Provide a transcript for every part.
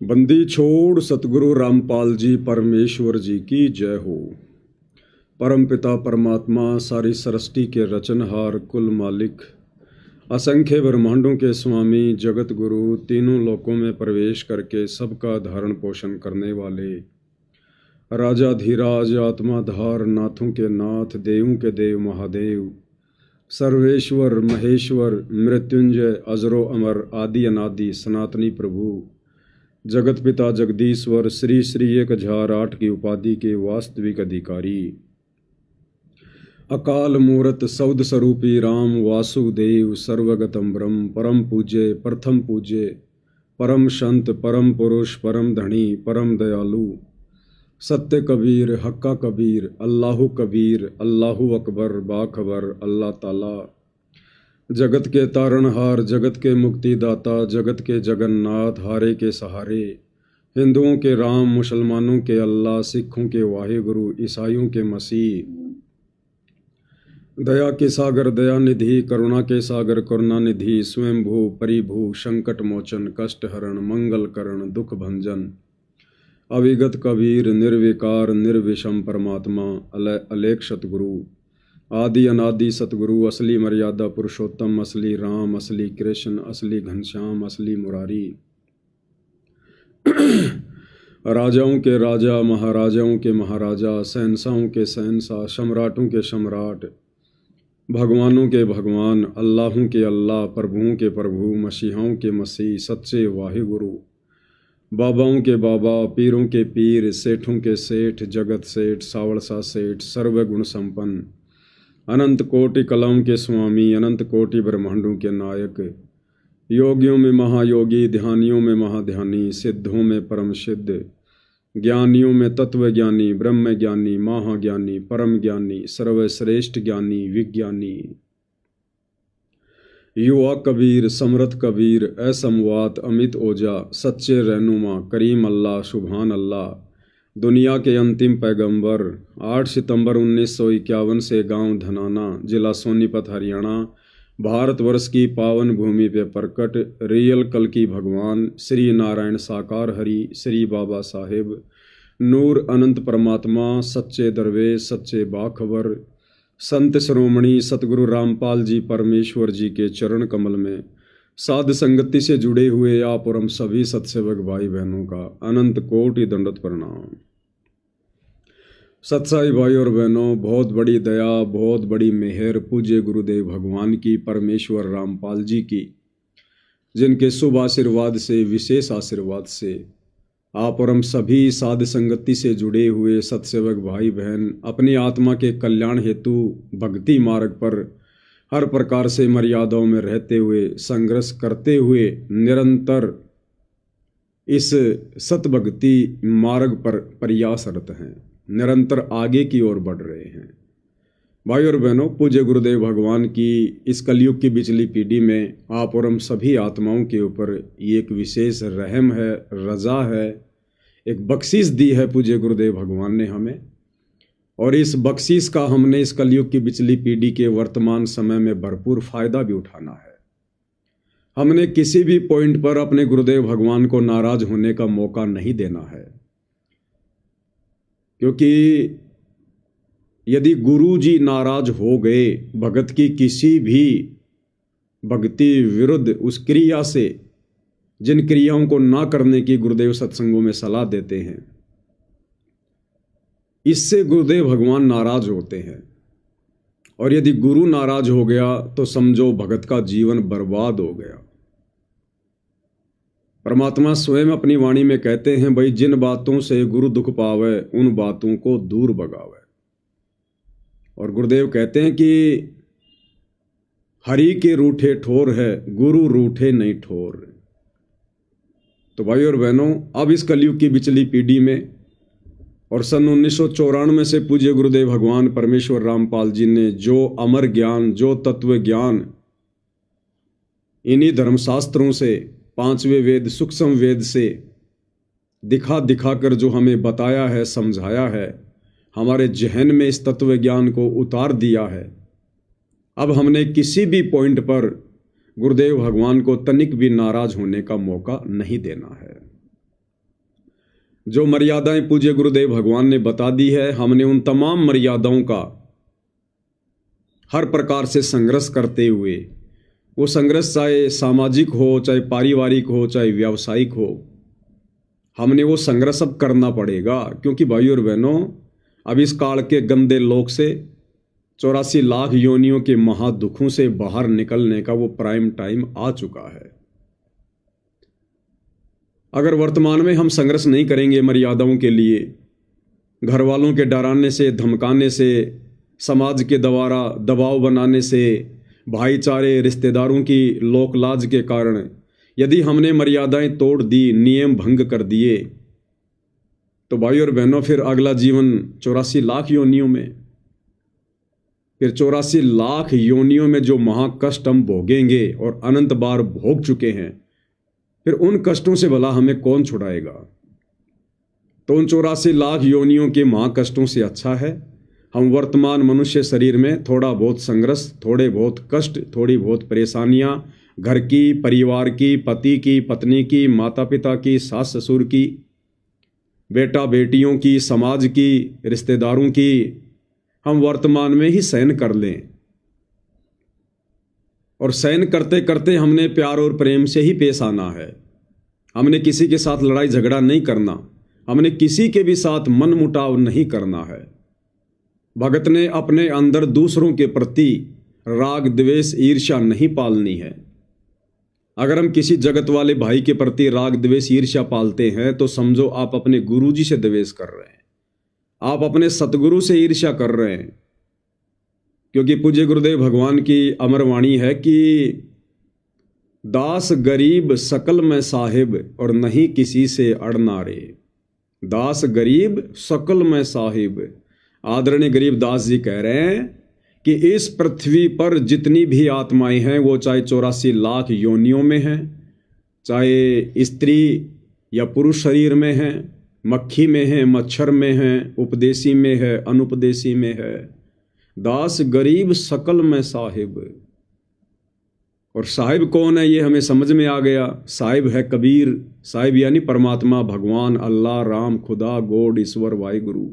बंदी छोड़ सतगुरु रामपाल जी परमेश्वर जी की जय हो। परम पिता परमात्मा सारी सृष्टि के रचनहार कुल मालिक असंख्य ब्रह्मांडों के स्वामी जगत गुरु तीनों लोकों में प्रवेश करके सबका धारण पोषण करने वाले राजाधीराज आत्माधार नाथों के नाथ देवों के देव महादेव सर्वेश्वर महेश्वर मृत्युंजय अजरो अमर आदि अनादि सनातनी प्रभु जगत पिता जगदीश्वर श्री श्री 1008 की उपाधि के वास्तविक अधिकारी अकाल मूरत सौद स्वरूपी राम वासुदेव सर्वगतम ब्रह्म परम पूज्य प्रथम पूज्य परम संत परम पुरुष परम धनी परम दयालु सत्य कबीर हक्का कबीर अल्लाहु कबीर अल्लाहु अकबर बाखबर अल्लाह ताला जगत के तारणहार जगत के मुक्तिदाता जगत के जगन्नाथ हारे के सहारे हिंदुओं के राम मुसलमानों के अल्लाह सिखों के वाहिगुरु ईसाइयों के मसीह दया के सागर दया निधि करुणा के सागर करुणा निधि स्वयंभू परिभू संकट मोचन कष्ट हरण मंगल करण दुख भंजन अविगत कबीर निर्विकार निर्विषम परमात्मा अलेख सतगुरु आदि अनादि सतगुरु असली मर्यादा पुरुषोत्तम असली राम असली कृष्ण असली घनश्याम असली मुरारी राजाओं के राजा महाराजाओं के महाराजा शहंशाहों के शहंशाह सम्राटों के सम्राट भगवानों के भगवान अल्लाहों के अल्लाह प्रभुओं के प्रभु मसीहाओं के मसीह सच्चे वाहिगुरु बाबाओं के बाबा पीरों के पीर सेठों के सेठ जगत सेठ सावड़सा सेठ सर्वगुण संपन्न अनंत कोटि कलाओं के स्वामी अनंत कोटि ब्रह्मांडों के नायक योगियों में महायोगी ध्यानियों में महाध्यानी सिद्धों में परम सिद्ध ज्ञानियों में तत्व ज्ञानी ब्रह्म ज्ञानी महाज्ञानी परम ज्ञानी सर्वश्रेष्ठ ज्ञानी विज्ञानी युवा कबीर समरथ कबीर असमवात अमित ओजा सच्चे रहनुमा करीम अल्लाह सुभान अल्लाह दुनिया के अंतिम पैगंबर 8 सितंबर 1951 से गांव धनाना जिला सोनीपत हरियाणा भारतवर्ष की पावन भूमि पे प्रकट रियल कल की भगवान श्री नारायण साकार हरि श्री बाबा साहेब नूर अनंत परमात्मा सच्चे दरवेश सच्चे बाखबर संत श्रोमणी सतगुरु रामपाल जी परमेश्वर जी के चरण कमल में साध संगति से जुड़े हुए आप और हम सभी सत्सेवक भाई बहनों का अनंत कोटि दंडवत प्रणाम। सत्साई भाई और बहनों, बहुत बड़ी दया बहुत बड़ी मेहर पूज्य गुरुदेव भगवान की परमेश्वर रामपाल जी की, जिनके शुभ आशीर्वाद से विशेष आशीर्वाद से आप और हम सभी साध संगति से जुड़े हुए सत्सेवक भाई बहन अपनी आत्मा के कल्याण हेतु भक्ति मार्ग पर हर प्रकार से मर्यादाओं में रहते हुए संघर्ष करते हुए निरंतर इस सतभक्ति मार्ग पर प्रयासरत हैं, निरंतर आगे की ओर बढ़ रहे हैं। भाई और बहनों, पूज्य गुरुदेव भगवान की इस कलयुग की बिचली पीढ़ी में आप और हम सभी आत्माओं के ऊपर ये एक विशेष रहम है, रजा है, एक बख्शीश दी है पूज्य गुरुदेव भगवान ने हमें, और इस बख्शीश का हमने इस कलयुग की बिचली पीढ़ी के वर्तमान समय में भरपूर फायदा भी उठाना है। हमने किसी भी पॉइंट पर अपने गुरुदेव भगवान को नाराज होने का मौका नहीं देना है, क्योंकि यदि गुरु जी नाराज हो गए भगत की किसी भी भक्ति विरुद्ध उस क्रिया से, जिन क्रियाओं को ना करने की गुरुदेव सत्संगों में सलाह देते हैं, इससे गुरुदेव भगवान नाराज होते हैं। और यदि गुरु नाराज हो गया तो समझो भगत का जीवन बर्बाद हो गया। परमात्मा स्वयं अपनी वाणी में कहते हैं, भाई जिन बातों से गुरु दुख पावे उन बातों को दूर भगावे। और गुरुदेव कहते हैं कि हरि के रूठे ठोर है गुरु रूठे नहीं ठोर। तो भाई और बहनों, अब इस कलयुग की बिचली पीढ़ी में और सन 1994 से पूज्य गुरुदेव भगवान परमेश्वर रामपाल जी ने जो अमर ज्ञान जो तत्व ज्ञान इन्हीं धर्मशास्त्रों से, पांचवें वेद सूक्ष्म वेद से दिखा दिखाकर जो हमें बताया है, समझाया है, हमारे जहन में इस तत्व ज्ञान को उतार दिया है, अब हमने किसी भी पॉइंट पर गुरुदेव भगवान को तनिक भी नाराज होने का मौका नहीं देना है। जो मर्यादाएं पूज्य गुरुदेव भगवान ने बता दी है, हमने उन तमाम मर्यादाओं का हर प्रकार से संघर्ष करते हुए, वो संघर्ष चाहे सामाजिक हो, चाहे पारिवारिक हो, चाहे व्यावसायिक हो, हमने वो संघर्ष अब करना पड़ेगा। क्योंकि भाइयों और बहनों, अब इस काल के गंदे लोक से, 84 लाख योनियों के महादुखों से बाहर निकलने का वो प्राइम टाइम आ चुका है। अगर वर्तमान में हम संघर्ष नहीं करेंगे मर्यादाओं के लिए, घर वालों के डराने से, धमकाने से, समाज के द्वारा दबाव बनाने से, भाईचारे रिश्तेदारों की लोकलाज के कारण यदि हमने मर्यादाएं तोड़ दी, नियम भंग कर दिए, तो भाई और बहनों फिर अगला जीवन 84 लाख योनियों में, फिर 84 लाख योनियों में जो महाकष्ट हम भोगेंगे और अनंत बार भोग चुके हैं, फिर उन कष्टों से भला हमें कौन छुड़ाएगा। तो उन 84 लाख योनियों के महाकष्टों से अच्छा है हम वर्तमान मनुष्य शरीर में थोड़ा बहुत संघर्ष, थोड़े बहुत कष्ट, थोड़ी बहुत परेशानियां, घर की, परिवार की, पति की, पत्नी की, माता पिता की, सास ससुर की, बेटा बेटियों की, समाज की, रिश्तेदारों की, हम वर्तमान में ही सहन कर लें। और सहन करते करते हमने प्यार और प्रेम से ही पेश आना है। हमने किसी के साथ लड़ाई झगड़ा नहीं करना, हमने किसी के भी साथ मन मुटाव नहीं करना है। भगत ने अपने अंदर दूसरों के प्रति राग द्वेष ईर्ष्या नहीं पालनी है। अगर हम किसी जगत वाले भाई के प्रति राग द्वेष ईर्ष्या पालते हैं तो समझो आप अपने गुरु जी से द्वेष कर रहे हैं, आप अपने सतगुरु से ईर्ष्या कर रहे हैं। क्योंकि पूज्य गुरुदेव भगवान की अमर वाणी है कि दास गरीब सकल में साहिब और नहीं किसी से अड़ना रे। दास गरीब सकल में साहिब। आदरणीय गरीब दास जी कह रहे हैं कि इस पृथ्वी पर जितनी भी आत्माएं हैं वो चाहे 84 लाख योनियों में हैं, चाहे स्त्री या पुरुष शरीर में हैं, मक्खी में हैं, मच्छर में हैं, उपदेशी में है, अनुपदेशी में है। दास गरीब सकल में साहिब। और साहिब कौन है ये हमें समझ में आ गया। साहिब है कबीर। साहिब यानी परमात्मा, भगवान, अल्लाह, राम, खुदा, गॉड, ईश्वर, वाहिगुरु।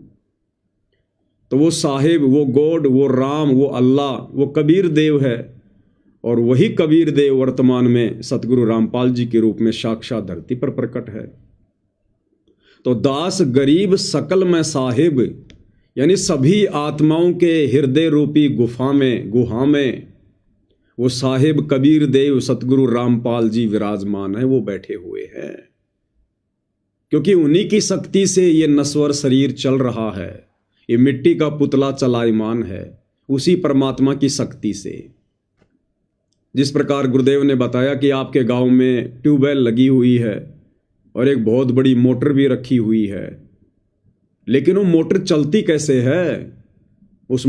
तो वो साहिब, वो गॉड, वो राम, वो अल्लाह, वो कबीर देव है। और वही कबीर देव वर्तमान में सतगुरु रामपाल जी के रूप में साक्षात धरती पर प्रकट है। तो दास गरीब सकल में साहिब यानी सभी आत्माओं के हृदय रूपी गुहा में वो साहिब कबीर देव सतगुरु रामपाल जी विराजमान है, वो बैठे हुए हैं। क्योंकि उन्हीं की शक्ति से ये नश्वर शरीर चल रहा है, ये मिट्टी का पुतला चलायमान है, उसी परमात्मा की शक्ति से। जिस प्रकार गुरुदेव ने बताया कि आपके गांव में ट्यूबवेल लगी हुई है और एक बहुत बड़ी मोटर भी रखी हुई है, लेकिन वो मोटर चलती कैसे है? उस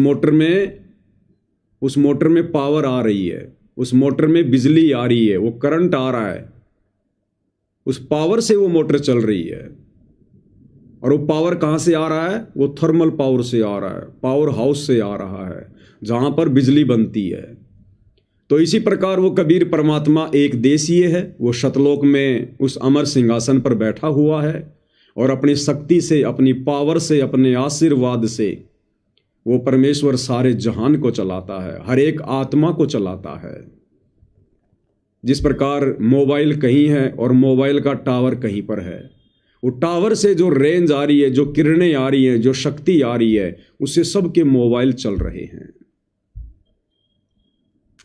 मोटर में पावर आ रही है, उस मोटर में बिजली आ रही है, वो करंट आ रहा है, उस पावर से वो मोटर चल रही है। और वो पावर कहाँ से आ रहा है? वो थर्मल पावर से आ रहा है, पावर हाउस से आ रहा है, जहाँ पर बिजली बनती है। तो इसी प्रकार वो कबीर परमात्मा एक देशीय है, वो शतलोक में उस अमर सिंहासन पर बैठा हुआ है और अपनी शक्ति से, अपनी पावर से, अपने आशीर्वाद से वो परमेश्वर सारे जहान को चलाता है, हर एक आत्मा को चलाता है। जिस प्रकार मोबाइल कहीं है और मोबाइल का टावर कहीं पर है, वो टावर से जो रेंज आ रही है, जो किरणें आ रही हैं, जो शक्ति आ रही है, उससे सबके मोबाइल चल रहे हैं।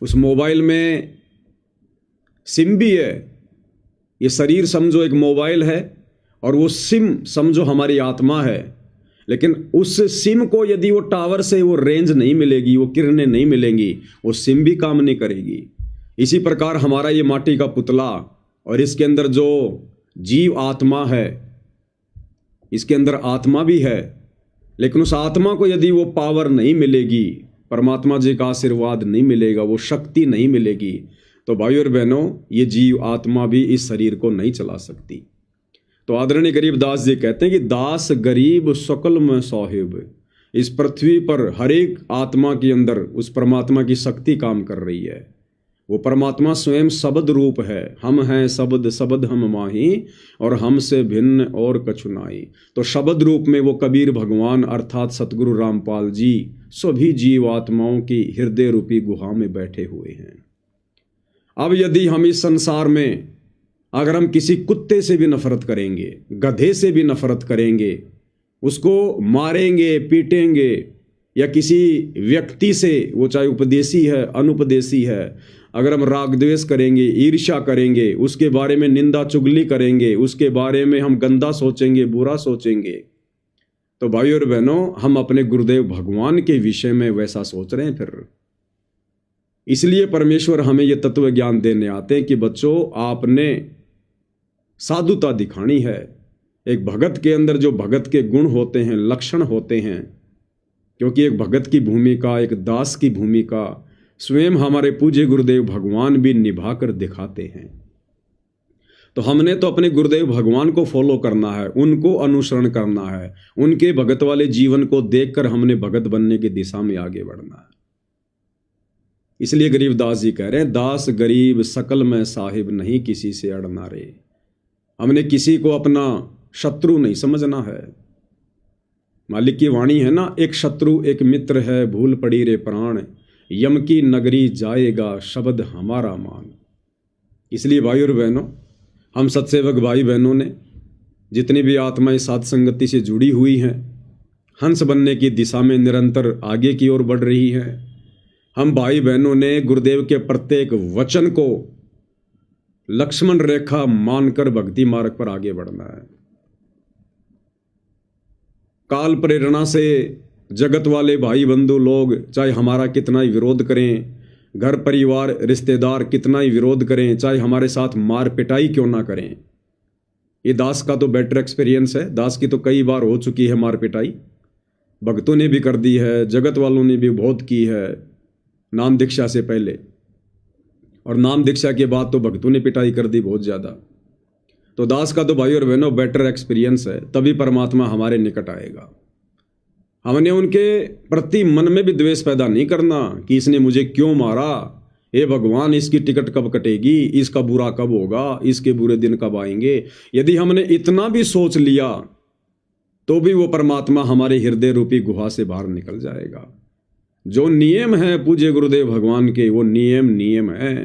उस मोबाइल में सिम भी है। ये शरीर समझो एक मोबाइल है और वो सिम समझो हमारी आत्मा है। लेकिन उस सिम को यदि वो टावर से वो रेंज नहीं मिलेगी, वो किरणें नहीं मिलेंगी, वो सिम भी काम नहीं करेगी। इसी प्रकार हमारा ये माटी का पुतला और इसके अंदर जो जीव आत्मा है, इसके अंदर आत्मा भी है, लेकिन उस आत्मा को यदि वो पावर नहीं मिलेगी, परमात्मा जी का आशीर्वाद नहीं मिलेगा, वो शक्ति नहीं मिलेगी, तो भाई और बहनों ये जीव आत्मा भी इस शरीर को नहीं चला सकती। तो आदरणीय गरीब दास जी कहते हैं कि दास गरीब सकल में साहिब। इस पृथ्वी पर हर एक आत्मा के अंदर उस परमात्मा की शक्ति काम कर रही है। वो परमात्मा स्वयं शब्द रूप है। हम हैं शब्द, शब्द हम माही, और हमसे भिन्न और कछु नाई। तो शब्द रूप में वो कबीर भगवान अर्थात सतगुरु रामपाल जी सभी जीवात्माओं की हृदय रूपी गुहा में बैठे हुए हैं। अब यदि हम इस संसार में अगर हम किसी कुत्ते से भी नफरत करेंगे, गधे से भी नफरत करेंगे, उसको मारेंगे, पीटेंगे, या किसी व्यक्ति से, वो चाहे उपदेशी है, अनुपदेशी है, अगर हम राग द्वेष करेंगे, ईर्ष्या करेंगे, उसके बारे में निंदा चुगली करेंगे, उसके बारे में हम गंदा सोचेंगे, बुरा सोचेंगे, तो भाइयों और बहनों, हम अपने गुरुदेव भगवान के विषय में वैसा सोच रहे हैं फिर। इसलिए परमेश्वर हमें यह तत्व ज्ञान देने आते हैं कि बच्चों, आपने साधुता दिखानी है। एक भगत के अंदर जो भगत के गुण होते हैं, लक्षण होते हैं, क्योंकि एक भगत की भूमिका, एक दास की भूमिका स्वयं हमारे पूज्य गुरुदेव भगवान भी निभा कर दिखाते हैं। तो हमने तो अपने गुरुदेव भगवान को फॉलो करना है, उनको अनुसरण करना है, उनके भगत वाले जीवन को देखकर हमने भगत बनने की दिशा में आगे बढ़ना है। इसलिए गरीबदास जी कह रहे हैं, दास गरीब सकल में साहिब, नहीं किसी से अड़ना रे। हमने किसी को अपना शत्रु नहीं समझना है। मालिक की वाणी है ना, एक शत्रु एक मित्र है, भूल पड़ी रे प्राण, यम की नगरी जाएगा शब्द हमारा मान। इसलिए भाई और बहनों, हम सत्सेवक भाई बहनों ने जितनी भी आत्माएं साध संगति से जुड़ी हुई हैं, हंस बनने की दिशा में निरंतर आगे की ओर बढ़ रही हैं। हम भाई बहनों ने गुरुदेव के प्रत्येक वचन को लक्ष्मण रेखा मानकर भक्ति मार्ग पर आगे बढ़ना है। काल प्रेरणा से जगत वाले भाई बंधु लोग चाहे हमारा कितना ही विरोध करें, घर परिवार रिश्तेदार कितना ही विरोध करें, चाहे हमारे साथ मार पिटाई क्यों ना करें, ये दास का तो बेटर एक्सपीरियंस है। दास की तो कई बार हो चुकी है मार पिटाई, भक्तों ने भी कर दी है, जगत वालों ने भी बहुत की है, नाम दीक्षा से पहले, और नाम दीक्षा के बाद तो भक्तों ने पिटाई कर दी बहुत ज़्यादा। तो दास का तो भाई और बहनों बेटर एक्सपीरियंस है, तभी परमात्मा हमारे निकट आएगा। हमने उनके प्रति मन में भी द्वेष पैदा नहीं करना कि इसने मुझे क्यों मारा, हे भगवान इसकी टिकट कब कटेगी, इसका बुरा कब होगा, इसके बुरे दिन कब आएंगे। यदि हमने इतना भी सोच लिया तो भी वो परमात्मा हमारे हृदय रूपी गुहा से बाहर निकल जाएगा। जो नियम है पूज्य गुरुदेव भगवान के, वो नियम है,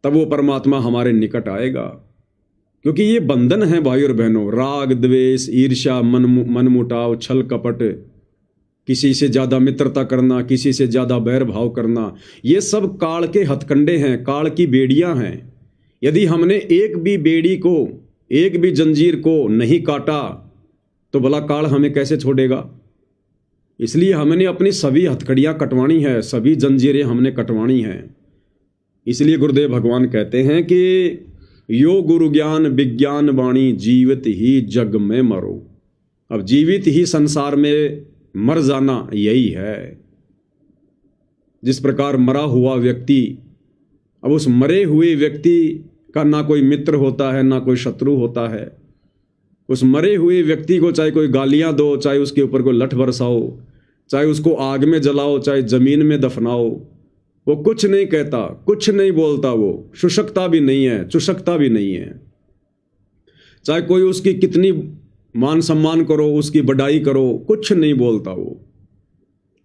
तब वो परमात्मा हमारे निकट आएगा। क्योंकि ये बंधन है भाई और बहनों, राग द्वेष ईर्ष्या मनमुटाव छल कपट, किसी से ज़्यादा मित्रता करना, किसी से ज़्यादा बैर भाव करना, ये सब काल के हथकंडे हैं, काल की बेड़ियां हैं। यदि हमने एक भी बेड़ी को, एक भी जंजीर को नहीं काटा तो भला काल हमें कैसे छोड़ेगा। इसलिए हमने अपनी सभी हथकड़ियाँ कटवानी है, सभी जंजीरें हमने कटवानी हैं। इसलिए गुरुदेव भगवान कहते हैं कि यो गुरु ज्ञान विज्ञान वाणी, जीवित ही जग में मरो। अब जीवित ही संसार में मर जाना यही है। जिस प्रकार मरा हुआ व्यक्ति, अब उस मरे हुए व्यक्ति का ना कोई मित्र होता है ना कोई शत्रु होता है। उस मरे हुए व्यक्ति को चाहे कोई गालियां दो, चाहे उसके ऊपर कोई लठ बरसाओ, चाहे उसको आग में जलाओ, चाहे जमीन में दफनाओ, वो कुछ नहीं कहता, कुछ नहीं बोलता, वो शुष्कता भी नहीं है, चुशकता भी नहीं है। चाहे कोई उसकी कितनी मान सम्मान करो, उसकी बढ़ाई करो, कुछ नहीं बोलता वो।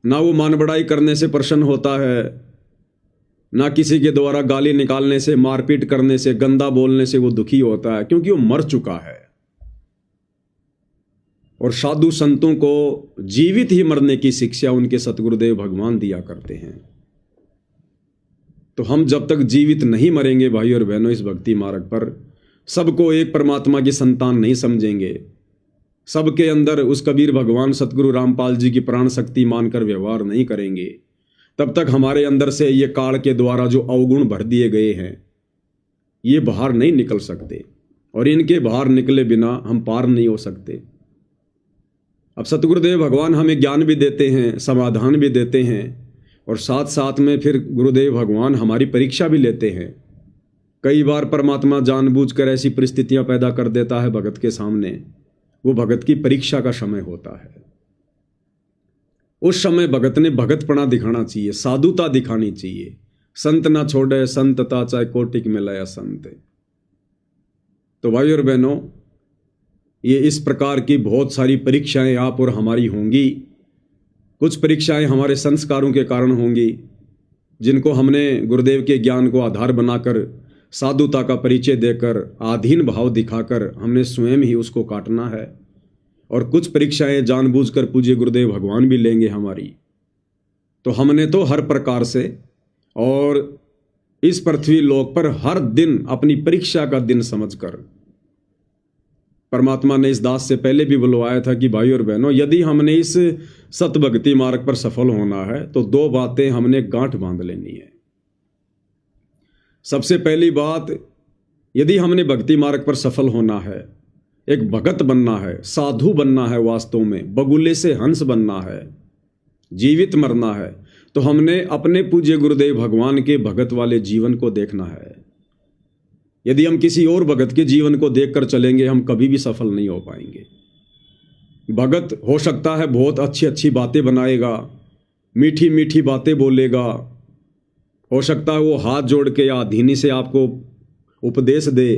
ना वो मान बढ़ाई करने से प्रसन्न होता है, ना किसी के द्वारा गाली निकालने से, मारपीट करने से, गंदा बोलने से वो दुखी होता है, क्योंकि वो मर चुका है। और साधु संतों को जीवित ही मरने की शिक्षा उनके सतगुरुदेव भगवान दिया करते हैं। तो हम जब तक जीवित नहीं मरेंगे भाई और बहनों इस भक्ति मार्ग पर, सबको एक परमात्मा की संतान नहीं समझेंगे, सबके अंदर उस कबीर भगवान सतगुरु रामपाल जी की प्राण शक्ति मानकर व्यवहार नहीं करेंगे, तब तक हमारे अंदर से ये काल के द्वारा जो अवगुण भर दिए गए हैं ये बाहर नहीं निकल सकते, और इनके बाहर निकले बिना हम पार नहीं हो सकते। अब सतगुरुदेव भगवान हमें ज्ञान भी देते हैं, समाधान भी देते हैं, और साथ साथ में फिर गुरुदेव भगवान हमारी परीक्षा भी लेते हैं। कई बार परमात्मा जानबूझकर ऐसी परिस्थितियां पैदा कर देता है भगत के सामने, वो भगत की परीक्षा का समय होता है। उस समय भगत ने भगतपना दिखाना चाहिए, साधुता दिखानी चाहिए, संत ना छोड़े संतता, चाहे कोटिक में लया संत। तो भाई और बहनों, ये इस प्रकार की बहुत सारी परीक्षाएं आप और हमारी होंगी। कुछ परीक्षाएं हमारे संस्कारों के कारण होंगी, जिनको हमने गुरुदेव के ज्ञान को आधार बनाकर, साधुता का परिचय देकर, आधीन भाव दिखाकर हमने स्वयं ही उसको काटना है। और कुछ परीक्षाएं जानबूझकर पूज्य गुरुदेव भगवान भी लेंगे हमारी। तो हमने तो हर प्रकार से और इस पृथ्वी लोक पर हर दिन अपनी परीक्षा का दिन समझकर, परमात्मा ने इस दास से पहले भी बुलवाया था कि भाई और बहनों, यदि हमने इस सतभक्ति मार्ग पर सफल होना है तो दो बातें हमने गांठ बांध लेनी है। सबसे पहली बात, यदि हमने भक्ति मार्ग पर सफल होना है, एक भगत बनना है, साधु बनना है, वास्तव में बगुले से हंस बनना है, जीवित मरना है, तो हमने अपने पूज्य गुरुदेव भगवान के भगत वाले जीवन को देखना है। यदि हम किसी और भगत के जीवन को देखकर चलेंगे, हम कभी भी सफल नहीं हो पाएंगे। भगत हो सकता है बहुत अच्छी अच्छी बातें बनाएगा, मीठी मीठी बातें बोलेगा, हो सकता है वो हाथ जोड़ के या अधीनी से आपको उपदेश दे,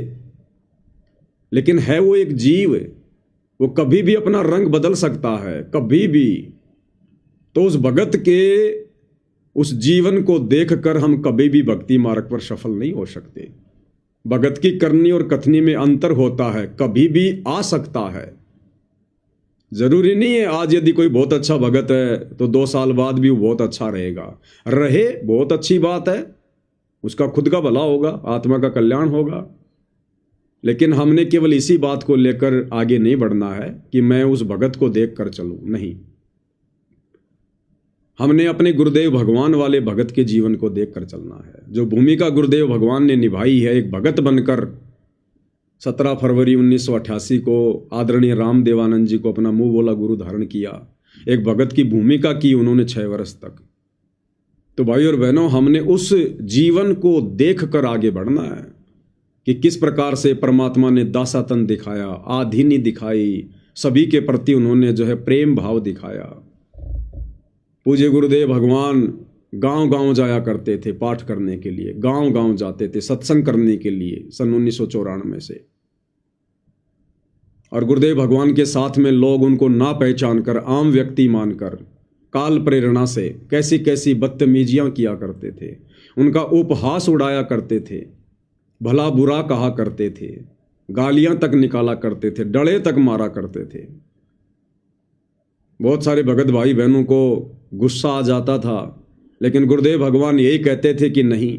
लेकिन है वो एक जीव, वो कभी भी अपना रंग बदल सकता है, कभी भी। तो उस भगत के उस जीवन को देखकर हम कभी भी भक्ति मार्ग पर सफल नहीं हो सकते। भगत की करनी और कथनी में अंतर होता है, कभी भी आ सकता है। जरूरी नहीं है आज यदि कोई बहुत अच्छा भगत है तो 2 साल बाद भी वो बहुत अच्छा रहेगा। रहे, बहुत अच्छी बात है, उसका खुद का भला होगा, आत्मा का कल्याण होगा। लेकिन हमने केवल इसी बात को लेकर आगे नहीं बढ़ना है कि मैं उस भगत को देख कर चलूं, नहीं। हमने अपने गुरुदेव भगवान वाले भगत के जीवन को देख कर चलना है। जो भूमिका गुरुदेव भगवान ने निभाई है एक भगत बनकर, 17 फरवरी 1988 को आदरणीय रामदेवानंद जी को अपना मुंह बोला गुरु धारण किया, एक भगत की भूमिका की उन्होंने 6 वर्ष तक। तो भाई और बहनों, हमने उस जीवन को देख कर आगे बढ़ना है कि किस प्रकार से परमात्मा ने दासातन दिखाया, आधीनी दिखाई, सभी के प्रति उन्होंने जो है प्रेम भाव दिखाया। पूज्य गुरुदेव भगवान गांव गांव जाया करते थे पाठ करने के लिए, गांव गांव जाते थे सत्संग करने के लिए सन 1994 से। और गुरुदेव भगवान के साथ में लोग उनको ना पहचान कर, आम व्यक्ति मानकर, काल प्रेरणा से कैसी कैसी बदतमीजियां किया करते थे, उनका उपहास उड़ाया करते थे, भला बुरा कहा करते थे, गालियां तक निकाला करते थे, डले तक मारा करते थे। बहुत सारे भगत भाई बहनों को गुस्सा आ जाता था, लेकिन गुरुदेव भगवान यही कहते थे कि नहीं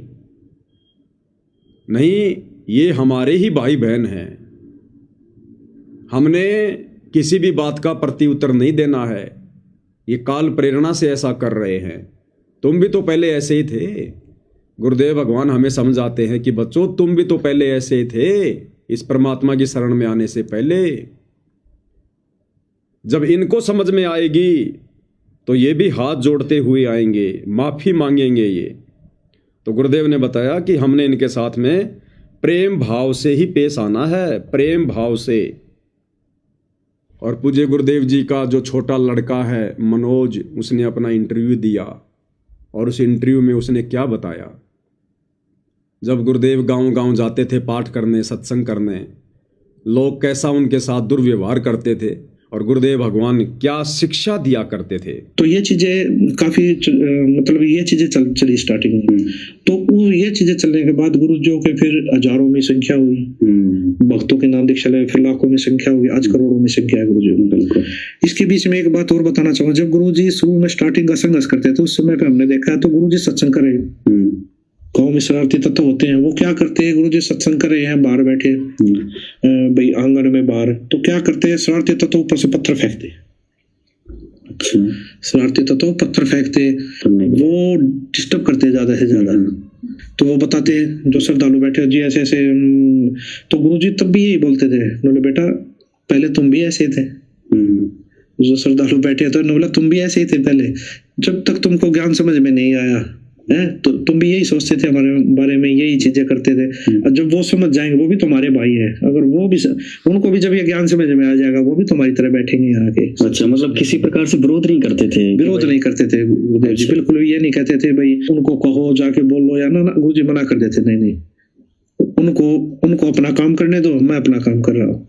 नहीं, ये हमारे ही भाई बहन हैं, हमने किसी भी बात का प्रत्युत्तर नहीं देना है, ये काल प्रेरणा से ऐसा कर रहे हैं, तुम भी तो पहले ऐसे ही थे। गुरुदेव भगवान हमें समझाते हैं कि बच्चों, तुम भी तो पहले ऐसे ही थे, इस परमात्मा की शरण में आने से पहले। जब इनको समझ में आएगी तो ये भी हाथ जोड़ते हुए आएंगे, माफी मांगेंगे ये। तो गुरुदेव ने बताया कि हमने इनके साथ में प्रेम भाव से ही पेश आना है, प्रेम भाव से। और पूज्य गुरुदेव जी का जो छोटा लड़का है मनोज, उसने अपना इंटरव्यू दिया और उस इंटरव्यू में उसने क्या बताया। जब गुरुदेव गांव गांव जाते थे पाठ करने, सत्संग करने, लोग कैसा उनके साथ दुर्व्यवहार करते थे और गुरुदेव भगवान क्या शिक्षा दिया करते थे। तो ये चीजें काफी मतलब ये चीजें चली स्टार्टिंग में। तो ये चीजें चलने के बाद गुरुजियों के फिर हजारों में संख्या हुई, भक्तों के नाम दीक्षा लगे, फिर लाखों में संख्या हुई, आज करोड़ों में संख्या है गुरुजी। इसके बीच में एक बात और बताना चाहूंगा, जब गुरुजी शुरू में स्टार्टिंग का संघर्ष करते थे उस समय पे हमने देखा है तो गुरुजी सत्संग करे, गाँव में शरारती तत्व होते हैं, वो क्या करते हैं, गुरुजी सत्संग कर रहे हैं, बाहर बैठे भाई आंगन में बाहर, तो क्या करते हैं, शरारती तत्व ऊपर से पत्थर फेंकते, शरारती तत्व पत्थर फेंकते, वो डिस्टर्ब करते ज्यादा से ज्यादा। तो वो बताते जो श्रद्धालु बैठे जी ऐसे ऐसे, तो गुरुजी तब भी यही बोलते थे, बोले बेटा पहले तुम भी ऐसे थे। जो श्रद्धालु बैठे तो बोला तुम भी ऐसे ही थे पहले, जब तक तुमको ज्ञान समझ में नहीं आया है, तो तुम भी यही सोचते थे हमारे बारे में, यही चीजें करते थे। और जब वो समझ जाएंगे, वो भी तुम्हारे भाई है, अगर वो भी उनको भी जब ये ज्ञान समझ में आ जाएगा, वो भी तुम्हारी तरह बैठेंगे यहाँ के। अच्छा, मतलब किसी प्रकार से विरोध नहीं करते थे? विरोध नहीं करते थे गुरुदेव जी, बिल्कुल भी ये नहीं कहते थे भाई उनको कहो जाके बोलो या ना, गुरु जी मना कर देते, नहीं उनको अपना काम करने दो, मैं अपना काम कर रहा हूँ।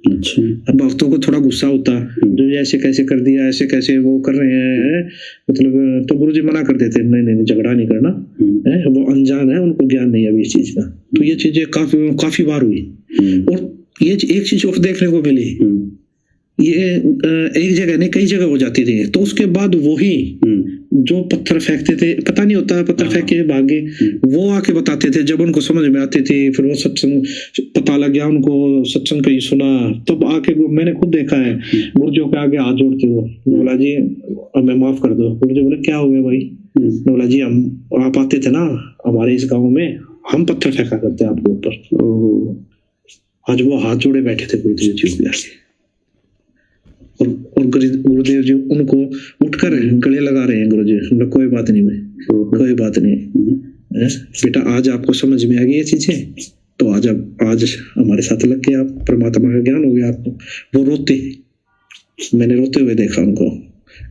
अच्छा। अब भक्तों को थोड़ा गुस्सा होता, जो ऐसे कैसे कर दिया, ऐसे कैसे वो कर रहे हैं, मतलब तो गुरुजी मना कर देते, नहीं झगड़ा नहीं करना है, वो अनजान है, उनको ज्ञान नहीं है अभी इस चीज का। तो ये चीजें काफी बार हुई। और ये एक चीज और देखने को मिली, ये एक जगह नहीं कई जगह हो जाती थी। तो उसके बाद वही जो पत्थर फेंकते थे, पता नहीं होता पत्थर फेंक के भागे, वो आके बताते थे जब उनको समझ में आती थी। फिर वो सत्संग पता लग गया उनको, सत्संग कहीं सुना, तब आके मैंने खुद देखा है गुरुजियों के आगे हाथ जोड़ते हुए, बोला जी हमें माफ कर दो। गुरुजी बोले क्या हो गया भाई? बोला जी हम आप आते थे ना हमारे इस गाँव में, हम पत्थर फेंका करते आपके ऊपर। आज वो हाथ जोड़े बैठे थे गुरुजी के आगे, और गुरुदेव जी उनको उठकर गले लगा रहे हैं। गुरुजी मतलब कोई बात नहीं भाई, कोई बात नहीं बेटा, आज आपको समझ में आ गई ये चीजें, तो आज हमारे साथ लग के आप परमात्मा का ज्ञान हो गया आपको। वो रोते, मैंने रोते हुए देखा उनको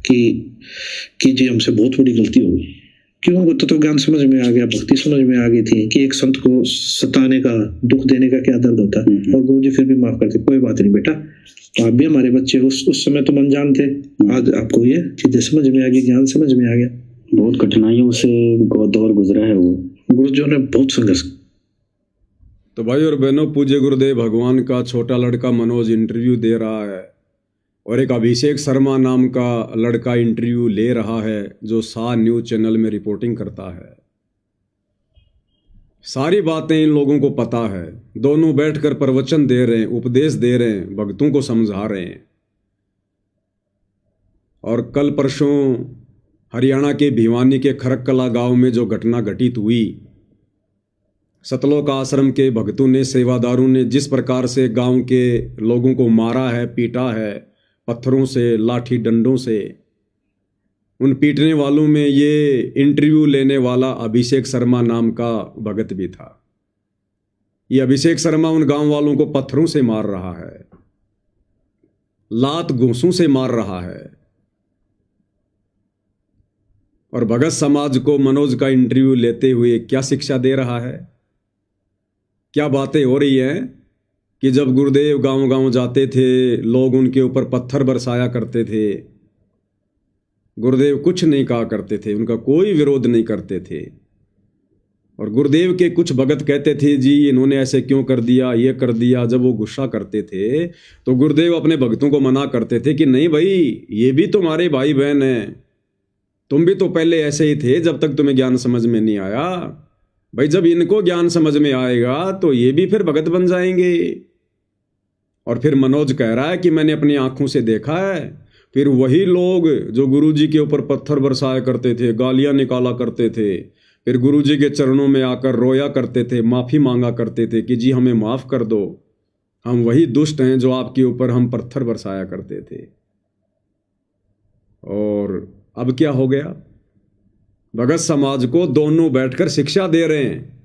कि जी हमसे बहुत बड़ी गलती हो गई। क्यों? उनको तो ज्ञान समझ में आ गया, भक्ति समझ में आ गई थी कि एक संत को सताने का, दुख देने का क्या दर्द होता है। और गुरुजी फिर भी माफ करते, कोई बात नहीं बेटा, आप भी हमारे बच्चे, उस समय तुम अनजान थे, आज आपको ये चीजें समझ में आ गई, ज्ञान समझ में आ गया। बहुत कठिनाइयों से दौर गुजरा है वो गुरुजियों ने, बहुत संघर्ष। तो भाई और बहनों, पूज्य गुरुदेव भगवान का छोटा लड़का मनोज इंटरव्यू दे रहा है, और एक अभिषेक शर्मा नाम का लड़का इंटरव्यू ले रहा है, जो सा न्यूज चैनल में रिपोर्टिंग करता है। सारी बातें इन लोगों को पता है, दोनों बैठकर प्रवचन दे रहे हैं, उपदेश दे रहे हैं, भक्तों को समझा रहे हैं। और कल परसों हरियाणा के भिवानी के खरककला गांव में जो घटना घटित हुई, सतलोक आश्रम के भक्तों ने, सेवादारों ने जिस प्रकार से गांव के लोगों को मारा है, पीटा है, पत्थरों से, लाठी डंडों से, उन पीटने वालों में ये इंटरव्यू लेने वाला अभिषेक शर्मा नाम का भगत भी था। ये अभिषेक शर्मा उन गांव वालों को पत्थरों से मार रहा है, लात घूंसों से मार रहा है। और भगत समाज को मनोज का इंटरव्यू लेते हुए क्या शिक्षा दे रहा है, क्या बातें हो रही हैं कि जब गुरुदेव गांव गांव जाते थे, लोग उनके ऊपर पत्थर बरसाया करते थे, गुरुदेव कुछ नहीं कहा करते थे, उनका कोई विरोध नहीं करते थे। और गुरुदेव के कुछ भगत कहते थे जी इन्होंने ऐसे क्यों कर दिया, ये कर दिया। जब वो गुस्सा करते थे तो गुरुदेव अपने भक्तों को मना करते थे कि नहीं भाई, ये भी तुम्हारे भाई बहन हैं, तुम भी तो पहले ऐसे ही थे जब तक तुम्हें ज्ञान समझ में नहीं आया। भाई जब इनको ज्ञान समझ में आएगा तो ये भी फिर भगत बन जाएंगे। और फिर मनोज कह रहा है कि मैंने अपनी आंखों से देखा है, फिर वही लोग जो गुरुजी के ऊपर पत्थर बरसाया करते थे, गालियां निकाला करते थे, फिर गुरुजी के चरणों में आकर रोया करते थे, माफ़ी मांगा करते थे कि जी हमें माफ़ कर दो, हम वही दुष्ट हैं जो आपके ऊपर हम पत्थर बरसाया करते थे। और अब क्या हो गया, भगत समाज को दोनों बैठकर शिक्षा दे रहे हैं।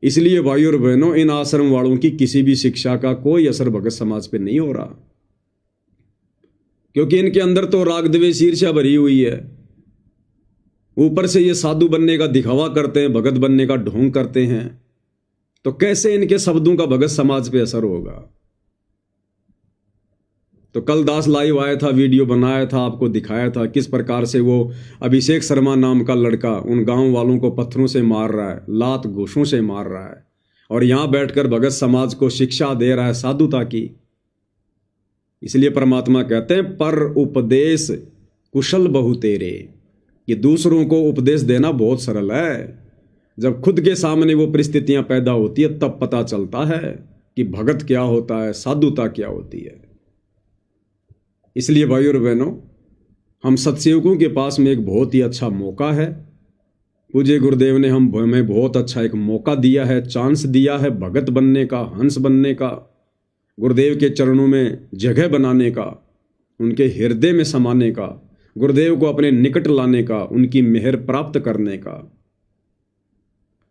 इसलिए भाई और बहनों, इन आश्रम वालों की किसी भी शिक्षा का कोई असर भगत समाज पे नहीं हो रहा, क्योंकि इनके अंदर तो राग द्वेष ईर्ष्या भरी हुई है। ऊपर से ये साधु बनने का दिखावा करते हैं, भगत बनने का ढोंग करते हैं, तो कैसे इनके शब्दों का भगत समाज पे असर होगा। तो कल दास लाइव आया था, वीडियो बनाया था, आपको दिखाया था किस प्रकार से वो अभिषेक शर्मा नाम का लड़का उन गांव वालों को पत्थरों से मार रहा है, लात घूंसों से मार रहा है, और यहां बैठकर भगत समाज को शिक्षा दे रहा है साधुता की। इसलिए परमात्मा कहते हैं पर उपदेश कुशल बहु तेरे, कि दूसरों को उपदेश देना बहुत सरल है, जब खुद के सामने वो परिस्थितियां पैदा होती है तब पता चलता है कि भगत क्या होता है, साधुता क्या होती है। इसलिए भाई और बहनों, हम सत्सेवकों के पास में एक बहुत ही अच्छा मौका है। पूज्य गुरुदेव ने हमें बहुत अच्छा एक मौका दिया है, चांस दिया है भगत बनने का, हंस बनने का, गुरुदेव के चरणों में जगह बनाने का, उनके हृदय में समाने का, गुरुदेव को अपने निकट लाने का, उनकी मेहर प्राप्त करने का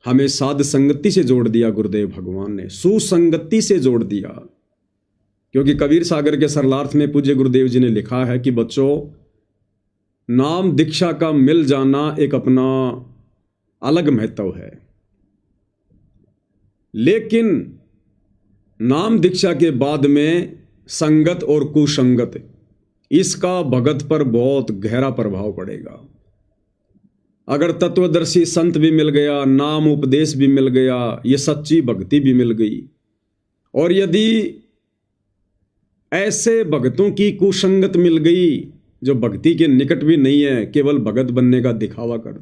हमें साध संगति से जोड़ दिया गुरुदेव भगवान ने, सुसंगति से जोड़ दिया। क्योंकि कबीर सागर के सरलार्थ में पूज्य गुरुदेव जी ने लिखा है कि बच्चों, नाम दीक्षा का मिल जाना एक अपना अलग महत्व है, लेकिन नाम दीक्षा के बाद में संगत और कुसंगत, इसका भगत पर बहुत गहरा प्रभाव पड़ेगा। अगर तत्वदर्शी संत भी मिल गया, नाम उपदेश भी मिल गया, ये सच्ची भक्ति भी मिल गई, और यदि ऐसे भक्तों की कुसंगत मिल गई जो भक्ति के निकट भी नहीं है, केवल भगत बनने का दिखावा कर,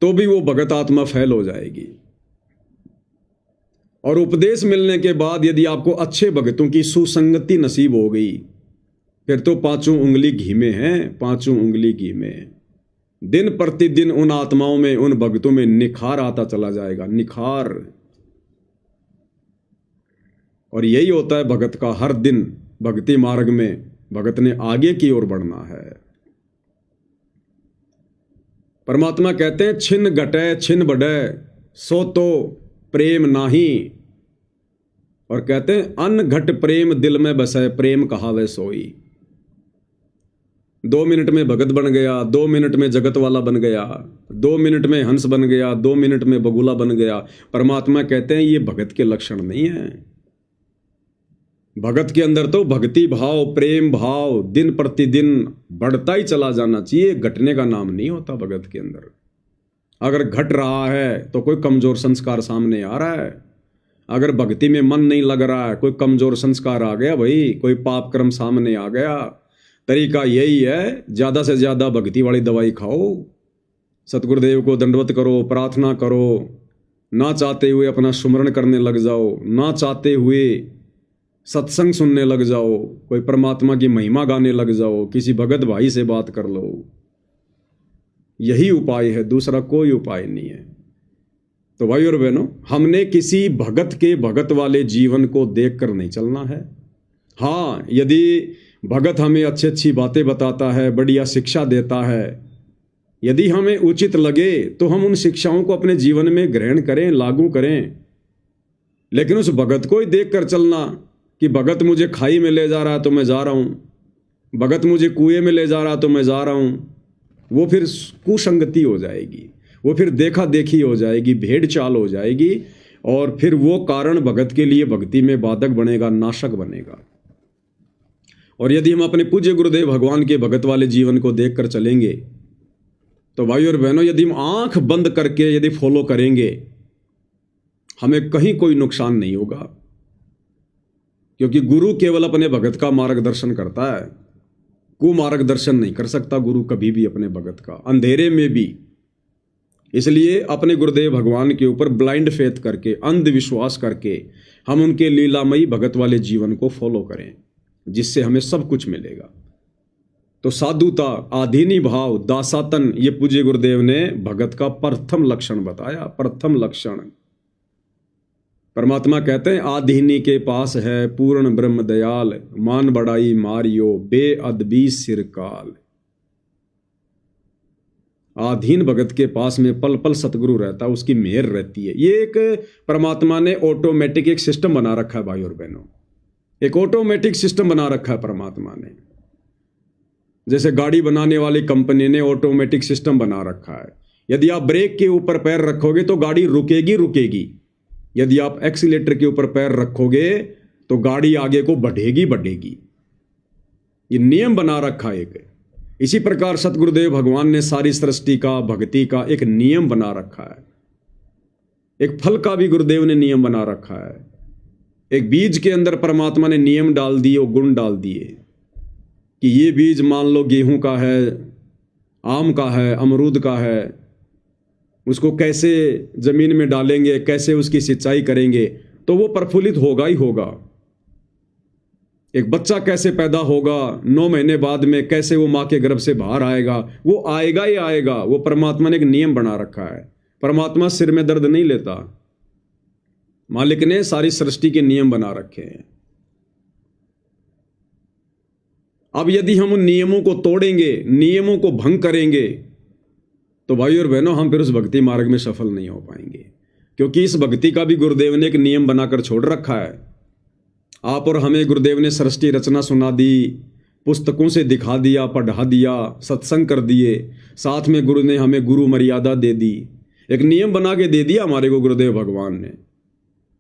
तो भी वो भगत आत्मा फैल हो जाएगी। और उपदेश मिलने के बाद यदि आपको अच्छे भक्तों की सुसंगति नसीब हो गई, फिर तो पांचों उंगली घी में है, पांचों उंगली घी में। दिन प्रतिदिन उन आत्माओं में, उन भक्तों में निखार आता चला जाएगा, निखार। और यही होता है भगत का, हर दिन भक्ति मार्ग में भगत ने आगे की ओर बढ़ना है। परमात्मा कहते हैं, छिन घटे छिन बढ़े सो तो प्रेम नाही, और कहते हैं अन घट प्रेम दिल में बसे, प्रेम कहावे सोई। 2 मिनट में भगत बन गया, 2 मिनट में जगत वाला बन गया, 2 मिनट में हंस बन गया, 2 मिनट में बगुला बन गया। परमात्मा कहते हैं ये भगत के लक्षण नहीं है। भगत के अंदर तो भक्ति भाव, प्रेम भाव दिन प्रतिदिन बढ़ता ही चला जाना चाहिए, घटने का नाम नहीं होता भगत के अंदर। अगर घट रहा है तो कोई कमजोर संस्कार सामने आ रहा है। अगर भक्ति में मन नहीं लग रहा है, कोई कमजोर संस्कार आ गया भाई, कोई पाप कर्म सामने आ गया। तरीका यही है, ज्यादा से ज्यादा भक्ति वाली दवाई खाओ, सतगुरुदेव को दंडवत करो, प्रार्थना करो, ना चाहते हुए अपना सुमरण करने लग जाओ, ना चाहते हुए सत्संग सुनने लग जाओ, कोई परमात्मा की महिमा गाने लग जाओ, किसी भगत भाई से बात कर लो। यही उपाय है, दूसरा कोई उपाय नहीं है। तो भाई और बहनों, हमने किसी भगत के भगत वाले जीवन को देखकर नहीं चलना है। हाँ, यदि भगत हमें अच्छी अच्छी बातें बताता है, बढ़िया शिक्षा देता है, यदि हमें उचित लगे तो हम उन शिक्षाओं को अपने जीवन में ग्रहण करें, लागू करें। लेकिन उस भगत को ही देख कर चलना कि भगत मुझे खाई में ले जा रहा है तो मैं जा रहा हूँ, भगत मुझे कुएं में ले जा रहा है तो मैं जा रहा हूँ, वो फिर कुसंगति हो जाएगी, वो फिर देखा देखी हो जाएगी, भेड़ चाल हो जाएगी, और फिर वो कारण भगत के लिए भक्ति में बाधक बनेगा, नाशक बनेगा। और यदि हम अपने पूज्य गुरुदेव भगवान के भगत वाले जीवन को देखकर चलेंगे तो भाई और बहनों, यदि हम आंख बंद करके यदि फॉलो करेंगे, हमें कहीं कोई नुकसान नहीं होगा। क्योंकि गुरु केवल अपने भगत का मार्गदर्शन करता है, कुमार्गदर्शन नहीं कर सकता गुरु कभी भी अपने भगत का, अंधेरे में भी। इसलिए अपने गुरुदेव भगवान के ऊपर ब्लाइंड फेथ करके, अंधविश्वास करके हम उनके लीलामयी भगत वाले जीवन को फॉलो करें, जिससे हमें सब कुछ मिलेगा। तो साधुता, आधीनी भाव, दासातन, ये पूज्य गुरुदेव ने भगत का प्रथम लक्षण बताया, प्रथम लक्षण। परमात्मा कहते हैं, आधीनी के पास है पूर्ण ब्रह्म दयाल, मान बड़ाई मारियो बेअदबी सिरकाल। आधीन भगत के पास में पल पल सतगुरु रहता है, उसकी मेहर रहती है। ये एक परमात्मा ने ऑटोमेटिक एक सिस्टम बना रखा है भाई और बहनों, एक ऑटोमेटिक सिस्टम बना रखा है परमात्मा ने। जैसे गाड़ी बनाने वाली कंपनी ने ऑटोमेटिक सिस्टम बना रखा है। यदि आप ब्रेक के ऊपर पैर रखोगे तो गाड़ी रुकेगी रुकेगी, यदि आप एक्सीलेटर के ऊपर पैर रखोगे तो गाड़ी आगे को बढ़ेगी बढ़ेगी। ये नियम बना रखा है एक। इसी प्रकार सतगुरुदेव भगवान ने सारी सृष्टि का, भक्ति का एक नियम बना रखा है। एक फल का भी गुरुदेव ने नियम बना रखा है। एक बीज के अंदर परमात्मा ने नियम डाल दिए और गुण डाल दिए कि ये बीज मान लो गेहूं का है, आम का है, अमरूद का है, उसको कैसे जमीन में डालेंगे, कैसे उसकी सिंचाई करेंगे तो वो प्रफुल्लित होगा ही होगा। एक बच्चा कैसे पैदा होगा, 9 महीने बाद में कैसे वो माँ के गर्भ से बाहर आएगा, वो आएगा ही आएगा। वो परमात्मा ने एक नियम बना रखा है। परमात्मा सिर में दर्द नहीं लेता, मालिक ने सारी सृष्टि के नियम बना रखे हैं। अब यदि हम उन नियमों को तोड़ेंगे, नियमों को भंग करेंगे, तो भाई और बहनों हम फिर उस भक्ति मार्ग में सफल नहीं हो पाएंगे, क्योंकि इस भक्ति का भी गुरुदेव ने एक नियम बनाकर छोड़ रखा है। आप और हमें गुरुदेव ने सृष्टि रचना सुना दी, पुस्तकों से दिखा दिया, पढ़ा दिया, सत्संग कर दिए, साथ में गुरु ने हमें गुरु मर्यादा दे दी, एक नियम बना के दे दिया हमारे को गुरुदेव भगवान ने।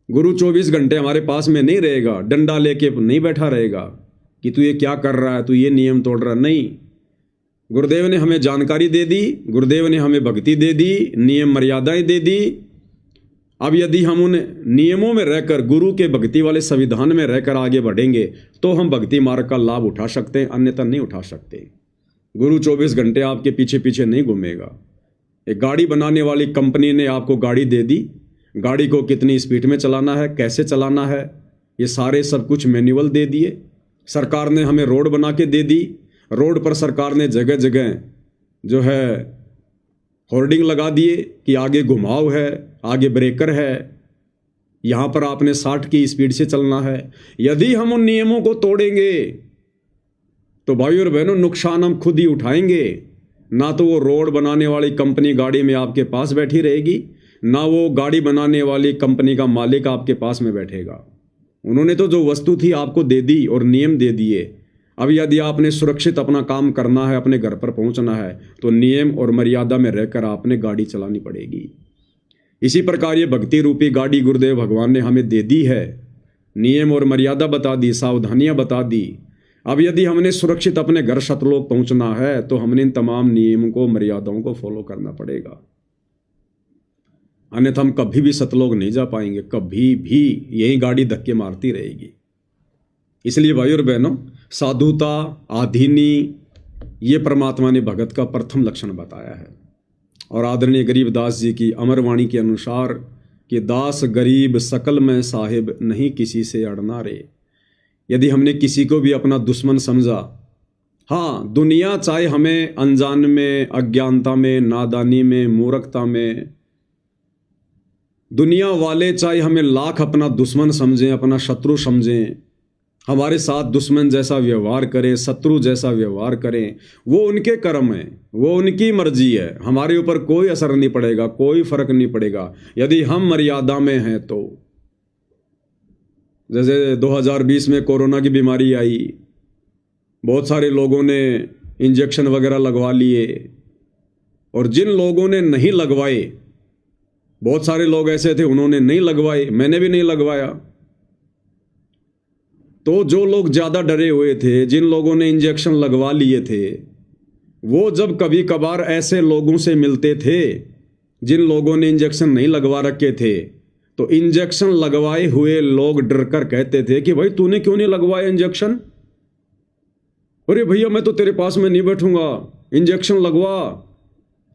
गुरु 24 घंटे हमारे पास में नहीं रहेगा, डंडा लेके नहीं बैठा रहेगा कि तू ये क्या कर रहा है, तू ये नियम तोड़ रहा है, नहीं। गुरुदेव ने हमें जानकारी दे दी, गुरुदेव ने हमें भक्ति दे दी, नियम मर्यादाएं दे दी। अब यदि हम उन नियमों में रहकर, गुरु के भक्ति वाले संविधान में रहकर आगे बढ़ेंगे तो हम भक्ति मार्ग का लाभ उठा सकते हैं, अन्यथा नहीं उठा सकते। गुरु 24 घंटे आपके पीछे पीछे नहीं घूमेगा। एक गाड़ी बनाने वाली कंपनी ने आपको गाड़ी दे दी, गाड़ी को कितनी स्पीड में चलाना है, कैसे चलाना है, ये सारे सब कुछ मैनुअल दे दिए। सरकार ने हमें रोड बना के दे दी, रोड पर सरकार ने जगह जगह जो है होर्डिंग लगा दिए कि आगे घुमाव है, आगे ब्रेकर है, यहाँ पर आपने 60 की स्पीड से चलना है। यदि हम उन नियमों को तोड़ेंगे तो भाई और बहनों नुकसान हम खुद ही उठाएंगे। ना तो वो रोड बनाने वाली कंपनी गाड़ी में आपके पास बैठी रहेगी, ना वो गाड़ी बनाने वाली कंपनी का मालिक आपके पास में बैठेगा। उन्होंने तो जो वस्तु थी आपको दे दी और नियम दे दिए। अब यदि आपने सुरक्षित अपना काम करना है, अपने घर पर पहुंचना है, तो नियम और मर्यादा में रहकर आपने गाड़ी चलानी पड़ेगी। इसी प्रकार ये भक्ति रूपी गाड़ी गुरुदेव भगवान ने हमें दे दी है, नियम और मर्यादा बता दी, सावधानियां बता दी। अब यदि हमने सुरक्षित अपने घर सतलोक पहुंचना है तो हमने इन तमाम नियमों को, मर्यादाओं को फॉलो करना पड़ेगा, अन्यथा हम कभी भी सतलोक नहीं जा पाएंगे, कभी भी यही गाड़ी धक्के मारती रहेगी। इसलिए भाई और बहनों, साधुता, आधीनी, ये परमात्मा ने भगत का प्रथम लक्षण बताया है। और आदरणीय गरीबदास जी की अमरवाणी के अनुसार कि दास गरीब सकल में साहिब, नहीं किसी से अड़ना रे। यदि हमने किसी को भी अपना दुश्मन समझा, हाँ, दुनिया चाहे हमें अनजान में, अज्ञानता में, नादानी में, मूर्खता में, दुनिया वाले चाहे हमें लाख अपना दुश्मन समझें, अपना शत्रु समझें, हमारे साथ दुश्मन जैसा व्यवहार करें, शत्रु जैसा व्यवहार करें, वो उनके कर्म है, वो उनकी मर्जी है, हमारे ऊपर कोई असर नहीं पड़ेगा, कोई फर्क नहीं पड़ेगा यदि हम मर्यादा में हैं तो। जैसे 2020 में कोरोना की बीमारी आई, बहुत सारे लोगों ने इंजेक्शन वगैरह लगवा लिए, और जिन लोगों ने नहीं लगवाए, बहुत सारे लोग ऐसे थे उन्होंने नहीं लगवाए, मैंने भी नहीं लगवाया। तो जो लोग ज़्यादा डरे हुए थे, जिन लोगों ने इंजेक्शन लगवा लिए थे, वो जब कभी कभार ऐसे लोगों से मिलते थे जिन लोगों ने इंजेक्शन नहीं लगवा रखे थे, तो इंजेक्शन लगवाए हुए लोग डर कर कहते थे कि भाई तूने क्यों नहीं लगवाया इंजेक्शन? अरे भैया मैं तो तेरे पास में नहीं बैठूंगा, इंजेक्शन लगवा,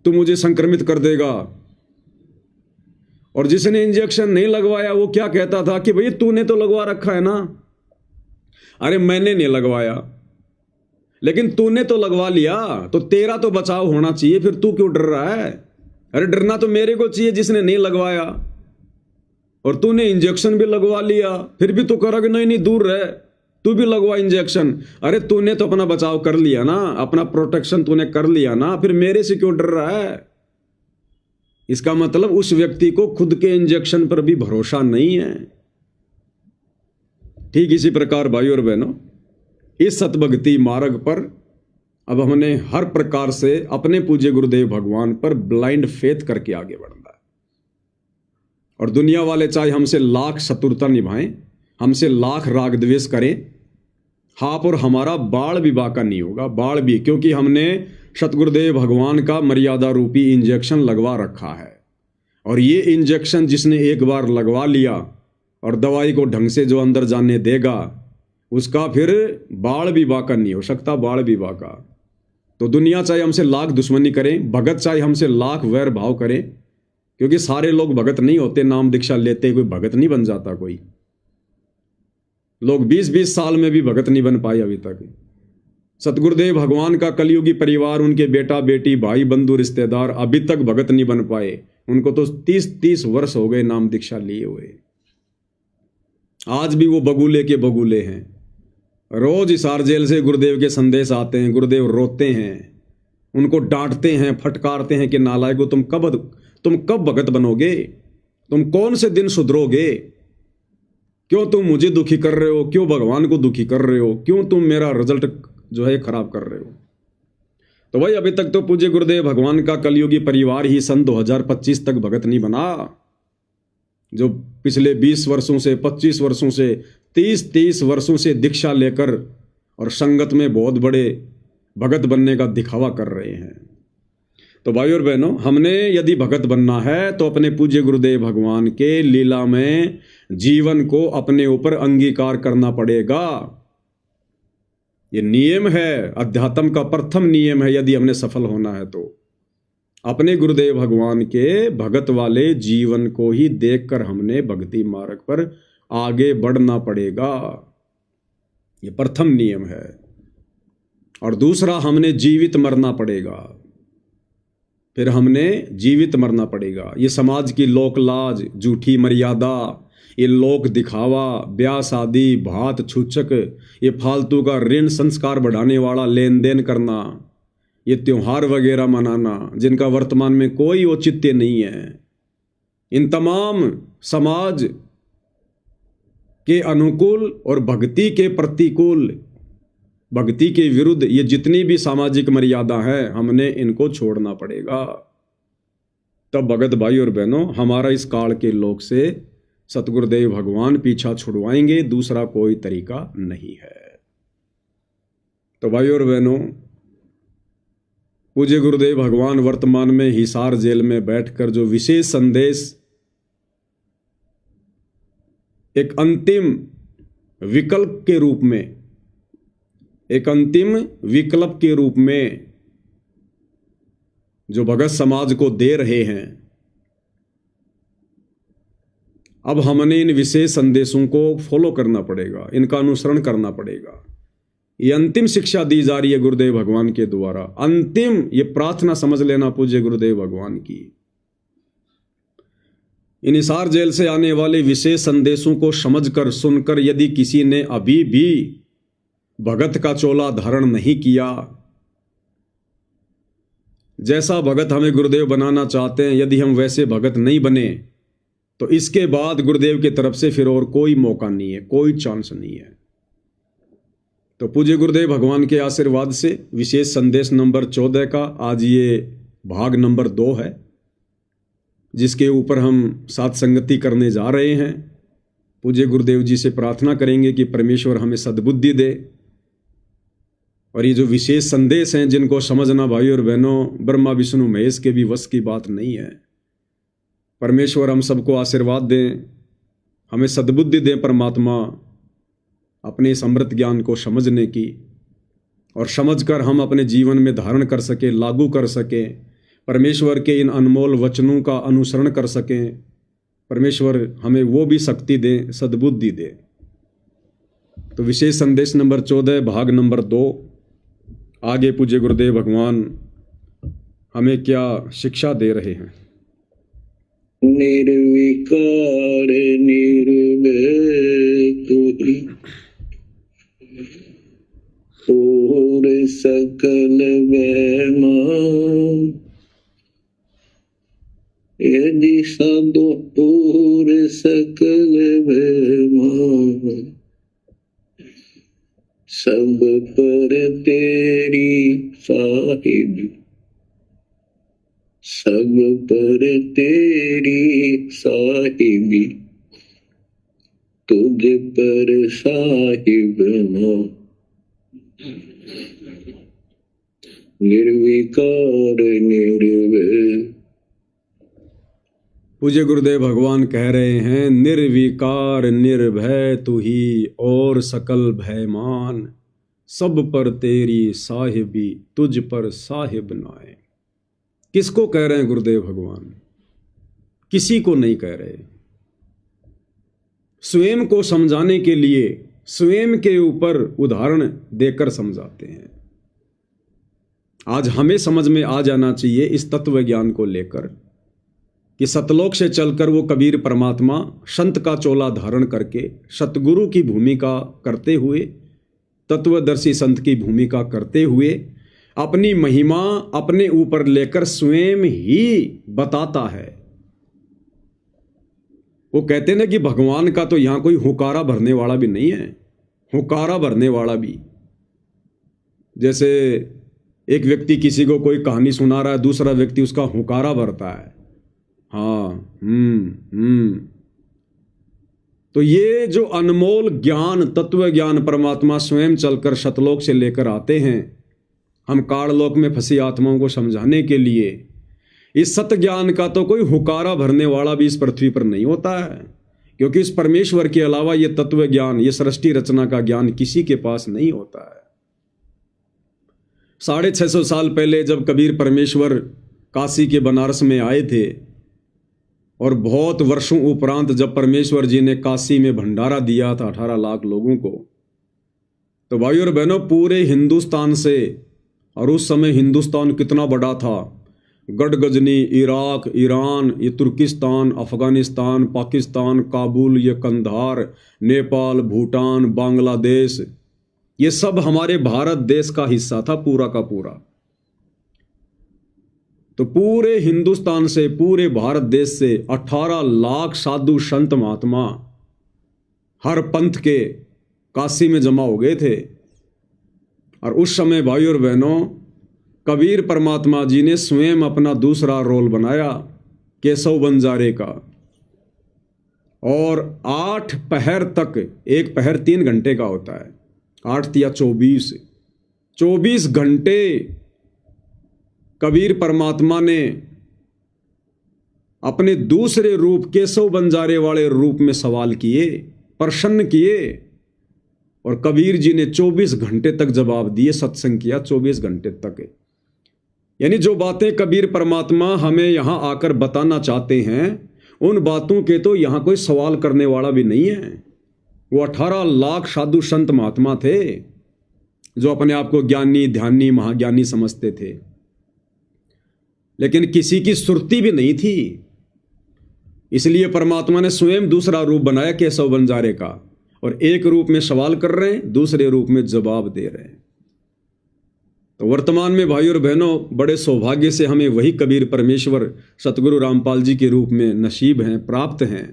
तू मुझे संक्रमित कर देगा। और जिसने इंजेक्शन नहीं लगवाया वो क्या कहता था कि भाई तूने तो लगवा रखा है ना। अरे मैंने नहीं लगवाया, लेकिन तूने तो लगवा लिया, तो तेरा तो बचाव होना चाहिए, फिर तू क्यों डर रहा है? अरे डरना तो मेरे को चाहिए जिसने नहीं लगवाया, और तूने इंजेक्शन भी लगवा लिया, फिर भी तू करा कि नहीं नहीं दूर रह, तू भी लगवा इंजेक्शन। अरे तूने तो अपना बचाव कर लिया ना, अपना प्रोटेक्शन तूने कर लिया ना, फिर मेरे से क्यों डर रहा है? इसका मतलब उस व्यक्ति को खुद के इंजेक्शन पर भी भरोसा नहीं है। ठीक इसी प्रकार भाई और बहनों, इस सतभक्ति मार्ग पर अब हमने हर प्रकार से अपने पूज्य गुरुदेव भगवान पर ब्लाइंड फेथ करके आगे बढ़ना है। और दुनिया वाले चाहे हमसे लाख शत्रुता निभाएं, हमसे लाख राग द्वेष करें, हाँ, पर हमारा बाण भी बाका नहीं होगा, बाण भी, क्योंकि हमने सतगुरुदेव भगवान का मर्यादा रूपी इंजेक्शन लगवा रखा है। और ये इंजेक्शन जिसने एक बार लगवा लिया और दवाई को ढंग से जो अंदर जाने देगा, उसका फिर बाण भी बाका नहीं हो सकता, बाण भी बाका। तो दुनिया चाहे हमसे लाख दुश्मनी करें, भगत चाहे हमसे लाख वैर भाव करें, क्योंकि सारे लोग भगत नहीं होते, नाम दीक्षा लेते कोई भगत नहीं बन जाता। कोई लोग 20-20 साल में भी भगत नहीं बन पाए अभी तक। सतगुरुदेव भगवान का कलयुगी परिवार, उनके बेटा बेटी, भाई बंधु रिश्तेदार अभी तक भगत नहीं बन पाए। उनको तो 30-30 वर्ष हो गए नाम दीक्षा लिए हुए, आज भी वो बगुले के बगुले हैं। रोज हिसार जेल से गुरुदेव के संदेश आते हैं, गुरुदेव रोते हैं, उनको डांटते हैं, फटकारते हैं कि नालायको तुम कब भगत बनोगे, तुम कौन से दिन सुधरोगे, क्यों तुम मुझे दुखी कर रहे हो, क्यों भगवान को दुखी कर रहे हो, क्यों तुम मेरा रिजल्ट जो है खराब कर रहे हो। तो भाई अभी तक तो पूज्य गुरुदेव भगवान का कलयुगी परिवार ही सन 2025 तक भगत नहीं बना। जो पिछले 20 वर्षों से, 25 वर्षों से, 30 वर्षों से दीक्षा लेकर और संगत में बहुत बड़े भगत बनने का दिखावा कर रहे हैं। तो भाई और बहनों, हमने यदि भगत बनना है तो अपने पूज्य गुरुदेव भगवान के लीला में जीवन को अपने ऊपर अंगीकार करना पड़ेगा। ये नियम है, अध्यात्म का प्रथम नियम है। यदि हमने सफल होना है तो अपने गुरुदेव भगवान के भगत वाले जीवन को ही देखकर हमने भक्ति मार्ग पर आगे बढ़ना पड़ेगा। ये प्रथम नियम है। और दूसरा, हमने जीवित मरना पड़ेगा। फिर हमने जीवित मरना पड़ेगा। ये समाज की लोक लाज, झूठी मर्यादा, ये लोक दिखावा, ब्याह शादी, भात छूचक, ये फालतू का ऋण संस्कार बढ़ाने वाला लेन देन करना, ये त्योहार वगैरह मनाना जिनका वर्तमान में कोई औचित्य नहीं है, इन तमाम समाज के अनुकूल और भक्ति के प्रतिकूल, भक्ति के विरुद्ध ये जितनी भी सामाजिक मर्यादा है, हमने इनको छोड़ना पड़ेगा। तब भगत भाई और बहनों, हमारा इस काल के लोक से सतगुरुदेव भगवान पीछा छुड़वाएंगे, दूसरा कोई तरीका नहीं है। तो भाई और बहनों, पूज्य गुरुदेव भगवान वर्तमान में हिसार जेल में बैठकर जो विशेष संदेश एक अंतिम विकल्प के रूप में, एक अंतिम विकल्प के रूप में जो भगत समाज को दे रहे हैं, अब हमने इन विशेष संदेशों को फॉलो करना पड़ेगा, इनका अनुसरण करना पड़ेगा। ये अंतिम शिक्षा दी जा रही है गुरुदेव भगवान के द्वारा। अंतिम ये प्रार्थना समझ लेना पूज्य गुरुदेव भगवान की। इन हिसार जेल से आने वाले विशेष संदेशों को समझकर, सुनकर यदि किसी ने अभी भी भगत का चोला धारण नहीं किया, जैसा भगत हमें गुरुदेव बनाना चाहते हैं, यदि हम वैसे भगत नहीं बने तो इसके बाद गुरुदेव की तरफ से फिर और कोई मौका नहीं है, कोई चांस नहीं है। तो पूज्य गुरुदेव भगवान के आशीर्वाद से विशेष संदेश नंबर 14 का आज ये भाग नंबर 2 है, जिसके ऊपर हम साथ संगति करने जा रहे हैं। पूज्य गुरुदेव जी से प्रार्थना करेंगे कि परमेश्वर हमें सद्बुद्धि दे। और ये जो विशेष संदेश हैं, जिनको समझना भाई और बहनों ब्रह्मा विष्णु महेश के भी वश की बात नहीं है। परमेश्वर हम सबको आशीर्वाद दें, हमें सद्बुद्धि दें परमात्मा, अपने इस अमृत ज्ञान को समझने की, और समझकर हम अपने जीवन में धारण कर सकें, लागू कर सकें, परमेश्वर के इन अनमोल वचनों का अनुसरण कर सकें। परमेश्वर हमें वो भी शक्ति दें, सद्बुद्धि दे। तो विशेष संदेश नंबर 14 भाग नंबर 2, आगे पूज्य गुरुदेव भगवान हमें क्या शिक्षा दे रहे हैं। निर्विकार निर्भय तुहि और सकल वैमान, यदि सदो और सकल वैमान, सब पर तेरी साहिब, सब पर तेरी साहिबी, तुझ पर साहिब ना। निर्विकार निर्भय। पूज्य गुरुदेव भगवान कह रहे हैं, निर्विकार निर्भय तू ही और सकल भयमान, सब पर तेरी साहिबी, तुझ पर साहिब नाए। किसको कह रहे हैं गुरुदेव भगवान? किसी को नहीं कह रहे। स्वयं को समझाने के लिए स्वयं के ऊपर उदाहरण देकर समझाते हैं। आज हमें समझ में आ जाना चाहिए इस तत्व ज्ञान को लेकर कि सतलोक से चलकर वो कबीर परमात्मा संत का चोला धारण करके सतगुरु की भूमिका करते हुए तत्वदर्शी संत की भूमिका करते हुए अपनी महिमा अपने ऊपर लेकर स्वयं ही बताता है। वो कहते ना कि भगवान का तो यहां कोई हुकारा भरने वाला भी नहीं है, हुकारा भरने वाला भी। जैसे एक व्यक्ति किसी को कोई कहानी सुना रहा है, दूसरा व्यक्ति उसका हुकारा भरता है, हाँ तो ये जो अनमोल ज्ञान, तत्व ज्ञान परमात्मा स्वयं चलकर शतलोक से लेकर आते हैं हम काललोक में फंसी आत्माओं को समझाने के लिए, इस सत्य ज्ञान का तो कोई हुकारा भरने वाला भी इस पृथ्वी पर नहीं होता है, क्योंकि इस परमेश्वर के अलावा ये तत्व ज्ञान, ये सृष्टि रचना का ज्ञान किसी के पास नहीं होता है। 650 साल पहले जब कबीर परमेश्वर काशी के बनारस में आए थे और बहुत वर्षों उपरांत जब परमेश्वर जी ने काशी में भंडारा दिया था 18 लाख लोगों को, तो भाइयों और बहनों पूरे हिंदुस्तान से, और उस समय हिंदुस्तान कितना बड़ा था, गढ़गजनी, इराक, ईरान, ये तुर्किस्तान, अफगानिस्तान, पाकिस्तान, काबुल, ये कंधार, नेपाल, भूटान, बांग्लादेश, ये सब हमारे भारत देश का हिस्सा था पूरा का पूरा। तो पूरे हिंदुस्तान से, पूरे भारत देश से 18 लाख साधु संत महात्मा हर पंथ के काशी में जमा हो गए थे। और उस समय भाइयों और बहनों कबीर परमात्मा जी ने स्वयं अपना दूसरा रोल बनाया केशव बंजारे का, और 8 पहर तक, एक पहर 3 घंटे का होता है, 8 या 24 घंटे कबीर परमात्मा ने अपने दूसरे रूप केशव बंजारे वाले रूप में सवाल किए, प्रश्न किए, और कबीर जी ने 24 घंटे तक जवाब दिए, सत्संग किया 24 घंटे तक। यानी जो बातें कबीर परमात्मा हमें यहां आकर बताना चाहते हैं, उन बातों के तो यहां कोई सवाल करने वाला भी नहीं है। वो 18 लाख साधु संत महात्मा थे जो अपने आप को ज्ञानी, ध्यानी, महाज्ञानी समझते थे, लेकिन किसी की सुरती भी नहीं थी। इसलिए परमात्मा ने स्वयं दूसरा रूप बनाया केशव बंजारे का, और एक रूप में सवाल कर रहे हैं, दूसरे रूप में जवाब दे रहे हैं। तो वर्तमान में भाइयों और बहनों बड़े सौभाग्य से हमें वही कबीर परमेश्वर सतगुरु रामपाल जी के रूप में नसीब हैं, प्राप्त हैं।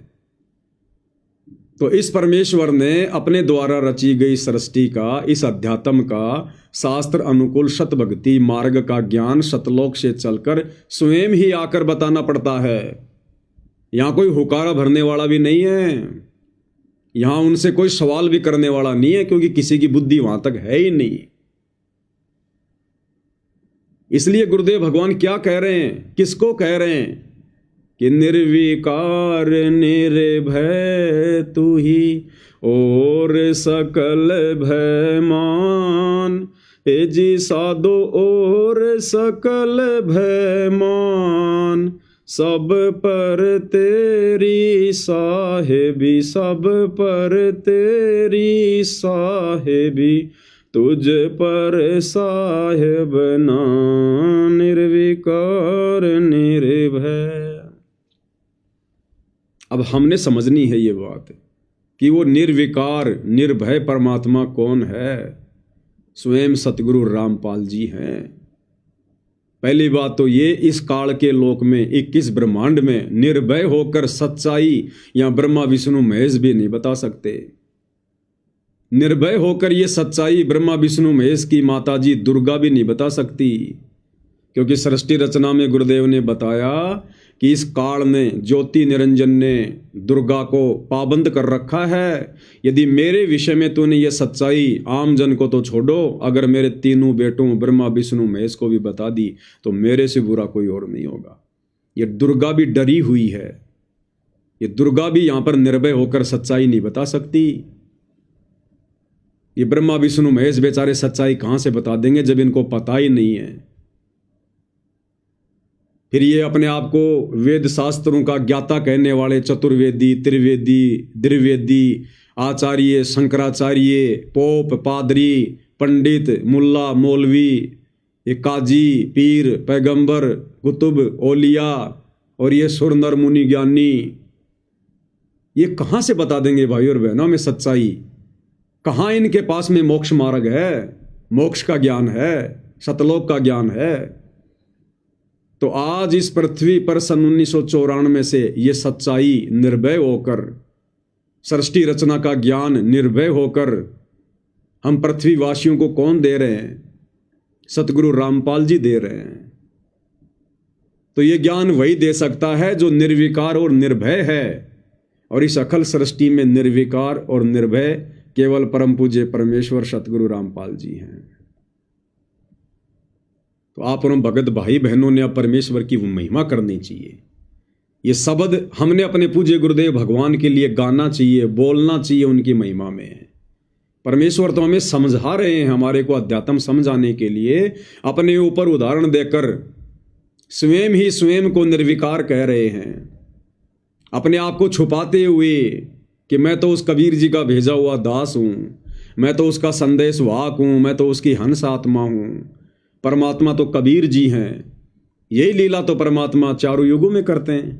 तो इस परमेश्वर ने अपने द्वारा रची गई सृष्टि का, इस अध्यात्म का, शास्त्र अनुकूल सत भक्ति मार्ग का ज्ञान सतलोक से चलकर स्वयं ही आकर बताना पड़ता है। यहाँ कोई हुकारा भरने वाला भी नहीं है, यहाँ उनसे कोई सवाल भी करने वाला नहीं है, क्योंकि किसी की बुद्धि वहां तक है ही नहीं। इसलिए गुरुदेव भगवान क्या कह रहे हैं, किसको कह रहे हैं कि निर्विकार निर्भय तू ही और सकल भय मान, हे जी साधो और सकल भय मान, सब पर तेरी साहेबी, सब पर तेरी साहेबी, तुझ पर साहेब ना निर्विकार निर्भय। अब हमने समझनी है ये बात कि वो निर्विकार निर्भय परमात्मा कौन है। स्वयं सतगुरु रामपाल जी हैं। पहली बात तो ये, इस काल के लोक में 21 ब्रह्मांड में निर्भय होकर सच्चाई या ब्रह्मा विष्णु महेश भी नहीं बता सकते। निर्भय होकर ये सच्चाई ब्रह्मा विष्णु महेश की माता जी दुर्गा भी नहीं बता सकती, क्योंकि सृष्टि रचना में गुरुदेव ने बताया कि इस काल ने, ज्योति निरंजन ने दुर्गा को पाबंद कर रखा है। यदि मेरे विषय में तूने ये सच्चाई आम जन को तो छोड़ो, अगर मेरे तीनों बेटों ब्रह्मा विष्णु महेश को भी बता दी तो मेरे से बुरा कोई और नहीं होगा। ये दुर्गा भी डरी हुई है, ये दुर्गा भी यहाँ पर निर्भय होकर सच्चाई नहीं बता सकती। ये ब्रह्मा विष्णु महेश बेचारे सच्चाई कहाँ से बता देंगे जब इनको पता ही नहीं है। फिर ये अपने आप को वेद शास्त्रों का ज्ञाता कहने वाले चतुर्वेदी, त्रिवेदी, द्विवेदी, आचार्य, शंकराचार्य, पोप, पादरी, पंडित, मुल्ला, मौलवी, ये काजी, पीर, पैगंबर, कुतुब, ओलिया और ये सुर नर मुनि ज्ञानी, ये कहाँ से बता देंगे भाई और बहनों में सच्चाई। कहाँ इनके पास में मोक्ष मार्ग है, मोक्ष का ज्ञान है, सतलोक का ज्ञान है? तो आज इस पृथ्वी पर सन 1994 से ये सच्चाई निर्भय होकर, सृष्टि रचना का ज्ञान निर्भय होकर हम पृथ्वीवासियों को कौन दे रहे हैं? सतगुरु रामपाल जी दे रहे हैं। तो ये ज्ञान वही दे सकता है जो निर्विकार और निर्भय है, और इस अखिल सृष्टि में निर्विकार और निर्भय केवल परम पूज्य परमेश्वर सतगुरु रामपाल जी हैं। तो आप और भगत भाई बहनों ने अब परमेश्वर की वो महिमा करनी चाहिए। ये शब्द हमने अपने पूज्य गुरुदेव भगवान के लिए गाना चाहिए, बोलना चाहिए उनकी महिमा में। परमेश्वर तो हमें समझा रहे हैं, हमारे को अध्यात्म समझाने के लिए अपने ऊपर उदाहरण देकर स्वयं ही स्वयं को निर्विकार कह रहे हैं, अपने आप को छुपाते हुए कि मैं तो उस कबीर जी का भेजा हुआ दास हूँ, मैं तो उसका संदेश वाहक हूँ, मैं तो उसकी हंस आत्मा हूँ। परमात्मा तो कबीर जी हैं। यही लीला तो परमात्मा चारों युगों में करते हैं।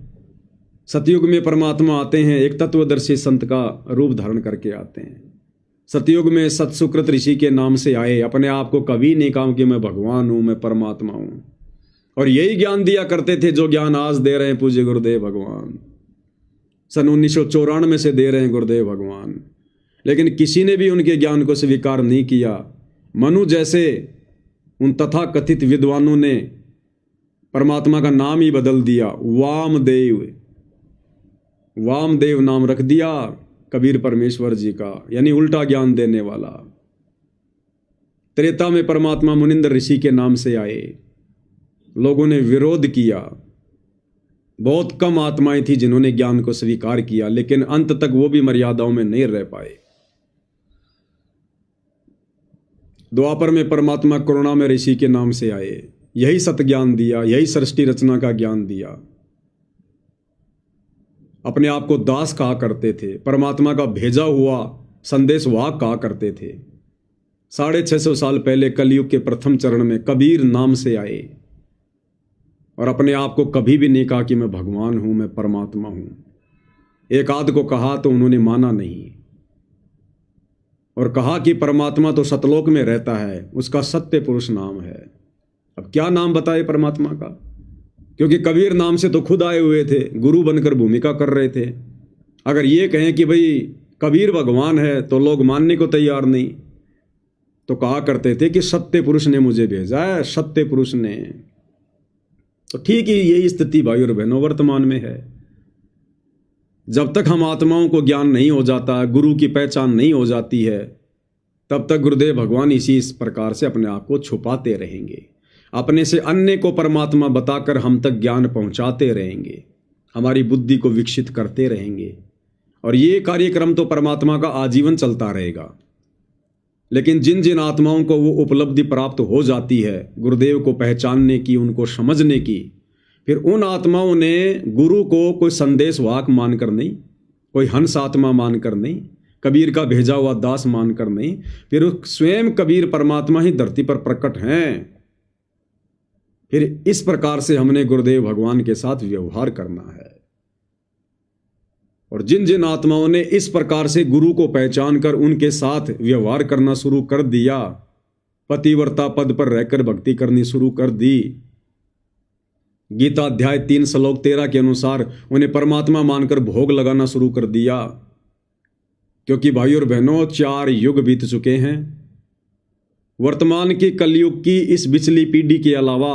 सतयुग में परमात्मा आते हैं, एक तत्वदर्शी संत का रूप धारण करके आते हैं। सतयुग में सतसुकृत ऋषि के नाम से आए, अपने आप को कभी नहीं कहा कि मैं भगवान हूँ, मैं परमात्मा हूँ, और यही ज्ञान दिया करते थे जो ज्ञान आज दे रहे हैं पूज्य गुरुदेव भगवान। सन 1994 से दे रहे हैं गुरुदेव भगवान, लेकिन किसी ने भी उनके ज्ञान को स्वीकार नहीं किया। मनु जैसे उन तथाकथित विद्वानों ने परमात्मा का नाम ही बदल दिया, वामदेव, वामदेव नाम रख दिया कबीर परमेश्वर जी का, यानी उल्टा ज्ञान देने वाला। त्रेता में परमात्मा मुनिंद्र ऋषि के नाम से आए, लोगों ने विरोध किया। बहुत कम आत्माएं थी जिन्होंने ज्ञान को स्वीकार किया, लेकिन अंत तक वो भी मर्यादाओं में नहीं रह पाए। द्वापर में परमात्मा करुणा में ऋषि के नाम से आए, यही सत्य ज्ञान दिया, यही सृष्टि रचना का ज्ञान दिया। अपने आप को दास कहा करते थे, परमात्मा का भेजा हुआ संदेश वाहक कहा करते थे। 650 साल पहले कलयुग के प्रथम चरण में कबीर नाम से आए, और अपने आप को कभी भी नहीं कहा कि मैं भगवान हूं, मैं परमात्मा हूं। एक आध को कहा तो उन्होंने माना नहीं, और कहा कि परमात्मा तो सतलोक में रहता है, उसका सत्य पुरुष नाम है। अब क्या नाम बताए परमात्मा का, क्योंकि कबीर नाम से तो खुद आए हुए थे, गुरु बनकर भूमिका कर रहे थे। अगर ये कहें कि भाई कबीर भगवान है तो लोग मानने को तैयार नहीं, तो कहा करते थे कि सत्य पुरुष ने मुझे भेजा है, सत्य पुरुष ने। तो ठीक ही यही स्थिति भाई और बहनों वर्तमान में है। जब तक हम आत्माओं को ज्ञान नहीं हो जाता, गुरु की पहचान नहीं हो जाती है, तब तक गुरुदेव भगवान इस प्रकार से अपने आप को छुपाते रहेंगे, अपने से अन्य को परमात्मा बताकर हम तक ज्ञान पहुंचाते रहेंगे, हमारी बुद्धि को विकसित करते रहेंगे, और ये कार्यक्रम तो परमात्मा का आजीवन चलता रहेगा। लेकिन जिन जिन आत्माओं को वो उपलब्धि प्राप्त हो जाती है गुरुदेव को पहचानने की, उनको समझने की, फिर उन आत्माओं ने गुरु को कोई संदेश वाहक मानकर नहीं, कोई हंस आत्मा मानकर नहीं, कबीर का भेजा हुआ दास मानकर नहीं, फिर स्वयं कबीर परमात्मा ही धरती पर प्रकट हैं। फिर इस प्रकार से हमने गुरुदेव भगवान के साथ व्यवहार करना है। और जिन जिन आत्माओं ने इस प्रकार से गुरु को पहचान कर उनके साथ व्यवहार करना शुरू कर दिया, पतिव्रता पद पर रहकर भक्ति करनी शुरू कर दी, गीता अध्याय 3 श्लोक 13 के अनुसार उन्हें परमात्मा मानकर भोग लगाना शुरू कर दिया। क्योंकि भाई और बहनों 4 युग बीत चुके हैं। वर्तमान की कलयुग की इस बिचली पीढ़ी के अलावा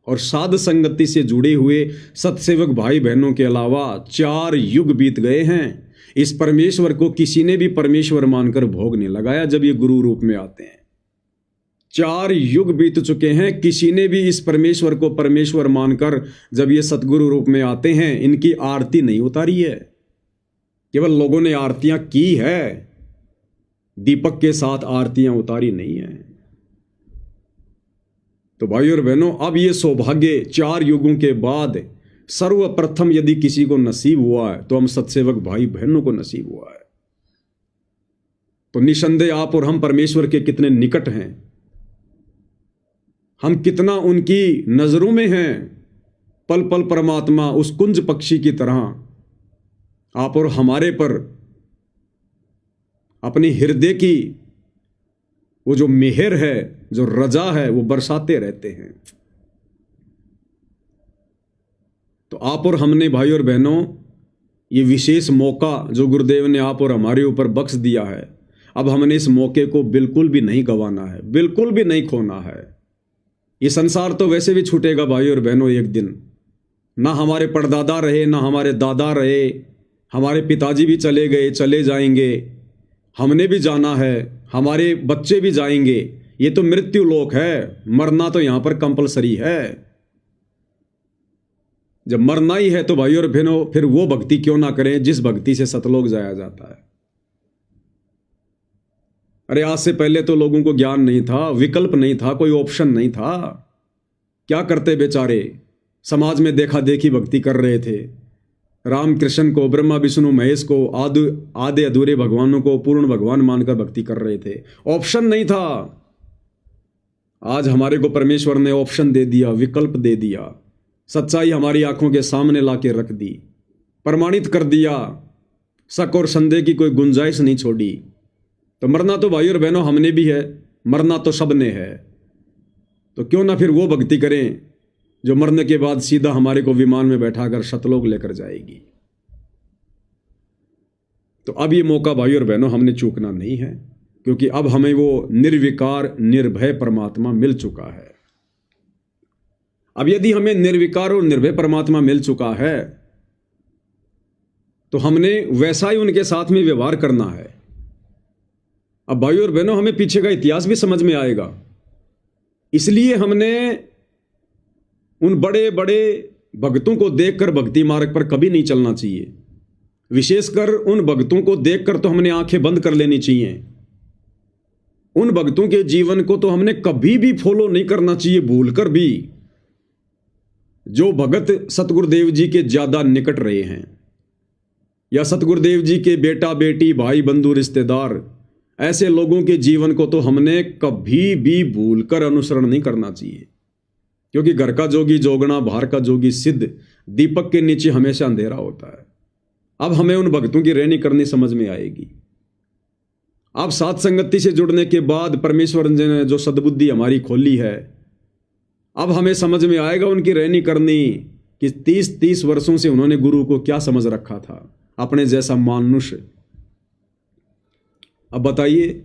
और साध संगति से जुड़े हुए सत्सेवक भाई बहनों के अलावा 4 युग बीत गए हैं। इस परमेश्वर को किसी ने भी परमेश्वर मानकर भोग नहीं लगाया जब ये गुरु रूप में आते हैं। 4 युग बीत चुके हैं, किसी ने भी इस परमेश्वर को परमेश्वर मानकर जब ये सतगुरु रूप में आते हैं इनकी आरती नहीं उतारी है। केवल लोगों ने आरतियां की है, दीपक के साथ आरतियां उतारी नहीं है। तो भाई और बहनों, अब ये सौभाग्य 4 युगों के बाद सर्वप्रथम यदि किसी को नसीब हुआ है तो हम सत्सेवक भाई बहनों को नसीब हुआ है। तो निसंदेह आप और हम परमेश्वर के कितने निकट हैं, हम कितना उनकी नजरों में हैं। पल पल परमात्मा उस कुंज पक्षी की तरह आप और हमारे पर अपनी हृदय की वो जो मेहर है, जो रजा है, वो बरसाते रहते हैं। तो आप और हमने भाई और बहनों ये विशेष मौका जो गुरुदेव ने आप और हमारे ऊपर बख्श दिया है, अब हमने इस मौके को बिल्कुल भी नहीं गंवाना है, बिल्कुल भी नहीं खोना है। ये संसार तो वैसे भी छूटेगा भाई और बहनों एक दिन। ना हमारे परदादा रहे, ना हमारे दादा रहे, हमारे पिताजी भी चले गए, चले जाएंगे, हमने भी जाना है, हमारे बच्चे भी जाएंगे। ये तो मृत्यु लोक है, मरना तो यहां पर कंपलसरी है। जब मरना ही है तो भाई और बहनों फिर वो भक्ति क्यों ना करें जिस भक्ति से सतलोक जाया जाता है। अरे आज से पहले तो लोगों को ज्ञान नहीं था, विकल्प नहीं था, कोई ऑप्शन नहीं था। क्या करते बेचारे, समाज में देखा देखी भक्ति कर रहे थे। राम कृष्ण को, ब्रह्मा विष्णु महेश को, आधे अधूरे भगवानों को पूर्ण भगवान मानकर भक्ति कर रहे थे। ऑप्शन नहीं था। आज हमारे को परमेश्वर ने ऑप्शन दे दिया, विकल्प दे दिया, सच्चाई हमारी आंखों के सामने लाके रख दी, प्रमाणित कर दिया, शक और संदेह की कोई गुंजाइश नहीं छोड़ी। तो मरना तो भाई और बहनों हमने भी है, मरना तो सबने है। तो क्यों ना फिर वो भक्ति करें जो मरने के बाद सीधा हमारे को विमान में बैठाकर सतलोक लेकर जाएगी। तो अब ये मौका भाई और बहनों हमने चूकना नहीं है, क्योंकि अब हमें वो निर्विकार निर्भय परमात्मा मिल चुका है। अब यदि हमें निर्विकार और निर्भय परमात्मा मिल चुका है तो हमने वैसा ही उनके साथ में व्यवहार करना है। अब भाई और बहनों हमें पीछे का इतिहास भी समझ में आएगा। इसलिए हमने उन बड़े बड़े भक्तों को देखकर भक्ति मार्ग पर कभी नहीं चलना चाहिए। विशेषकर उन भक्तों को देखकर तो हमने आंखें बंद कर लेनी चाहिए। उन भक्तों के जीवन को तो हमने कभी भी फॉलो नहीं करना चाहिए, भूलकर भी। जो भगत सतगुरुदेव जी के ज्यादा निकट रहे हैं या सतगुरुदेव जी के बेटा बेटी भाई बंधु रिश्तेदार, ऐसे लोगों के जीवन को तो हमने कभी भी भूलकर अनुसरण नहीं करना चाहिए। क्योंकि घर का जोगी जोगना, बाहर का जोगी सिद्ध, दीपक के नीचे हमेशा अंधेरा होता है। अब हमें उन भक्तों की रहनी करनी समझ में आएगी। अब साथ संगति से जुड़ने के बाद परमेश्वर ने जो सद्बुद्धि हमारी खोली है, अब हमें समझ में आएगा उनकी रहनी करनी कि 30 वर्षों से उन्होंने गुरु को क्या समझ रखा था, अपने जैसा मानुष्य। अब बताइए,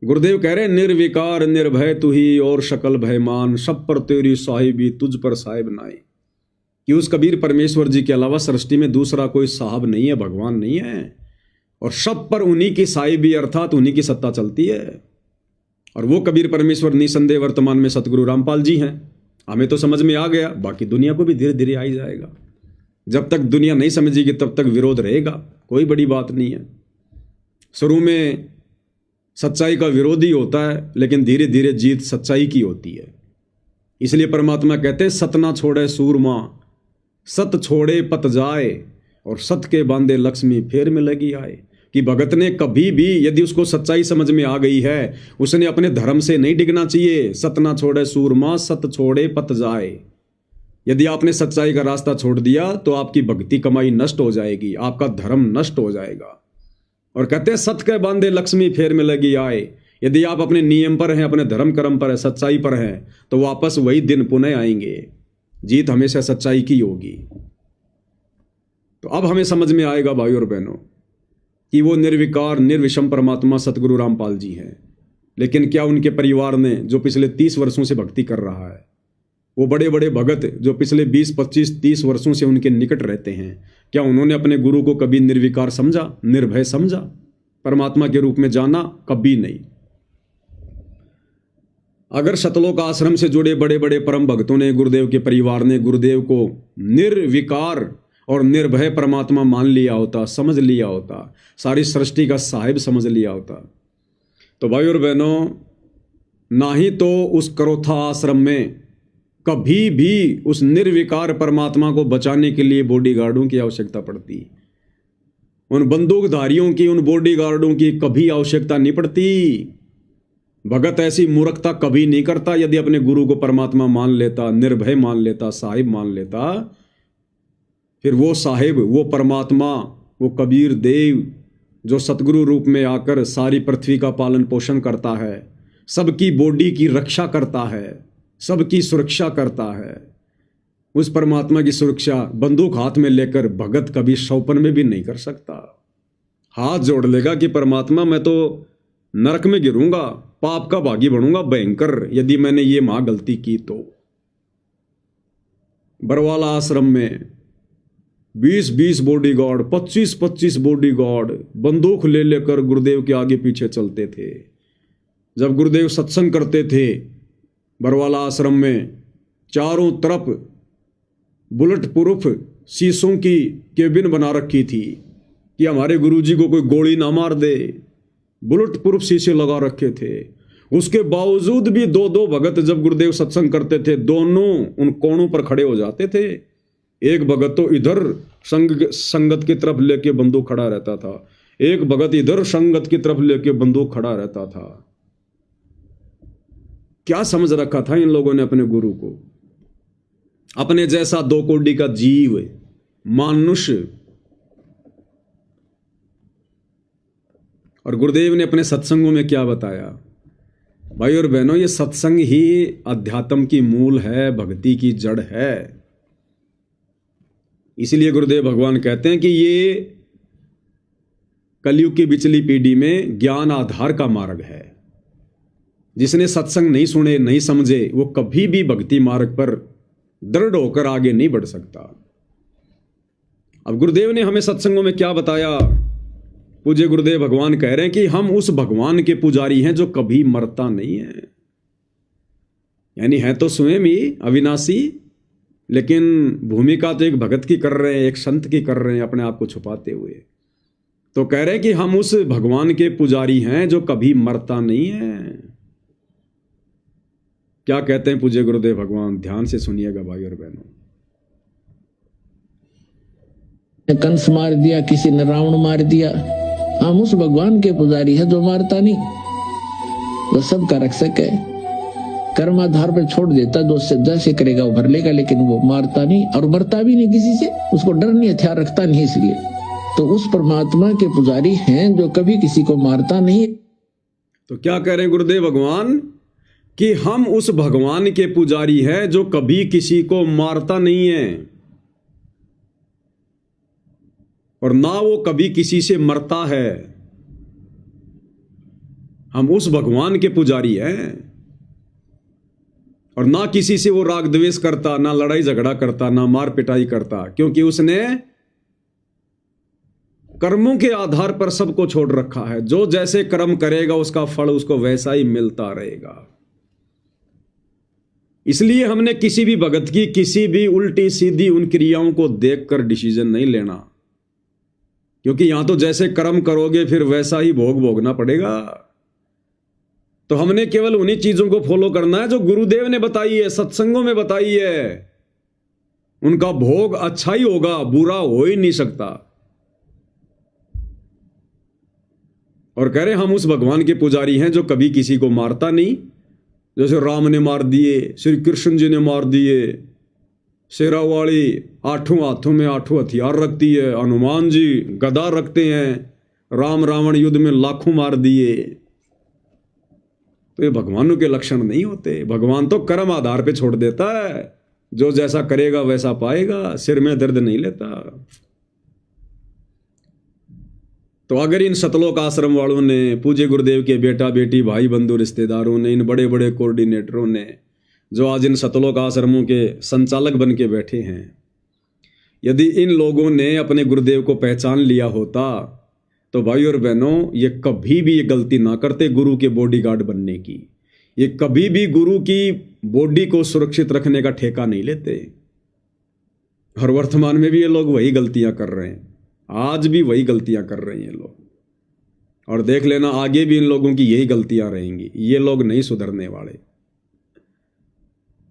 गुरुदेव कह रहे निर्विकार निर्भय तू ही और शकल भयमान, सब पर तेरी साहिबी तुझ पर साहिब नाई। कि उस कबीर परमेश्वर जी के अलावा सृष्टि में दूसरा कोई साहब नहीं है, भगवान नहीं है, और सब पर उन्हीं की साहिबी अर्थात उन्हीं की सत्ता चलती है। और वो कबीर परमेश्वर निसंदेह वर्तमान में सतगुरु रामपाल जी हैं। हमें तो समझ में आ गया, बाकी दुनिया को भी धीरे धीरे आ ही जाएगा। जब तक दुनिया नहीं समझेगी तब तक विरोध रहेगा, कोई बड़ी बात नहीं है। शुरू में सच्चाई का विरोध ही होता है, लेकिन धीरे धीरे जीत सच्चाई की होती है। इसलिए परमात्मा कहते हैं सत ना छोड़े सूरमा, सत छोड़े पत जाए, और सत के बांधे लक्ष्मी फेर में लगी आए। कि भगत ने कभी भी यदि उसको सच्चाई समझ में आ गई है, उसने अपने धर्म से नहीं डिगना चाहिए। सत ना छोड़े सूरमा, सत छोड़े पत जाए। यदि आपने सच्चाई का रास्ता छोड़ दिया तो आपकी भक्ति कमाई नष्ट हो जाएगी, आपका धर्म नष्ट हो जाएगा। और कहते हैं सत के बांधे लक्ष्मी फेर में लगी आए। यदि आप अपने नियम पर हैं, अपने धर्म कर्म पर है, सच्चाई पर हैं, तो वापस वही दिन पुनः आएंगे। जीत हमेशा सच्चाई की होगी। तो अब हमें समझ में आएगा भाई और बहनों कि वो निर्विकार निर्विषम परमात्मा सतगुरु रामपाल जी हैं। लेकिन क्या उनके परिवार ने, जो पिछले 30 वर्षों से भक्ति कर रहा है, वो बड़े बड़े भगत जो पिछले 20, 25, 30 वर्षों से उनके निकट रहते हैं, क्या उन्होंने अपने गुरु को कभी निर्विकार समझा, निर्भय समझा, परमात्मा के रूप में जाना? कभी नहीं। अगर सतलोक आश्रम से जुड़े बड़े बड़े परम भक्तों ने, गुरुदेव के परिवार ने गुरुदेव को निर्विकार और निर्भय परमात्मा मान लिया होता, समझ लिया होता, सारी सृष्टि का साहिब समझ लिया होता, तो भाई और बहनों, ना ही तो उस करोथा आश्रम में कभी भी उस निर्विकार परमात्मा को बचाने के लिए बॉडीगार्डों की आवश्यकता पड़ती। उन बंदूकधारियों की, उन बॉडीगार्डों की कभी आवश्यकता नहीं पड़ती। भगत ऐसी मूर्खता कभी नहीं करता। यदि अपने गुरु को परमात्मा मान लेता, निर्भय मान लेता, साहिब मान लेता, फिर वो साहिब, वो परमात्मा, वो कबीर देव, जो सतगुरु रूप में आकर सारी पृथ्वी का पालन पोषण करता है, सबकी बॉडी की रक्षा करता है, सबकी सुरक्षा करता है, उस परमात्मा की सुरक्षा बंदूक हाथ में लेकर भगत कभी सौपन में भी नहीं कर सकता। हाथ जोड़ लेगा कि परमात्मा मैं तो नरक में गिरूंगा, पाप का भागी बनूंगा भयंकर, यदि मैंने ये महा गलती की तो। बरवाला आश्रम में 20-20 बॉडीगार्ड, 25-25 बॉडीगार्ड बंदूक ले लेकर गुरुदेव के आगे पीछे चलते थे। जब गुरुदेव सत्संग करते थे बरवाला आश्रम में, चारों तरफ बुलेट प्रूफ शीशों की केबिन बना रखी थी कि हमारे गुरुजी को कोई गोली ना मार दे। बुलेट प्रूफ शीशे लगा रखे थे। उसके बावजूद भी 2-2 भगत जब गुरुदेव सत्संग करते थे, दोनों उन कोणों पर खड़े हो जाते थे। एक भगत तो इधर संगत की तरफ लेके बंदूक खड़ा रहता था, एक भगत इधर संगत की तरफ लेके बंदूक खड़ा रहता था। क्या समझ रखा था इन लोगों ने अपने गुरु को? अपने जैसा 2 कोड़ी का जीव, मानुष्य। और गुरुदेव ने अपने सत्संगों में क्या बताया? भाई और बहनों, ये सत्संग ही अध्यात्म की मूल है, भक्ति की जड़ है। इसलिए गुरुदेव भगवान कहते हैं कि ये कलयुग की बिचली पीढ़ी में ज्ञान आधार का मार्ग है। जिसने सत्संग नहीं सुने, नहीं समझे, वो कभी भी भक्ति मार्ग पर दृढ़ होकर आगे नहीं बढ़ सकता। अब गुरुदेव ने हमें सत्संगों में क्या बताया? पूज्य गुरुदेव भगवान कह रहे हैं कि हम उस भगवान के पुजारी हैं जो कभी मरता नहीं है। यानी है तो स्वयं ही अविनाशी, लेकिन भूमिका तो एक भगत की कर रहे हैं, एक संत की कर रहे हैं, अपने आप को छुपाते हुए। तो कह रहे हैं कि हम उस भगवान के पुजारी हैं जो कभी मरता नहीं है। क्या कहते हैं पूज्य गुरुदेव भगवान? ध्यान से सुनिएगा भाई और बहनों। कंस मार दिया, किसी ने रावण मार दिया, हम उस भगवान के पुजारी है जो मारता नहीं, वो सबका रक्षक है। कर्म आधार पर छोड़ देता, जो जैसे करेगा वो भर लेगा, लेकिन वो मारता नहीं और मरता भी नहीं किसी से, उसको डर नहीं, हथियार रखता नहीं। इसलिए तो उस परमात्मा के पुजारी हैं जो कभी किसी को मारता नहीं। तो क्या कह रहे हैं गुरुदेव भगवान? कि हम उस भगवान के पुजारी हैं जो कभी किसी को मारता नहीं है और ना वो कभी किसी से मरता है। हम उस भगवान के पुजारी हैं और ना किसी से वो राग द्वेष करता, ना लड़ाई झगड़ा करता, ना मार पिटाई करता, क्योंकि उसने कर्मों के आधार पर सबको छोड़ रखा है। जो जैसे कर्म करेगा उसका फल उसको वैसा ही मिलता रहेगा। इसलिए हमने किसी भी भगत की किसी भी उल्टी सीधी उन क्रियाओं को देखकर डिसीजन नहीं लेना, क्योंकि यहां तो जैसे कर्म करोगे फिर वैसा ही भोग भोगना पड़ेगा। तो हमने केवल उन्हीं चीजों को फॉलो करना है जो गुरुदेव ने बताई है, सत्संगों में बताई है। उनका भोग अच्छा ही होगा, बुरा हो ही नहीं सकता। और कह रहे हम उस भगवान के पुजारी हैं जो कभी किसी को मारता नहीं। जैसे राम ने मार दिए, श्री कृष्ण जी ने मार दिए, शेरावाली 8 हाथों में 8 हथियार रखती है, हनुमान जी गदा रखते हैं, राम रावण युद्ध में लाखों मार दिए। तो ये भगवानों के लक्षण नहीं होते। भगवान तो कर्म आधार पे छोड़ देता है, जो जैसा करेगा वैसा पाएगा, सिर में दर्द नहीं लेता। तो अगर इन सतलोक आश्रम वालों ने, पूज्य गुरुदेव के बेटा बेटी भाई बंधु रिश्तेदारों ने, इन बड़े बड़े कोऑर्डिनेटरों ने जो आज इन सतलोक आश्रमों के संचालक बन के बैठे हैं, यदि इन लोगों ने अपने गुरुदेव को पहचान लिया होता तो भाई और बहनों, ये कभी भी ये गलती ना करते गुरु के बॉडीगार्ड बनने की। ये कभी भी गुरु की बॉडी को सुरक्षित रखने का ठेका नहीं लेते। और वर्तमान में भी ये लोग वही गलतियां कर रहे हैं, आज भी वही गलतियां कर रहे हैं ये लोग। और देख लेना आगे भी इन लोगों की यही गलतियां रहेंगी। ये लोग नहीं सुधरने वाले,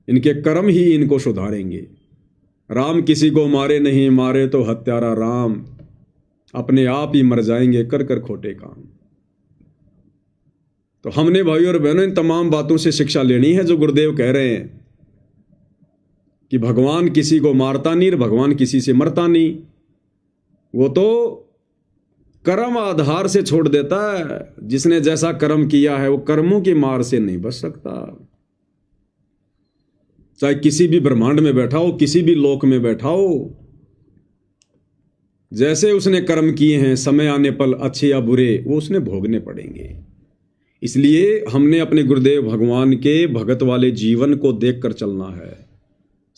इनके कर्म ही इनको सुधारेंगे। राम किसी को मारे नहीं, मारे तो हत्यारा राम, अपने आप ही मर जाएंगे कर कर खोटे काम। तो हमने भाई और बहनों इन तमाम बातों से शिक्षा लेनी है जो गुरुदेव कह रहे हैं कि भगवान किसी को मारता नहीं और भगवान किसी से मरता नहीं। वो तो कर्म आधार से छोड़ देता है। जिसने जैसा कर्म किया है वो कर्मों की मार से नहीं बच सकता। चाहे किसी भी ब्रह्मांड में बैठा हो, किसी भी लोक में बैठा हो, जैसे उसने कर्म किए हैं समय आने पर अच्छे या बुरे वो उसने भोगने पड़ेंगे। इसलिए हमने अपने गुरुदेव भगवान के भगत वाले जीवन को देखकर चलना है।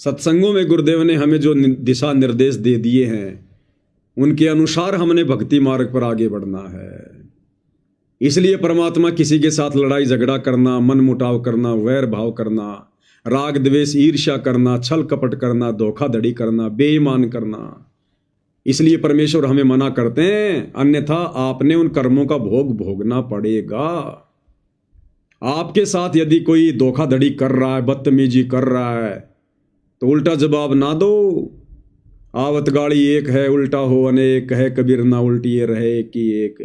सत्संगों में गुरुदेव ने हमें जो दिशा निर्देश दे दिए हैं उनके अनुसार हमने भक्ति मार्ग पर आगे बढ़ना है। इसलिए परमात्मा किसी के साथ लड़ाई झगड़ा करना, मन मुटाव करना, वैर भाव करना, राग द्वेष ईर्ष्या करना, छल कपट करना, धोखाधड़ी करना, बेईमान करना, इसलिए परमेश्वर हमें मना करते हैं, अन्यथा आपने उन कर्मों का भोग भोगना पड़ेगा। आपके साथ यदि कोई धोखाधड़ी कर रहा है, बदतमीजी कर रहा है, तो उल्टा जवाब ना दो। आवत गाड़ी एक है, उल्टा हो अनेक है, कबीर ना उल्टी रहे कि एक।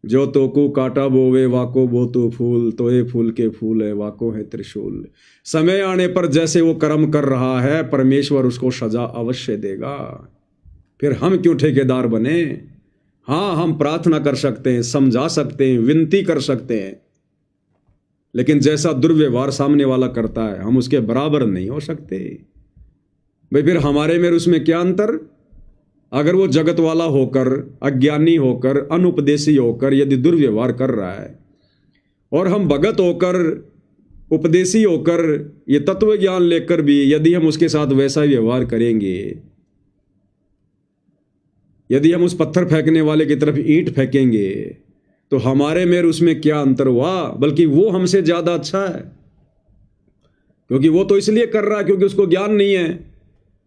जो तो को काटा बोवे वाको बो तो फूल, तो ये फूल के फूल है वाको है त्रिशूल। समय आने पर जैसे वो कर्म कर रहा है परमेश्वर उसको सजा अवश्य देगा। फिर हम क्यों ठेकेदार बने? हाँ, हम प्रार्थना कर सकते हैं, समझा सकते हैं, विनती कर सकते हैं, लेकिन जैसा दुर्व्यवहार सामने वाला करता है हम उसके बराबर नहीं हो सकते। भाई फिर हमारे में उसमें क्या अंतर? अगर वो जगत वाला होकर, अज्ञानी होकर, अनुपदेशी होकर यदि दुर्व्यवहार कर रहा है और हम भगत होकर, उपदेशी होकर, ये तत्व ज्ञान लेकर भी यदि हम उसके साथ वैसा ही व्यवहार करेंगे, यदि हम उस पत्थर फेंकने वाले की तरफ ईंट फेंकेंगे, तो हमारे में उसमें क्या अंतर हुआ? बल्कि वो हमसे ज्यादा अच्छा है, क्योंकि वो तो इसलिए कर रहा है क्योंकि उसको ज्ञान नहीं है,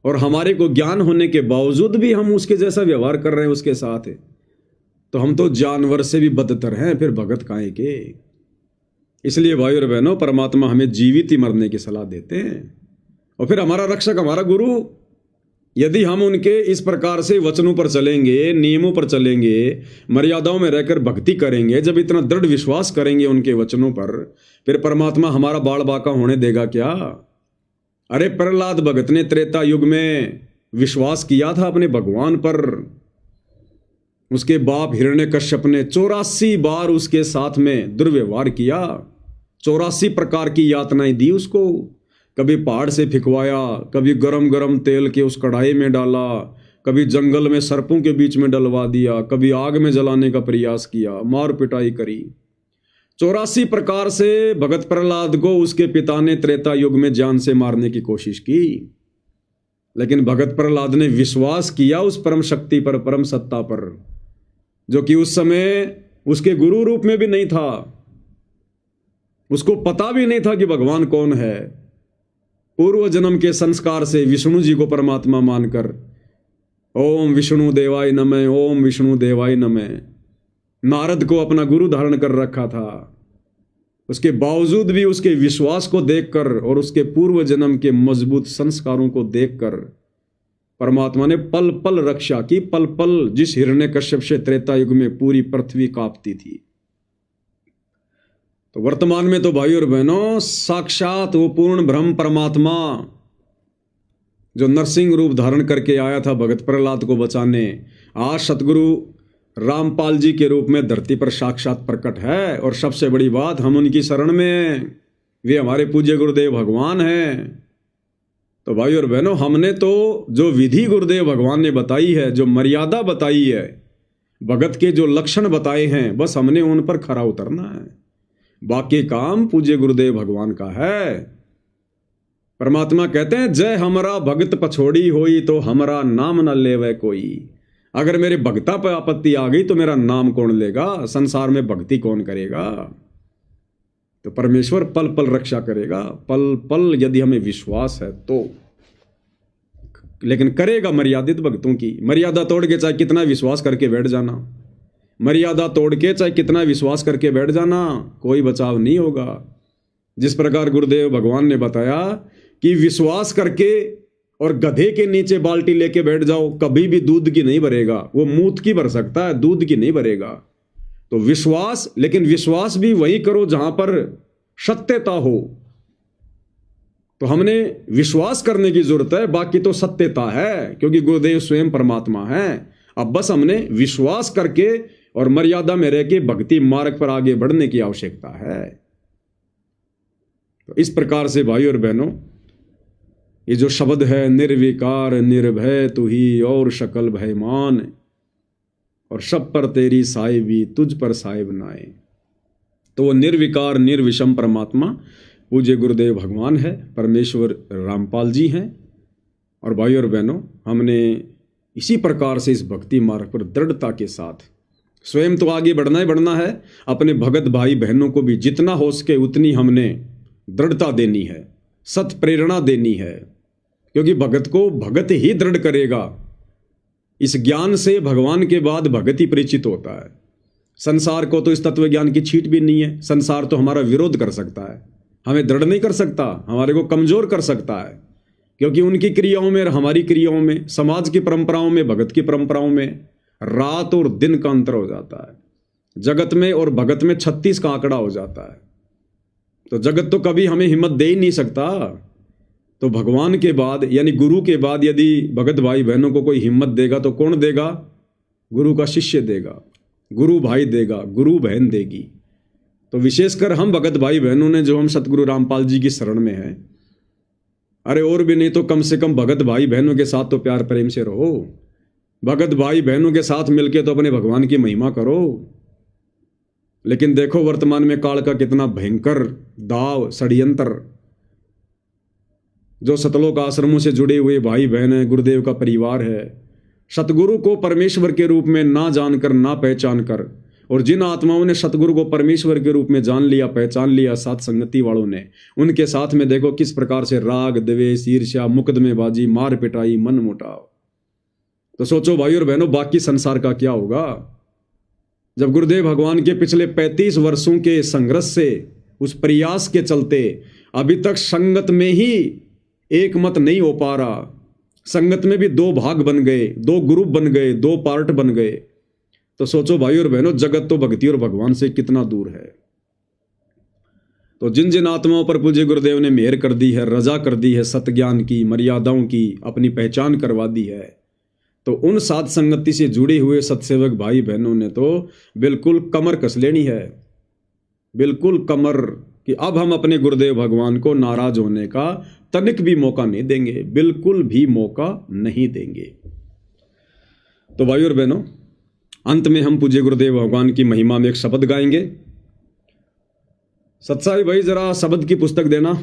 और हमारे को ज्ञान होने के बावजूद भी हम उसके जैसा व्यवहार कर रहे हैं उसके साथ है, तो हम तो जानवर से भी बदतर हैं, फिर भगत काहे के। इसलिए भाई और बहनों, परमात्मा हमें जीवित ही मरने की सलाह देते हैं। और फिर हमारा रक्षक, हमारा गुरु, यदि हम उनके इस प्रकार से वचनों पर चलेंगे, नियमों पर चलेंगे, मर्यादाओं में रहकर भक्ति करेंगे, जब इतना दृढ़ विश्वास करेंगे उनके वचनों पर, फिर परमात्मा हमारा बाल बाका होने देगा क्या? अरे प्रहलाद भगत ने त्रेता युग में विश्वास किया था अपने भगवान पर। उसके बाप हिरण्यकश्यप ने 84 बार उसके साथ में दुर्व्यवहार किया, 84 प्रकार की यातनाएं दी उसको। कभी पहाड़ से फिकवाया, कभी गरम गरम तेल के उस कढ़ाई में डाला, कभी जंगल में सर्पों के बीच में डलवा दिया, कभी आग में जलाने का प्रयास किया, मार पिटाई करी। 84 प्रकार से भगत प्रहलाद को उसके पिता ने त्रेता युग में जान से मारने की कोशिश की, लेकिन भगत प्रहलाद ने विश्वास किया उस परम शक्ति पर, परम सत्ता पर, जो कि उस समय उसके गुरु रूप में भी नहीं था। उसको पता भी नहीं था कि भगवान कौन है। पूर्व जन्म के संस्कार से विष्णु जी को परमात्मा मानकर ओम विष्णु देवाय नमः, ओम विष्णु देवाय नमः, नारद को अपना गुरु धारण कर रखा था। उसके बावजूद भी उसके विश्वास को देखकर और उसके पूर्व जन्म के मजबूत संस्कारों को देखकर परमात्मा ने पल पल रक्षा की। पल पल जिस हिरण्यकश्यप से त्रेता युग में पूरी पृथ्वी कांपती थी, तो वर्तमान में तो भाई और बहनों साक्षात वो पूर्ण ब्रह्म परमात्मा जो नरसिंह रूप धारण करके आया था भगत प्रहलाद को बचाने, आज सतगुरु रामपाल जी के रूप में धरती पर साक्षात प्रकट है। और सबसे बड़ी बात, हम उनकी शरण में हैं, वे हमारे पूज्य गुरुदेव भगवान हैं। तो भाई और बहनों, हमने तो जो विधि गुरुदेव भगवान ने बताई है, जो मर्यादा बताई है, भगत के जो लक्षण बताए हैं, बस हमने उन पर खरा उतरना है। बाकी काम पूज्य गुरुदेव भगवान का है। परमात्मा कहते हैं, जय हमरा भगत पछोड़ी होई, तो हमरा नाम न लेवे कोई। अगर मेरे भक्ता पर आपत्ति आ गई तो मेरा नाम कौन लेगा? संसार में भक्ति कौन करेगा? तो परमेश्वर पल पल रक्षा करेगा, पल पल, यदि हमें विश्वास है तो। लेकिन करेगा मर्यादित भक्तों की। मर्यादा तोड़ के चाहे कितना विश्वास करके बैठ जाना, मर्यादा तोड़ के चाहे कितना विश्वास करके बैठ जाना, कोई बचाव नहीं होगा। जिस प्रकार गुरुदेव भगवान ने बताया कि विश्वास करके और गधे के नीचे बाल्टी लेके बैठ जाओ, कभी भी दूध की नहीं भरेगा, वो मूत की भर सकता है, दूध की नहीं भरेगा। तो विश्वास, लेकिन विश्वास भी वही करो जहां पर सत्यता हो। तो हमने विश्वास करने की जरूरत है, बाकी तो सत्यता है, क्योंकि गुरुदेव स्वयं परमात्मा है। अब बस हमने विश्वास करके और मर्यादा में रह के भक्ति मार्ग पर आगे बढ़ने की आवश्यकता है। तो इस प्रकार से भाई और बहनों, ये जो शब्द है निर्विकार निर्भय तू ही और शकल भयमान, और सब पर तेरी साहिबी तुझ पर साहिब नाए, तो वो निर्विकार निर्विषम परमात्मा पूज्य गुरुदेव भगवान है, परमेश्वर रामपाल जी हैं। और भाई और बहनों, हमने इसी प्रकार से इस भक्ति मार्ग पर दृढ़ता के साथ स्वयं तो आगे बढ़ना ही बढ़ना है, अपने भगत भाई बहनों को भी जितना हो सके उतनी हमने दृढ़ता देनी है, सत प्रेरणा देनी है, क्योंकि भगत को भगत ही दृढ़ करेगा। इस ज्ञान से भगवान के बाद भगत ही परिचित होता है। संसार को तो इस तत्व ज्ञान की छीट भी नहीं है। संसार तो हमारा विरोध कर सकता है, हमें दृढ़ नहीं कर सकता, हमारे को कमजोर कर सकता है, क्योंकि उनकी क्रियाओं में और हमारी क्रियाओं में, समाज की परंपराओं में, भगत की परंपराओं में रात और दिन का अंतर हो जाता है। जगत में और भगत में 36 का आंकड़ा हो जाता है। तो जगत तो कभी हमें हिम्मत दे ही नहीं सकता। तो भगवान के बाद यानी गुरु के बाद यदि भगत भाई बहनों को कोई हिम्मत देगा तो कौन देगा? गुरु का शिष्य देगा, गुरु भाई देगा, गुरु बहन देगी। तो विशेषकर हम भगत भाई बहनों ने जो हम सतगुरु रामपाल जी की शरण में हैं, अरे और भी नहीं तो कम से कम भगत भाई बहनों के साथ तो प्यार प्रेम से रहो। भगत भाई बहनों के साथ मिलके तो अपने भगवान की महिमा करो। लेकिन देखो वर्तमान में काल का कितना भयंकर दाव षड्यंत्र, जो सतलोक आश्रमों से जुड़े हुए भाई बहन हैं, गुरुदेव का परिवार है, सतगुरु को परमेश्वर के रूप में ना जानकर ना पहचान कर, और जिन आत्माओं ने सतगुरु को परमेश्वर के रूप में जान लिया, पहचान लिया, साथ संगति वालों ने, उनके साथ में देखो किस प्रकार से राग द्वेष ईर्ष्या मुकदमेबाजी मार पिटाई मन मुटाव। तो सोचो भाई और बहनों, बाकी संसार का क्या होगा जब गुरुदेव भगवान के पिछले 35 वर्षों के संघर्ष से, उस प्रयास के चलते अभी तक संगत में ही एक मत नहीं हो पा रहा, संगत में भी 2 भाग बन गए, 2 ग्रुप बन गए, 2 पार्ट बन गए। तो सोचो भाई और बहनों, जगत तो भक्ति और भगवान से कितना दूर है। तो जिन जिन आत्माओं पर पूज्य गुरुदेव ने मेहर कर दी है, रजा कर दी है, सतज्ञान की, मर्यादाओं की, अपनी पहचान करवा दी है, तो उन साध संगति से जुड़े हुए सत्सेवक भाई बहनों ने तो बिल्कुल कमर कस लेनी है, बिल्कुल कमर, कि अब हम अपने गुरुदेव भगवान को नाराज होने का तनिक भी मौका नहीं देंगे, बिल्कुल भी मौका नहीं देंगे। तो भाई और बहनों, अंत में हम पूज्य गुरुदेव भगवान की महिमा में एक शब्द गाएंगे। सत्साई भाई जरा शब्द की पुस्तक देना।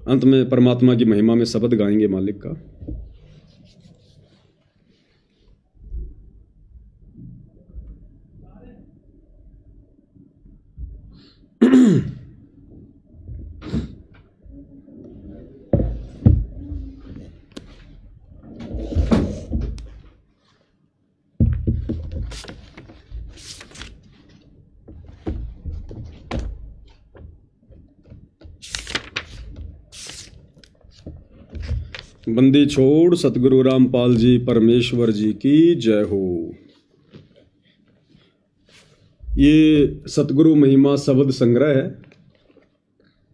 अंत में परमात्मा की महिमा में शब्द गाएंगे मालिक का। बंदी छोड़ सतगुरु रामपाल जी परमेश्वर जी की जय हो। ये सतगुरु महिमा शब्द संग्रह है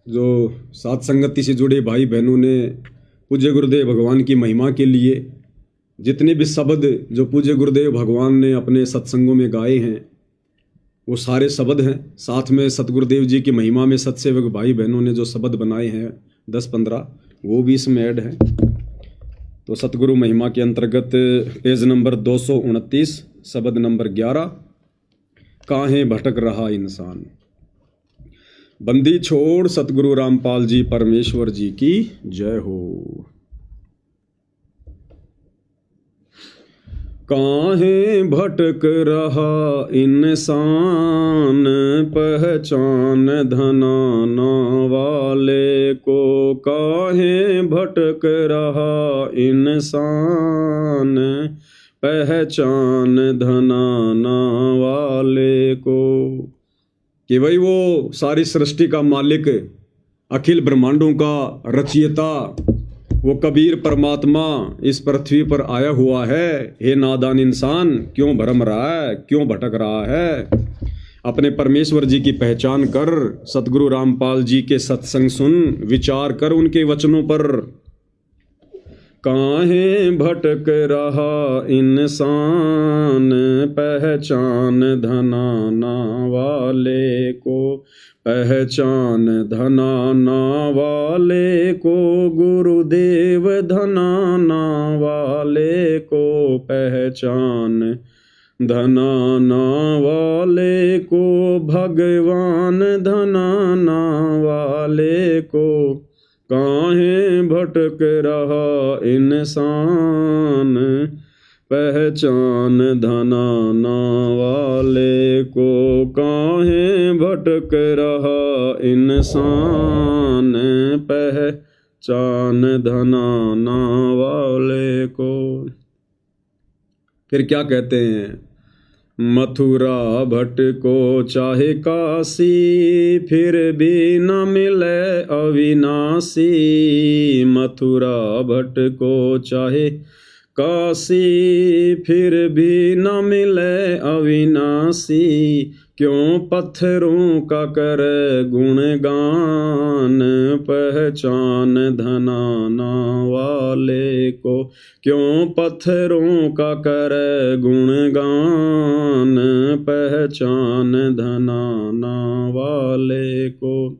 जो साथ संगति से जुड़े भाई बहनों ने पूज्य गुरुदेव भगवान की महिमा के लिए जितने भी शब्द जो पूज्य गुरुदेव भगवान ने अपने सत्संगों में गाए हैं वो सारे शब्द हैं। साथ में सतगुरुदेव जी की महिमा में सत्सेवक भाई बहनों ने जो शब्द बनाए हैं 10-15 वो भी इसमें ऐड हैं। तो सतगुरु महिमा के अंतर्गत पेज नंबर 229 शब्द नंबर 11, काहे भटक रहा इंसान। बंदी छोड़ सतगुरु रामपाल जी परमेश्वर जी की जय हो। काहे भटक रहा इंसान, पहचान धनाना वाले को। काहे भटक रहा इंसान, पहचान धनाना वाले को। कि भाई वो सारी सृष्टि का मालिक, अखिल ब्रह्मांडों का रचयिता, वो कबीर परमात्मा इस पृथ्वी पर आया हुआ है। हे नादान इंसान, क्यों भरम रहा है, क्यों भटक रहा है? अपने परमेश्वर जी की पहचान कर, सतगुरु रामपाल जी के सत्संग सुन, विचार कर उनके वचनों पर। काहे भटक रहा इंसान, पहचान धनाना वाले को, पहचान धनाना वाले को, गुरुदेव धनाना वाले को, पहचान धनाना वाले को, भगवान धनाना वाले को। काहे भटक रहा इंसान, पहचान धनाना वाले को। काहे भटक रहा इंसान, पहचान धनाना वाले को। फिर क्या कहते हैं? मथुरा भटको चाहे काशी, फिर भी न मिले अविनाशी। मथुरा भटको चाहे काशी, फिर भी न मिले अविनाशी। क्यों पत्थरों का कर गुणगान, पहचान धनाना वाले को। क्यों पत्थरों का कर गुणगान, पहचान धनाना वाले को।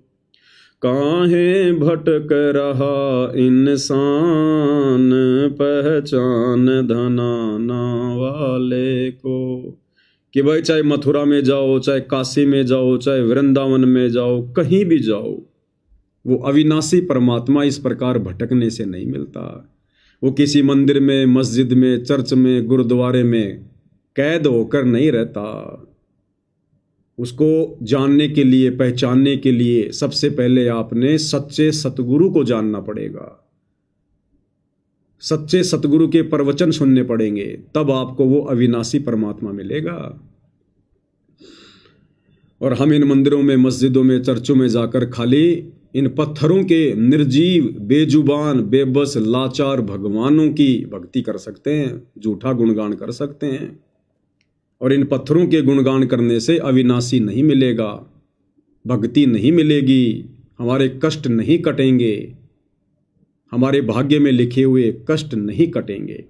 काहे भटक रहा इंसान, पहचान धनाना वाले को। कि भाई चाहे मथुरा में जाओ, चाहे काशी में जाओ, चाहे वृंदावन में जाओ, कहीं भी जाओ, वो अविनाशी परमात्मा इस प्रकार भटकने से नहीं मिलता। वो किसी मंदिर में, मस्जिद में, चर्च में, गुरुद्वारे में कैद होकर नहीं रहता। उसको जानने के लिए, पहचानने के लिए सबसे पहले आपने सच्चे सतगुरु को जानना पड़ेगा। सच्चे सतगुरु के प्रवचन सुनने पड़ेंगे, तब आपको वो अविनाशी परमात्मा मिलेगा। और हम इन मंदिरों में, मस्जिदों में, चर्चों में जाकर खाली इन पत्थरों के निर्जीव, बेजुबान, बेबस, लाचार भगवानों की भक्ति कर सकते हैं, झूठा गुणगान कर सकते हैं। और इन पत्थरों के गुणगान करने से अविनाशी नहीं मिलेगा, भक्ति नहीं मिलेगी, हमारे कष्ट नहीं कटेंगे, हमारे भाग्य में लिखे हुए कष्ट नहीं कटेंगे।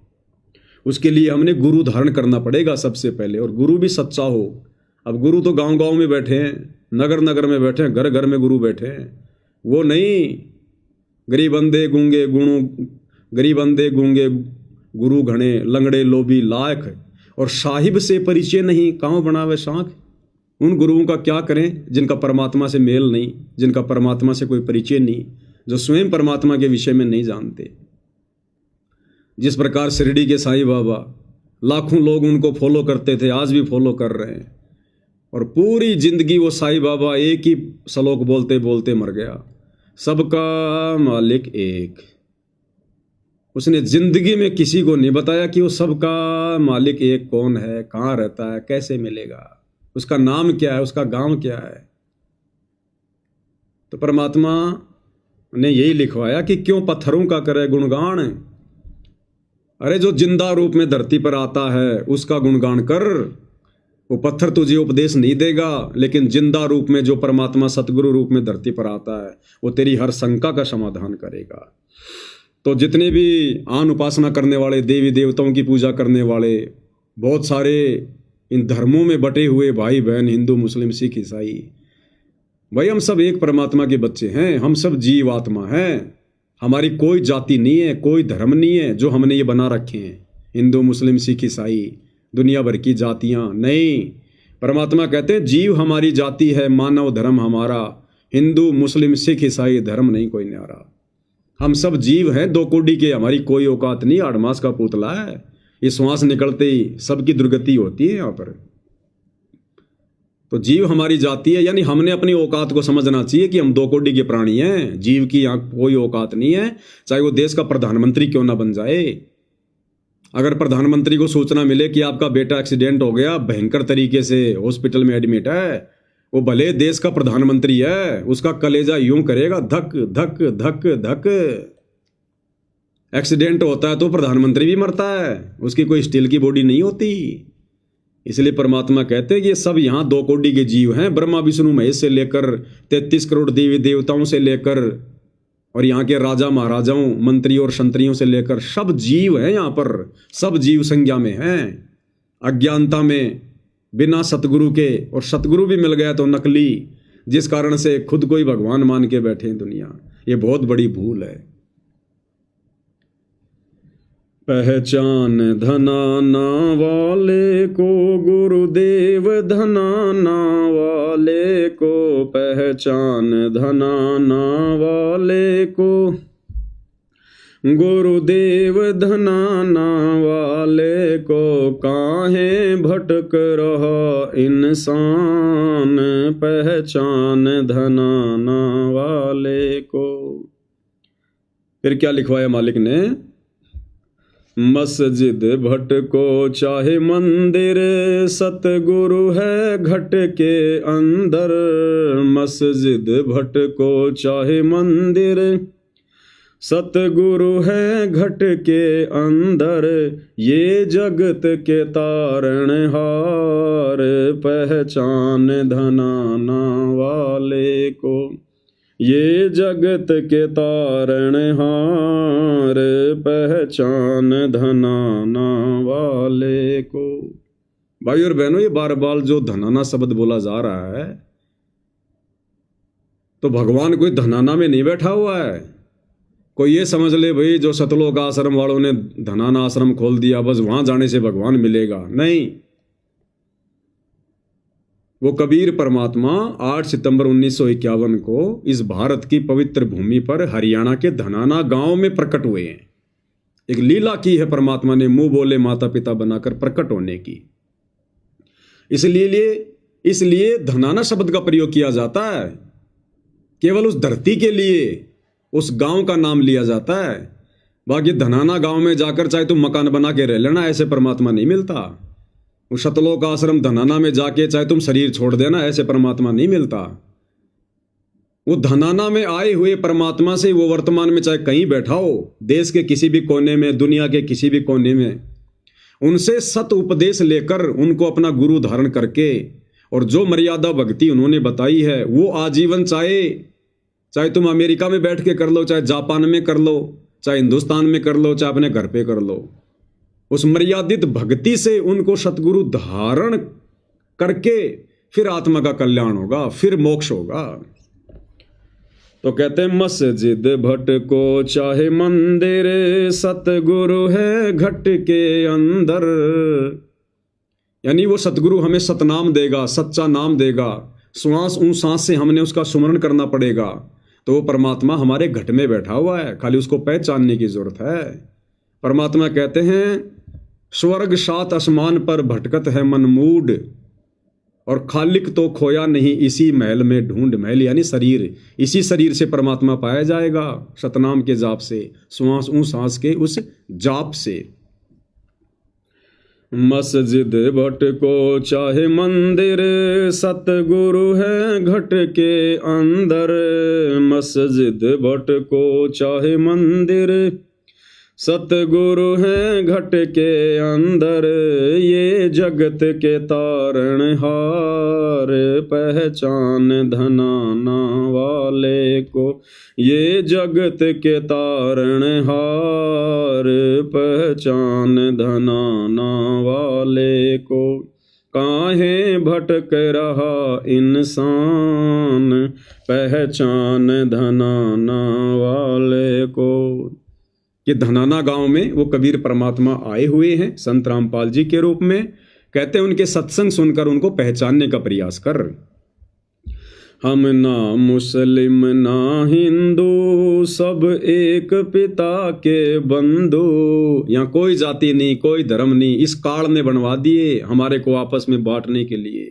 उसके लिए हमने गुरु धारण करना पड़ेगा सबसे पहले, और गुरु भी सच्चा हो। अब गुरु तो गांव-गांव में बैठे हैं, नगर-नगर में बैठे हैं, घर-घर में गुरु बैठे हैं। वो नहीं, गरीब अंधे गूंगे गुणु, गरीब अंधे गूंगे गुरु घणे, लंगड़े लोभी लायक, और साहिब से परिचय नहीं, कांव बनावे शाख। उन गुरुओं का क्या करें जिनका परमात्मा से मेल नहीं, जिनका परमात्मा से कोई परिचय नहीं, जो स्वयं परमात्मा के विषय में नहीं जानते। जिस प्रकार शिरडी के साईं बाबा, लाखों लोग उनको फॉलो करते थे, आज भी फॉलो कर रहे हैं, और पूरी जिंदगी वो साईं बाबा एक ही श्लोक बोलते बोलते मर गया, सबका मालिक एक। उसने जिंदगी में किसी को नहीं बताया कि वो सबका मालिक एक कौन है, कहाँ रहता है, कैसे मिलेगा, उसका नाम क्या है, उसका गांव क्या है। तो परमात्मा ने यही लिखवाया कि क्यों पत्थरों का करे गुणगान। अरे जो जिंदा रूप में धरती पर आता है उसका गुणगान कर। वो पत्थर तुझे उपदेश नहीं देगा, लेकिन जिंदा रूप में जो परमात्मा सतगुरु रूप में धरती पर आता है वो तेरी हर शंका का समाधान करेगा। तो जितने भी आन उपासना करने वाले, देवी देवताओं की पूजा करने वाले, बहुत सारे इन धर्मों में बटे हुए भाई बहन, हिंदू, मुस्लिम, सिख, ईसाई, भाई हम सब एक परमात्मा के बच्चे हैं, हम सब जीव आत्मा हैं। हमारी कोई जाति नहीं है, कोई धर्म नहीं है जो हमने ये बना रखे हैं, हिंदू, मुस्लिम, सिख, ईसाई, दुनिया भर की जातियां नहीं। परमात्मा कहते हैं जीव हमारी जाति है, मानव धर्म हमारा, हिंदू, मुस्लिम, सिख, ईसाई धर्म नहीं कोई न्यारा। हम सब जीव हैं, दो कोडी के, हमारी कोई औकात नहीं, 8 मास का पुतला है। ये श्वास निकलते ही सबकी दुर्गति होती है यहाँ पर। तो जीव हमारी जाति है, यानी हमने अपनी औकात को समझना चाहिए कि हम 2 कोडी के प्राणी हैं। जीव की यहाँ कोई औकात नहीं है, चाहे वो देश का प्रधानमंत्री क्यों ना बन जाए। अगर प्रधानमंत्री को सूचना मिले कि आपका बेटा एक्सीडेंट हो गया, भयंकर तरीके से हॉस्पिटल में एडमिट है, वो भले देश का प्रधानमंत्री है, उसका कलेजा यूं करेगा धक धक धक धक। एक्सीडेंट होता है तो प्रधानमंत्री भी मरता है, उसकी कोई स्टील की बॉडी नहीं होती। इसलिए परमात्मा कहते हैं कि ये सब यहाँ 2 कोटि के जीव हैं, ब्रह्मा विष्णु महेश से लेकर 33 करोड़ देवी देवताओं से लेकर और यहाँ के राजा महाराजाओं मंत्रियों और संतरियों से लेकर सब जीव हैं यहाँ पर, सब जीव संज्ञा में हैं, अज्ञानता में, बिना सतगुरु के। और सतगुरु भी मिल गया तो नकली, जिस कारण से खुद को ही भगवान मान के बैठे हैं दुनिया। ये बहुत बड़ी भूल है। पहचान धनाना वाले को गुरुदेव, धनाना वाले को पहचान, धनाना वाले को गुरुदेव, धनाना वाले को काहे भटक रहा इंसान, पहचान धनाना वाले को। फिर क्या लिखवाया मालिक ने? मस्जिद भटको चाहे मंदिर, सतगुरु है घट के अंदर। मस्जिद भटको चाहे मंदिर, सतगुरु है घट के अंदर। ये जगत के तारणहार, पहचान धनाना वाले को। ये जगत के तारणहार, पहचान धनाना वाले को। भाई और बहनों, ये बार बार जो धनाना शब्द बोला जा रहा है, तो भगवान कोई धनाना में नहीं बैठा हुआ है। कोई ये समझ ले भाई जो सतलोक आश्रम वालों ने धनाना आश्रम खोल दिया, बस वहां जाने से भगवान मिलेगा। नहीं, वो कबीर परमात्मा 8 सितंबर 1951 को इस भारत की पवित्र भूमि पर हरियाणा के धनाना गांव में प्रकट हुए हैं। एक लीला की है परमात्मा ने, मुंह बोले माता पिता बनाकर प्रकट होने की। इसलिए धनाना शब्द का प्रयोग किया जाता है। केवल उस धरती के लिए उस गांव का नाम लिया जाता है। बाकी धनाना गांव में जाकर चाहे तुम मकान बना के रह लेना, ऐसे परमात्मा नहीं मिलता। उस सतलोक आश्रम धनाना में जाके चाहे तुम शरीर छोड़ देना, ऐसे परमात्मा नहीं मिलता। वो धनाना में आए हुए परमात्मा से वो वर्तमान में चाहे कहीं बैठा हो, देश के किसी भी कोने में, दुनिया के किसी भी कोने में, उनसे सत उपदेश लेकर उनको अपना गुरु धारण करके और जो मर्यादा भक्ति उन्होंने बताई है वो आजीवन, चाहे तुम अमेरिका में बैठ के कर लो, चाहे जापान में कर लो, चाहे हिंदुस्तान में कर लो, चाहे अपने घर पे कर लो, उस मर्यादित भक्ति से उनको सतगुरु धारण करके फिर आत्मा का कल्याण होगा, फिर मोक्ष होगा। तो कहते हैं मस्जिद भटको चाहे मंदिर, सतगुरु है घट के अंदर। यानी वो सतगुरु हमें सतनाम देगा, सच्चा नाम देगा। श्वास उन सांस से हमने उसका सुमरण करना पड़ेगा। तो वो परमात्मा हमारे घट में बैठा हुआ है, खाली उसको पहचानने की जरूरत है। परमात्मा कहते हैं स्वर्ग 7 आसमान पर भटकत है मन मूड, और खालिक तो खोया नहीं इसी महल में ढूंढ। महल यानी शरीर, इसी शरीर से परमात्मा पाया जाएगा सतनाम के जाप से, श्वास ऊं सांस के उस जाप से। मस्जिद भटको चाहे मंदिर, सतगुरु है घट के अंदर। मस्जिद भटको चाहे मंदिर, सतगुरु है घट के अंदर। ये जगत के तारणहार, पहचान धनाना वाले को। ये जगत के तारणहार, पहचान धनाना वाले को। काहे भटक रहा इंसान, पहचान धनाना वाले को। ये धनाना गांव में वो कबीर परमात्मा आए हुए हैं संत रामपाल जी के रूप में। कहते हैं उनके सत्संग सुनकर उनको पहचानने का प्रयास कर। हम ना मुस्लिम ना हिंदू, सब एक पिता के बंधु। यहाँ कोई जाति नहीं, कोई धर्म नहीं, इस काल ने बनवा दिए हमारे को आपस में बांटने के लिए।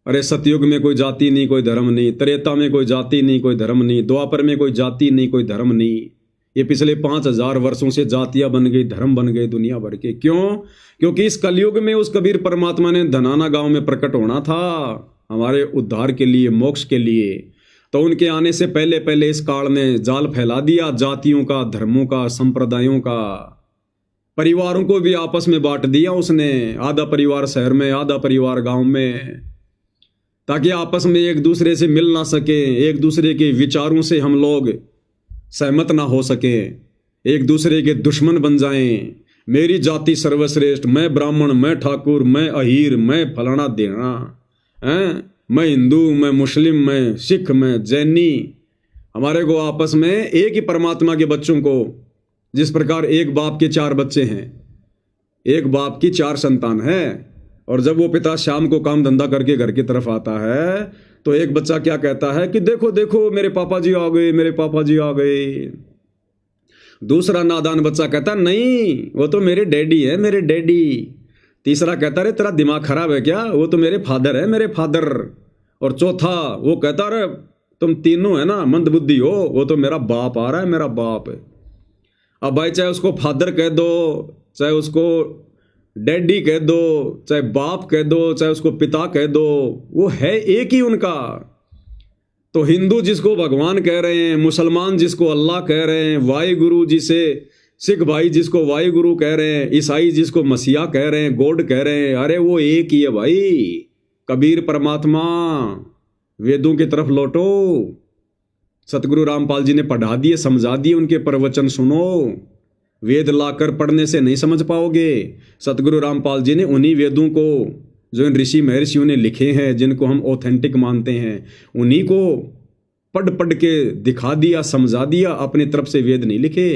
अरे सतयुग में कोई जाति नहीं, कोई धर्म नहीं, त्रेता में कोई जाति नहीं, कोई धर्म नहीं, द्वापर में कोई जाति नहीं, कोई धर्म नहीं। ये पिछले 5000 वर्षों से जातियां बन गई, धर्म बन गए दुनिया भर के। क्यों? क्योंकि इस कलयुग में उस कबीर परमात्मा ने धनाना गांव में प्रकट होना था हमारे उद्धार के लिए, मोक्ष के लिए। तो उनके आने से पहले पहले इस काल ने जाल फैला दिया जातियों का, धर्मों का, संप्रदायों का। परिवारों को भी आपस में बांट दिया उसने, आधा परिवार शहर में, आधा परिवार गांव में, ताकि आपस में एक दूसरे से मिल ना सके, एक दूसरे के विचारों से हम लोग सहमत ना हो सके, एक दूसरे के दुश्मन बन जाएं। मेरी जाति सर्वश्रेष्ठ, मैं ब्राह्मण, मैं ठाकुर, मैं अहीर, मैं फलाना देना, हैं, मैं हिंदू, मैं मुस्लिम, मैं सिख, मैं जैनी। हमारे को आपस में एक ही परमात्मा के बच्चों को, जिस प्रकार एक बाप के 4 बच्चे हैं, एक बाप की 4 संतान है, और जब वो पिता शाम को काम धंधा करके घर की तरफ आता है तो एक बच्चा क्या कहता है कि देखो देखो मेरे पापा जी आ गए, मेरे पापा जी आ गए। दूसरा नादान बच्चा कहता नहीं, वो तो मेरे डैडी है, मेरे डैडी। तीसरा कहता अरे तेरा दिमाग खराब है क्या, वो तो मेरे फादर है, मेरे फादर। और चौथा वो कहता अरे तुम तीनों है ना मंदबुद्धि हो, वो तो मेरा बाप आ रहा है, मेरा बाप है। अब भाई चाहे उसको फादर कह दो, चाहे उसको डैडी कह दो, चाहे बाप कह दो, चाहे उसको पिता कह दो, वो है एक ही उनका। तो हिंदू जिसको भगवान कह रहे हैं, मुसलमान जिसको अल्लाह कह रहे हैं, वाहिगुरु जिसे सिख भाई जिसको वाहिगुरु कह रहे हैं, ईसाई जिसको मसीहा कह रहे हैं, गॉड कह रहे हैं, अरे वो एक ही है भाई, कबीर परमात्मा। वेदों की तरफ लौटो, सतगुरु रामपाल जी ने पढ़ा दिए, समझा दिए, उनके प्रवचन सुनो। वेद लाकर पढ़ने से नहीं समझ पाओगे। सतगुरु रामपाल जी ने उन्हीं वेदों को जो इन ऋषि महर्षियों ने लिखे हैं, जिनको हम ऑथेंटिक मानते हैं, उन्हीं को पढ़ पढ़ के दिखा दिया, समझा दिया, अपनी तरफ से वेद नहीं लिखे।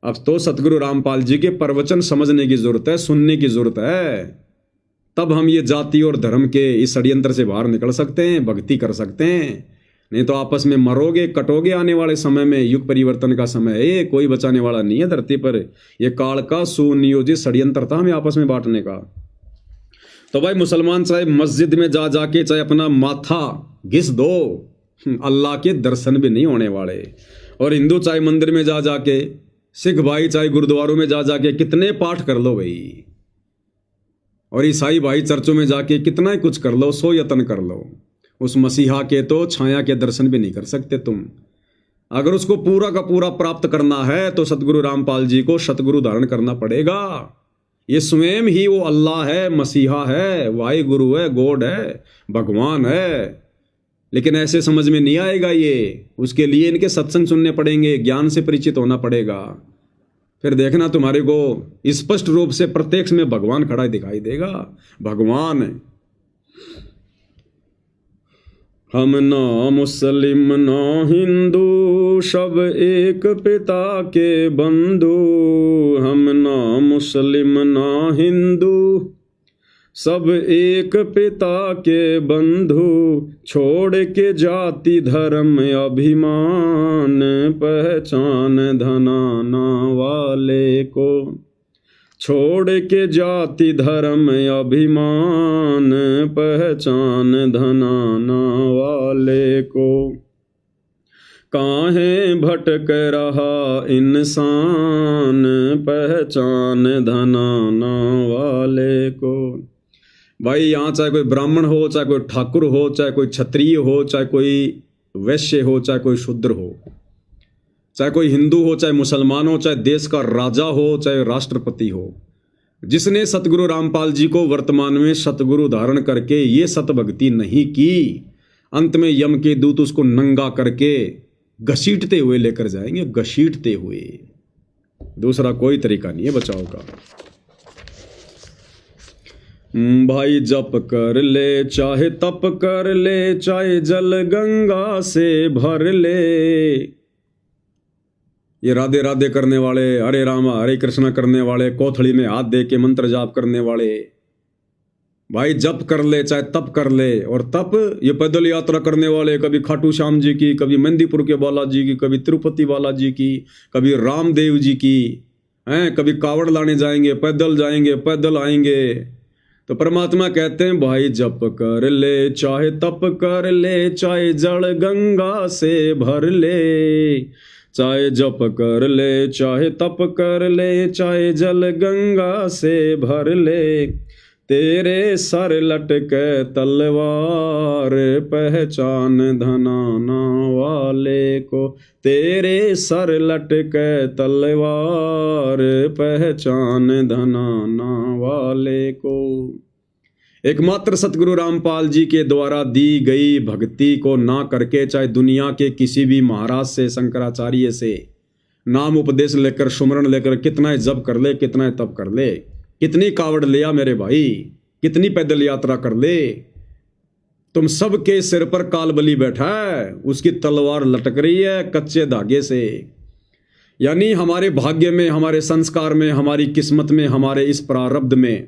अब तो सतगुरु रामपाल जी के प्रवचन समझने की जरूरत है, सुनने की जरूरत है, तब हम ये जाति और धर्म के इस षड्यंत्र से बाहर निकल सकते हैं, भक्ति कर सकते हैं। नहीं तो आपस में मरोगे, कटोगे। आने वाले समय में युग परिवर्तन का समय है, ये कोई बचाने वाला नहीं है धरती पर। ये काल का सुनियोजित षड्यंत्र था हमें आपस में बांटने का। तो भाई मुसलमान चाहे मस्जिद में जा जाके चाहे अपना माथा घिस दो, अल्लाह के दर्शन भी नहीं होने वाले। और हिंदू चाहे मंदिर में जा जाके, सिख भाई चाहे गुरुद्वारों में जा जाके कितने पाठ कर लो भाई, और ईसाई भाई चर्चों में जाके कितना ही कुछ कर लो, सो यत्न कर लो, उस मसीहा के तो छाया के दर्शन भी नहीं कर सकते तुम। अगर उसको पूरा का पूरा प्राप्त करना है तो सतगुरु रामपाल जी को सतगुरु धारण करना पड़ेगा। ये स्वयं ही वो अल्लाह है, मसीहा है, वाहिगुरु है, गॉड है, भगवान है। लेकिन ऐसे समझ में नहीं आएगा ये, उसके लिए इनके सत्संग सुनने पड़ेंगे, ज्ञान से परिचित होना पड़ेगा। फिर देखना तुम्हारे को स्पष्ट रूप से प्रत्यक्ष में भगवान खड़ा दिखाई देगा। भगवान है। हम ना मुस्लिम ना हिंदू, सब एक पिता के बंधु। हम ना मुस्लिम ना हिंदू, सब एक पिता के बंधु। छोड़ के जाति धर्म अभिमान, पहचान धनाना वाले को। छोड़ के जाति धर्म अभिमान, पहचान धनाना वाले को। काहे भटक रहा इंसान, पहचान धनाना वाले को। भाई यहाँ चाहे कोई ब्राह्मण हो, चाहे कोई ठाकुर हो, चाहे कोई क्षत्रिय हो, चाहे कोई वैश्य हो, चाहे कोई शूद्र हो, चाहे कोई हिंदू हो, चाहे मुसलमान हो, चाहे देश का राजा हो, चाहे राष्ट्रपति हो, जिसने सतगुरु रामपाल जी को वर्तमान में सतगुरु धारण करके ये सतभक्ति नहीं की, अंत में यम के दूत उसको नंगा करके घसीटते हुए लेकर जाएंगे, घसीटते हुए। दूसरा कोई तरीका नहीं है बचाव का। भाई जप कर ले, चाहे तप कर ले, चाहे जल गंगा से भर ले। ये राधे राधे करने वाले, हरे राम हरे कृष्ण करने वाले, कोथड़ी में हाथ दे के मंत्र जाप करने वाले, भाई जप कर ले, चाहे तप कर ले। और तप ये पैदल यात्रा करने वाले, कभी खाटू श्याम जी की, कभी मेहंदीपुर के बालाजी की, कभी तिरुपति बालाजी की, कभी रामदेव जी की, हैं, कभी कावड़ लाने जाएंगे, पैदल जाएंगे, पैदल आएंगे। तो परमात्मा कहते हैं भाई जप कर ले, चाहे तप कर ले, चाहे जल गंगा से भर ले। चाहे जप कर ले, चाहे तप कर ले, चाहे जल गंगा से भर ले। तेरे सर लटके तलवार, पहचान धनाना वाले को। तेरे सर लटके तलवार, पहचान धनाना वाले को। एकमात्र सतगुरु रामपाल जी के द्वारा दी गई भक्ति को ना करके, चाहे दुनिया के किसी भी महाराज से, शंकराचार्य से नाम उपदेश लेकर, सुमरण लेकर कितना जप कर ले, कितना तप कर ले, कितनी कावड़ लिया मेरे भाई, कितनी पैदल यात्रा कर ले, तुम सबके सिर पर कालबली बैठा है, उसकी तलवार लटक रही है कच्चे धागे से। यानी हमारे भाग्य में, हमारे संस्कार में, हमारी किस्मत में, हमारे इस प्रारब्ध में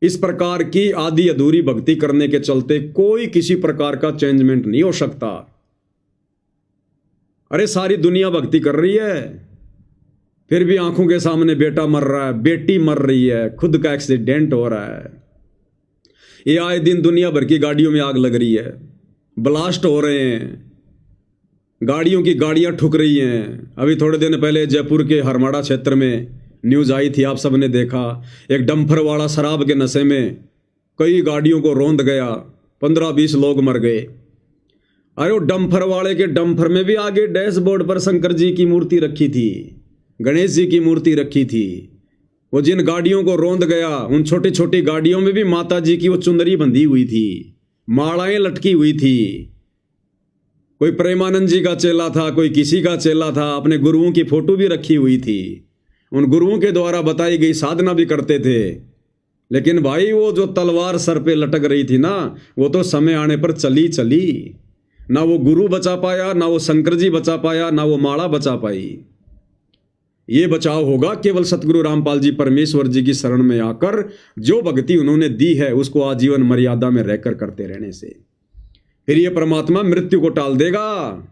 इस प्रकार की आधी अधूरी भक्ति करने के चलते कोई किसी प्रकार का चेंजमेंट नहीं हो सकता। अरे सारी दुनिया भक्ति कर रही है, फिर भी आंखों के सामने बेटा मर रहा है, बेटी मर रही है, खुद का एक्सीडेंट हो रहा है। ये आए दिन दुनिया भर की गाड़ियों में आग लग रही है, ब्लास्ट हो रहे हैं, गाड़ियों की गाड़ियां ठुक रही हैं। अभी थोड़े दिन पहले जयपुर के हरमाड़ा क्षेत्र में न्यूज़ आई थी, आप सबने देखा, एक डंपर वाला शराब के नशे में कई गाड़ियों को रौंद गया, 15-20 लोग मर गए। अरे वो डंपर वाले के डंपर में भी आगे डैशबोर्ड पर शंकर जी की मूर्ति रखी थी, गणेश जी की मूर्ति रखी थी। वो जिन गाड़ियों को रौंद गया, उन छोटी छोटी गाड़ियों में भी माता जी की वो चुंदरी बंधी हुई थी, मालाएं लटकी हुई थी। कोई प्रेमानंद जी का चेला था, कोई किसी का चेला था, अपने गुरुओं की फोटो भी रखी हुई थी, उन गुरुओं के द्वारा बताई गई साधना भी करते थे। लेकिन भाई वो जो तलवार सर पे लटक रही थी ना, वो तो समय आने पर चली चली, ना वो गुरु बचा पाया, ना वो शंकर जी बचा पाया, ना वो माला बचा पाई। ये बचाव होगा केवल सतगुरु रामपाल जी परमेश्वर जी की शरण में आकर, जो भक्ति उन्होंने दी है उसको आजीवन मर्यादा में रहकर करते रहने से। फिर ये परमात्मा मृत्यु को टाल देगा।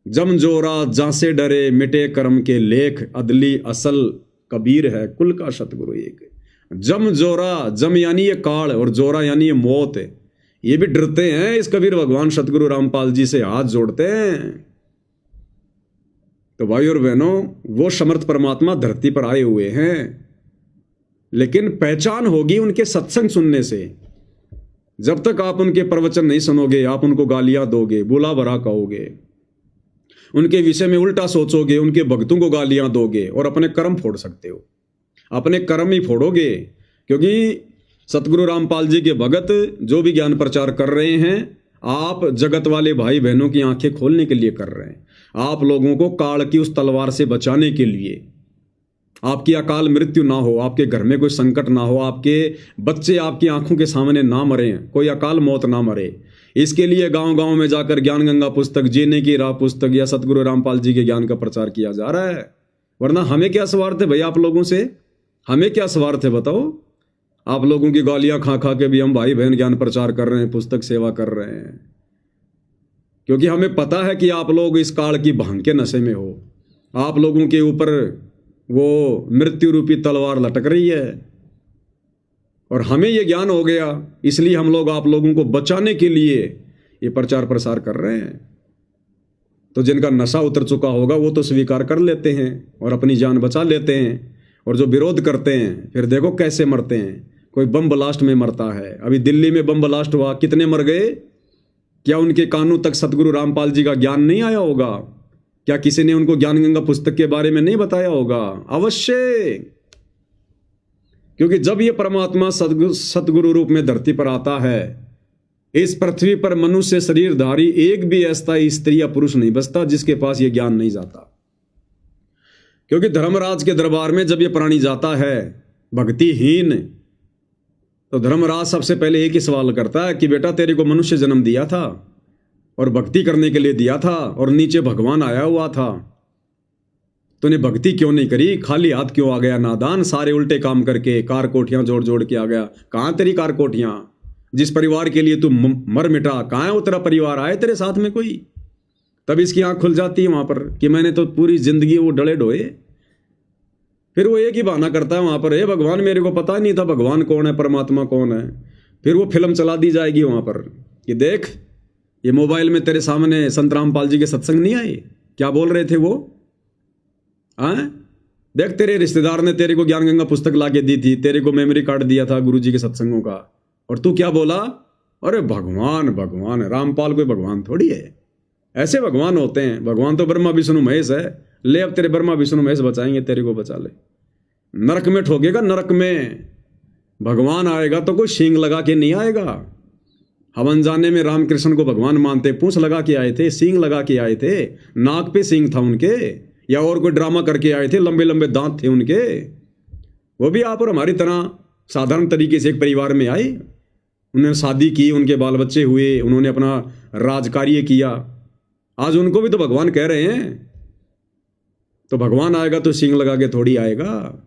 जम जोरा जासे डरे, मिटे कर्म के लेख, अदली असल कबीर है कुल का सतगुरु एक। जम जोरा, जम यानी ये काल और जोरा यानी ये मौत, ये भी डरते हैं इस कबीर भगवान सतगुरु रामपाल जी से हाथ जोड़ते हैं। तो भाई और बहनों, वो समर्थ परमात्मा धरती पर आए हुए हैं, लेकिन पहचान होगी उनके सत्संग सुनने से। जब तक आप उनके प्रवचन नहीं सुनोगे, आप उनको गालियां दोगे, बुला भरा कहोगे, उनके विषय में उल्टा सोचोगे, उनके भक्तों को गालियां दोगे और अपने कर्म फोड़ सकते हो, अपने कर्म ही फोड़ोगे। क्योंकि सतगुरु रामपाल जी के भगत जो भी ज्ञान प्रचार कर रहे हैं, आप जगत वाले भाई बहनों की आंखें खोलने के लिए कर रहे हैं, आप लोगों को काल की उस तलवार से बचाने के लिए। आपकी अकाल मृत्यु ना हो, आपके घर में कोई संकट ना हो, आपके बच्चे आपकी आंखों के सामने ना मरे, कोई अकाल मौत ना मरे, इसके लिए गांव गांव में जाकर ज्ञान गंगा पुस्तक, जीने की राह पुस्तक या सतगुरु रामपाल जी के ज्ञान का प्रचार किया जा रहा है। वरना हमें क्या स्वार्थ है भाई आप लोगों से, हमें क्या स्वार्थ है बताओ? आप लोगों की गालियां खा खा के भी हम भाई बहन ज्ञान प्रचार कर रहे हैं, पुस्तक सेवा कर रहे हैं, क्योंकि हमें पता है कि आप लोग इस काल की भांग के नशे में हो, आप लोगों के ऊपर वो मृत्यु रूपी तलवार लटक रही है और हमें ये ज्ञान हो गया, इसलिए हम लोग आप लोगों को बचाने के लिए ये प्रचार प्रसार कर रहे हैं। तो जिनका नशा उतर चुका होगा वो तो स्वीकार कर लेते हैं और अपनी जान बचा लेते हैं, और जो विरोध करते हैं फिर देखो कैसे मरते हैं। कोई बम ब्लास्ट में मरता है, अभी दिल्ली में बम ब्लास्ट हुआ, कितने मर गए? क्या उनके कानों तक सतगुरु रामपाल जी का ज्ञान नहीं आया होगा? क्या किसी ने उनको ज्ञान गंगा पुस्तक के बारे में नहीं बताया होगा? अवश्य, क्योंकि जब ये परमात्मा सतगुरु रूप में धरती पर आता है, इस पृथ्वी पर मनुष्य शरीरधारी एक भी ऐसा स्त्री या पुरुष नहीं बचता जिसके पास ये ज्ञान नहीं जाता। क्योंकि धर्मराज के दरबार में जब ये प्राणी जाता है भक्तिहीन, तो धर्मराज सबसे पहले एक ही सवाल करता है कि बेटा तेरे को मनुष्य जन्म दिया था और भक्ति करने के लिए दिया था, और नीचे भगवान आया हुआ था, तूने भक्ति क्यों नहीं करी? खाली हाथ क्यों आ गया नादान? सारे उल्टे काम करके कार कोठियां जोड़ जोड़ के आ गया। कहाँ तेरी कार कोठियां? जिस परिवार के लिए तू मर मिटा, कहाँ है वो तेरा परिवार? आए तेरे साथ में कोई? तब इसकी आंख खुल जाती है वहां पर कि मैंने तो पूरी जिंदगी वो डले ढोए। फिर वो एक ही बहाना करता है वहां पर, हे भगवान मेरे को पता नहीं था भगवान कौन है, परमात्मा कौन है। फिर वो फिल्म चला दी जाएगी वहां पर कि देख ये मोबाइल में तेरे सामने संत रामपाल जी के सत्संग नहीं आए, क्या बोल रहे थे वो? देख तेरे रिश्तेदार ने तेरे को ज्ञान गंगा पुस्तक ला के दी थी, तेरे को मेमोरी कार्ड दिया था गुरुजी के सत्संगों का, और तू क्या बोला? अरे भगवान भगवान, रामपाल कोई भगवान थोड़ी है, ऐसे भगवान होते हैं, भगवान तो ब्रह्मा विष्णु महेश है। ले अब तेरे ब्रह्मा विष्णु महेश बचाएंगे, तेरे को बचा ले। नरक में ठोकेगा, नरक में। भगवान आएगा तो कोई सींग लगा के नहीं आएगा। हवन जाने में रामकृष्ण को भगवान मानते, पूंछ लगा के आए थे, सींग लगा के आए थे, नाक पे सींग था उनके, या और कोई ड्रामा करके आए थे, लंबे लंबे दांत थे उनके। वो भी आप और हमारी तरह साधारण तरीके से एक परिवार में आए, उन्होंने शादी की, उनके बाल बच्चे हुए, उन्होंने अपना राजकार्य किया। आज उनको भी तो भगवान कह रहे हैं। तो भगवान आएगा तो सींग लगा के थोड़ी आएगा।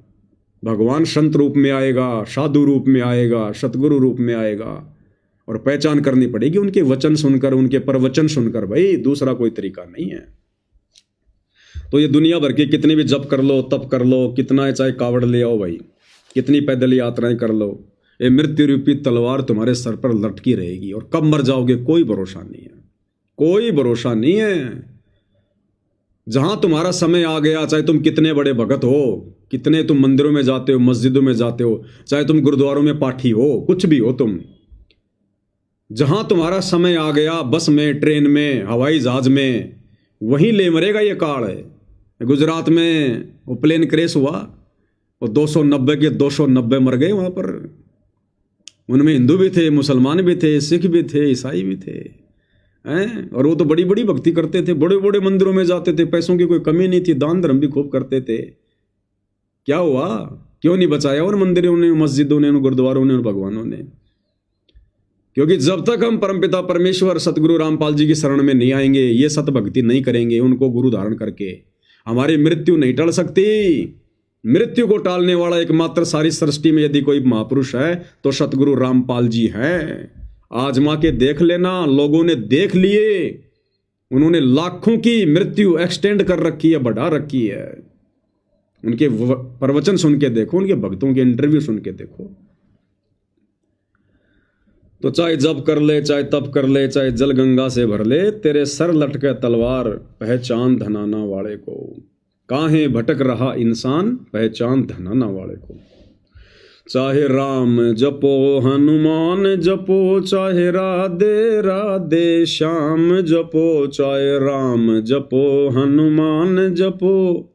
भगवान संत रूप में आएगा, साधु रूप में आएगा, सतगुरु रूप में आएगा, और पहचान करनी पड़ेगी उनके वचन सुनकर, उनके प्रवचन सुनकर। भाई दूसरा कोई तरीका नहीं है। तो ये दुनिया भर के कितने भी जप कर लो, तप कर लो, कितना चाहे कावड़ ले आओ भाई, कितनी पैदल यात्राएं कर लो, ये मृत्यु रूपी तलवार तुम्हारे सर पर लटकी रहेगी, और कब मर जाओगे कोई भरोसा नहीं है, कोई भरोसा नहीं है। जहां तुम्हारा समय आ गया, चाहे तुम कितने बड़े भगत हो, कितने तुम मंदिरों में जाते हो, मस्जिदों में जाते हो, चाहे तुम गुरुद्वारों में पाठी हो, कुछ भी हो तुम, जहां तुम्हारा समय आ गया, बस में, ट्रेन में, हवाई जहाज में, वहीं ले मरेगा ये काल है। गुजरात में वो प्लेन क्रैश हुआ, और 290 के 290 मर गए वहां पर। उनमें हिंदू भी थे, मुसलमान भी थे, सिख भी थे, ईसाई भी थे, हैं? और वो तो बड़ी बड़ी भक्ति करते थे, बड़े बड़े मंदिरों में जाते थे, पैसों की कोई कमी नहीं थी, दान धर्म भी खूब करते थे। क्या हुआ? क्यों नहीं बचाया उन मंदिरों ने, मस्जिदों ने, उन गुरुद्वारों ने, उन भगवानों ने? क्योंकि जब तक हम परमपिता परमेश्वर सतगुरु रामपाल जी की शरण में नहीं आएंगे, ये सत भक्ति नहीं करेंगे, उनको गुरु धारण करके, हमारी मृत्यु नहीं टल सकती। मृत्यु को टालने वाला एकमात्र सारी सृष्टि में यदि कोई महापुरुष है तो सतगुरु रामपाल जी हैं। आजमा के देख लेना, लोगों ने देख लिए, उन्होंने लाखों की मृत्यु एक्सटेंड कर रखी है, बढ़ा रखी है। उनके प्रवचन सुन के देखो, उनके भक्तों के इंटरव्यू सुन के देखो। तो चाहे जप कर ले, चाहे तप कर ले, चाहे जल गंगा से भर ले, तेरे सर लटके तलवार, पहचान धनाना वाले को। काहे भटक रहा इंसान, पहचान धनाना वाले को। चाहे राम जपो, हनुमान जपो, चाहे राधे राधे श्याम जपो, चाहे राम जपो, हनुमान जपो,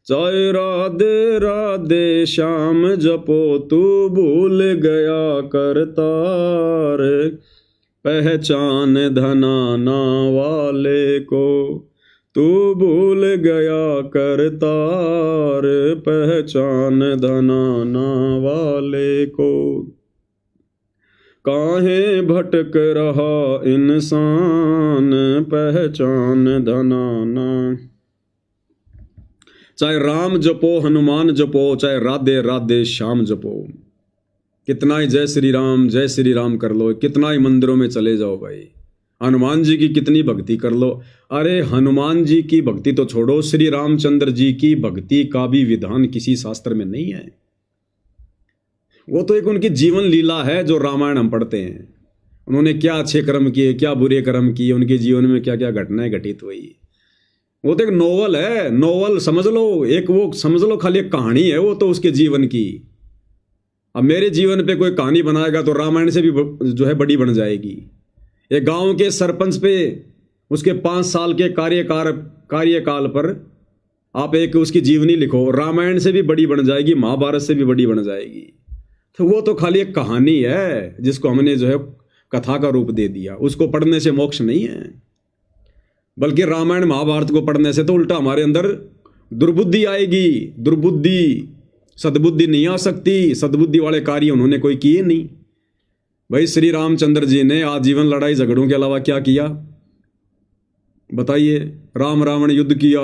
चाहे राधे राधे श्याम जपो, तू भूल गया करतार, पहचान धनाना वाले को। तू भूल गया करतार, पहचान धनाना वाले को। काहे भटक रहा इंसान, पहचान धनाना। चाहे राम जपो, हनुमान जपो, चाहे राधे राधे श्याम जपो, कितना ही जय श्री राम कर लो, कितना ही मंदिरों में चले जाओ भाई, हनुमान जी की कितनी भक्ति कर लो। अरे हनुमान जी की भक्ति तो छोड़ो, श्री रामचंद्र जी की भक्ति का भी विधान किसी शास्त्र में नहीं है। वो तो एक उनकी जीवन लीला है जो रामायण हम पढ़ते हैं। उन्होंने क्या अच्छे कर्म किए, क्या बुरे कर्म किए, उनके जीवन में क्या क्या घटनाएं घटित हुई। वो तो एक नोवेल है, नोवेल समझ लो, एक वो समझ लो खाली एक कहानी है वो तो उसके जीवन की। अब मेरे जीवन पे कोई कहानी बनाएगा तो रामायण से भी जो है बड़ी बन जाएगी। एक गांव के सरपंच पे उसके 5 साल के कार्यकाल पर आप एक उसकी जीवनी लिखो, रामायण से भी बड़ी बन जाएगी, महाभारत से भी बड़ी बन जाएगी। तो वो तो खाली एक कहानी है जिसको हमने जो है कथा का रूप दे दिया। उसको पढ़ने से मोक्ष नहीं है, बल्कि रामायण महाभारत को पढ़ने से तो उल्टा हमारे अंदर दुर्बुद्धि आएगी। दुर्बुद्धि, सद्बुद्धि नहीं आ सकती। सद्बुद्धि वाले कार्य उन्होंने कोई किए नहीं। भाई श्री रामचंद्र जी ने आजीवन लड़ाई झगड़ों के अलावा क्या किया बताइए? राम रावण युद्ध किया,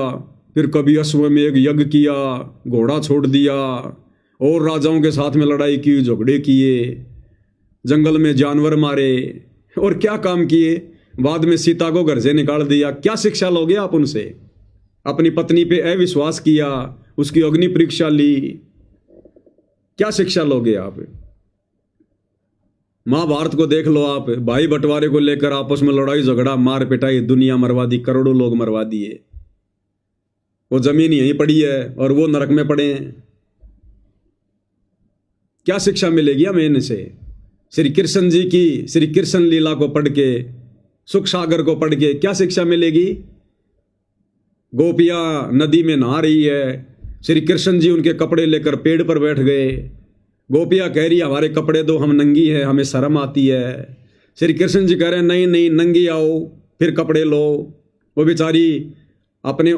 फिर कभी अश्वमेध यज्ञ किया, घोड़ा छोड़ दिया, और राजाओं के साथ में लड़ाई की, झगड़े किए, जंगल में जानवर मारे, और क्या काम किए। बाद में सीता को घर से निकाल दिया। क्या शिक्षा लोगे आप उनसे? अपनी पत्नी पे अविश्वास किया, उसकी अग्नि परीक्षा ली, क्या शिक्षा लोगे आप? महाभारत को देख लो आप, भाई बंटवारे को लेकर आपस में लड़ाई झगड़ा, मार पिटाई, दुनिया मरवा दी, करोड़ों लोग मरवा दिए। वो जमीन यहीं पड़ी है और वो नरक में पड़े हैं। क्या शिक्षा मिलेगी हमें इनसे? श्री कृष्ण जी की श्री कृष्ण लीला को पढ़ के, सुख सागर को पढ़ के क्या शिक्षा मिलेगी? गोपियां नदी में नहा रही है, श्री कृष्ण जी उनके कपड़े लेकर पेड़ पर बैठ गए। गोपियां कह रही हमारे कपड़े दो, हम नंगी है, हमें शर्म आती है। श्री कृष्ण जी कह रहे हैं नहीं नहीं, नंगी आओ फिर कपड़े लो। वो बेचारी अपने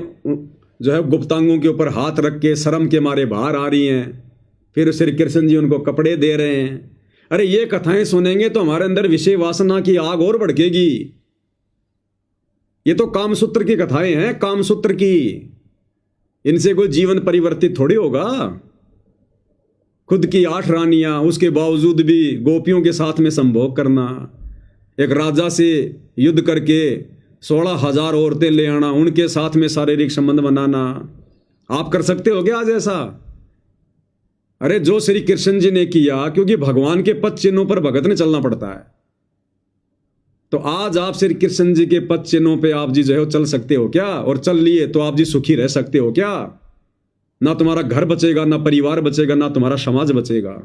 जो है गुप्तांगों के ऊपर हाथ रख के शर्म के मारे बाहर आ रही हैं। फिर श्री कृष्ण जी उनको कपड़े दे रहे हैं। अरे ये कथाएं सुनेंगे तो हमारे अंदर विषय वासना की आग और भड़केगी। ये तो कामसूत्र की कथाएं हैं, कामसूत्र की। इनसे कोई जीवन परिवर्तित थोड़ी होगा। खुद की 8 रानियां, उसके बावजूद भी गोपियों के साथ में संभोग करना, एक राजा से युद्ध करके 16,000 औरतें ले आना, उनके साथ में शारीरिक संबंध बनाना, आप कर सकते हो क्या आज ऐसा? अरे जो श्री कृष्ण जी ने किया, क्योंकि भगवान के पद चिन्हों पर भगत ने चलना पड़ता है, तो आज आप श्री कृष्ण जी के पद चिन्हों पे आप जी जो है चल सकते हो क्या? और चल लिए तो आप जी सुखी रह सकते हो क्या? ना तुम्हारा घर बचेगा, ना परिवार बचेगा, ना तुम्हारा समाज बचेगा।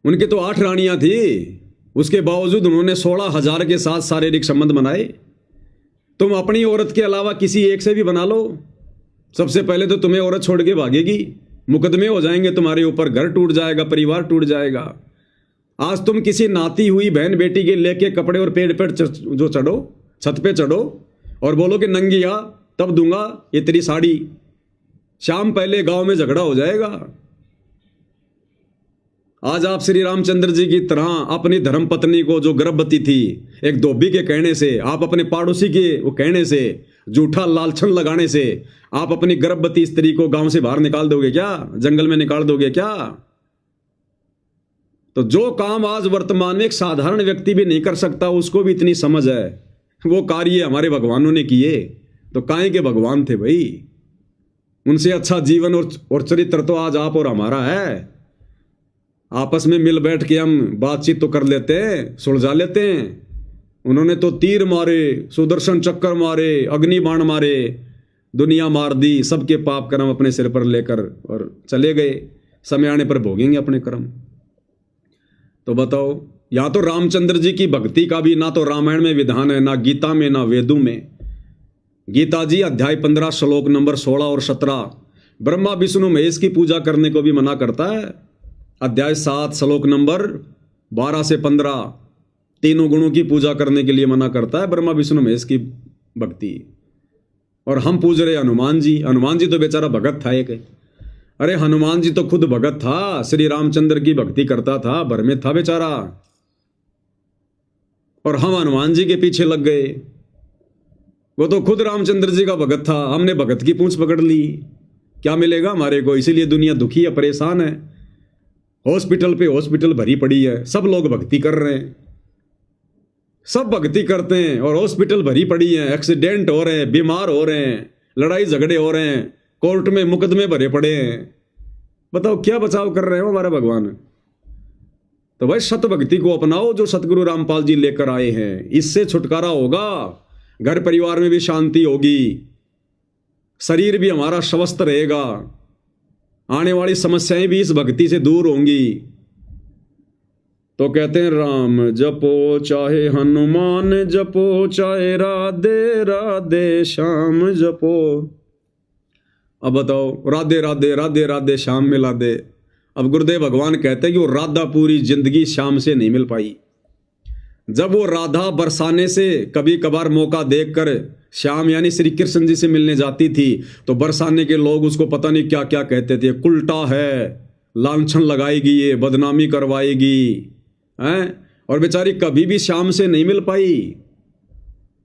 उनके तो 8 रानियां थी, उसके बावजूद उन्होंने 16,000 के साथ शारीरिक संबंध बनाए। तुम अपनी औरत के अलावा किसी एक से भी बना लो, सबसे पहले तो तुम्हें औरत छोड़ के भागेगी, मुकदमे हो जाएंगे तुम्हारे ऊपर, घर टूट जाएगा, परिवार टूट जाएगा। आज तुम किसी नाती हुई बहन बेटी के लेके कपड़े और पेड़ पर जो चढ़ो, छत पे चढ़ो और बोलो कि नंगी आ तब दूंगा ये तेरी साड़ी, शाम पहले गांव में झगड़ा हो जाएगा। आज आप श्री रामचंद्र जी की तरह अपनी धर्म पत्नी को, जो गर्भवती थी, एक धोबी के कहने से, आप अपने पड़ोसी के वो कहने से, झूठा लालछन लगाने से आप अपनी गर्भवती स्त्री को गांव से बाहर निकाल दोगे क्या? जंगल में निकाल दोगे क्या? तो जो काम आज वर्तमान में एक साधारण व्यक्ति भी नहीं कर सकता, उसको भी इतनी समझ है, वो कार्य हमारे भगवानों ने किए। तो काहे के भगवान थे भाई? उनसे अच्छा जीवन और चरित्र तो आज आप और हमारा है। आपस में मिल बैठ के हम बातचीत तो कर लेते हैं, सुलझा लेते हैं। उन्होंने तो तीर मारे, सुदर्शन चक्कर मारे, अग्नि बाण मारे, दुनिया मार दी, सबके पाप कर्म अपने सिर पर लेकर और चले गए। समय आने पर भोगेंगे अपने कर्म। तो बताओ, या तो रामचंद्र जी की भक्ति का भी ना तो रामायण में विधान है, ना गीता में, ना वेदों में। गीता जी अध्याय 15 श्लोक नंबर 16 और 17 ब्रह्मा विष्णु महेश की पूजा करने को भी मना करता है। अध्याय 7 श्लोक नंबर 12 से 15 तीनों गुणों की पूजा करने के लिए मना करता है, ब्रह्मा विष्णु महेश की भक्ति। और हम पूज रहे हनुमान जी। हनुमान जी तो बेचारा भगत था एक। अरे हनुमान जी तो खुद भगत था, श्री रामचंद्र की भक्ति करता था, भर में था बेचारा, और हम हनुमान जी के पीछे लग गए। वो तो खुद रामचंद्र जी का भगत था, हमने भगत की पूंछ पकड़ ली। क्या मिलेगा हमारे को? इसीलिए दुनिया दुखी है, परेशान है। हॉस्पिटल पे हॉस्पिटल भरी पड़ी है, सब लोग भक्ति कर रहे हैं, सब भक्ति करते हैं और हॉस्पिटल भरी पड़ी है। एक्सीडेंट हो रहे हैं, बीमार हो रहे हैं, लड़ाई झगड़े हो रहे हैं, कोर्ट में मुकदमे भरे पड़े हैं। बताओ क्या बचाव कर रहे हो हमारा भगवान? तो भाई सत भक्ति को अपनाओ जो सतगुरु रामपाल जी लेकर आए हैं, इससे छुटकारा होगा, घर परिवार में भी शांति होगी, शरीर भी हमारा स्वस्थ रहेगा, आने वाली समस्याएं भी इस भक्ति से दूर होंगी। तो कहते हैं राम जपो चाहे हनुमान जपो, चाहे राधे राधे श्याम जपो। अब बताओ, राधे राधे राधे राधे श्याम मिला दे। अब गुरुदेव भगवान कहते हैं कि वो राधा पूरी जिंदगी श्याम से नहीं मिल पाई। जब वो राधा बरसाने से कभी कभार मौका देखकर श्याम यानी श्री कृष्ण जी से मिलने जाती थी, तो बरसाने के लोग उसको पता नहीं क्या क्या कहते थे, कुलटा है, लांछन लगाएगी, ये बदनामी करवाएगी हैं, और बेचारी कभी भी श्याम से नहीं मिल पाई।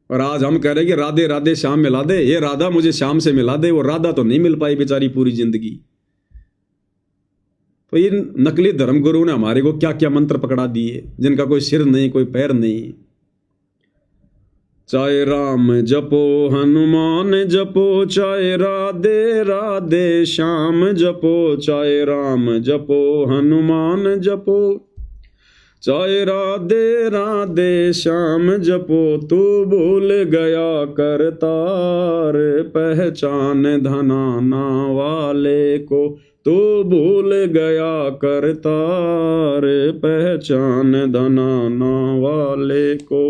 और आज हम कह रहे हैं कि राधे राधे श्याम मिला दे, ये राधा मुझे श्याम से मिला दे। वो राधा तो नहीं मिल पाई बेचारी पूरी जिंदगी। तो ये नकली धर्मगुरु ने हमारे को क्या क्या मंत्र पकड़ा दिए, जिनका कोई सिर नहीं, कोई पैर नहीं। चाहे राम जपो हनुमान जपो, चाहे राधे राधे श्याम जपो, चाहे राम जपो हनुमान जपो, चाहे राधे राधे श्याम जपो तू भूल गया करतार, पहचान धनाना वाले को तू भूल गया करतार, पहचान धनाना वाले को।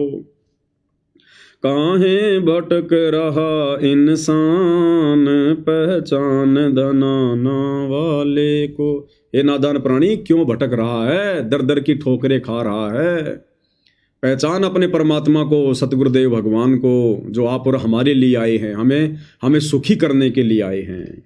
काहे भटक रहा इंसान, पहचान धनाना वाले को। ये नादान प्राणी क्यों भटक रहा है, दर दर की ठोकरें खा रहा है। पहचान अपने परमात्मा को, सतगुरुदेव भगवान को, जो आप और हमारे लिए आए हैं, हमें सुखी करने के लिए आए हैं।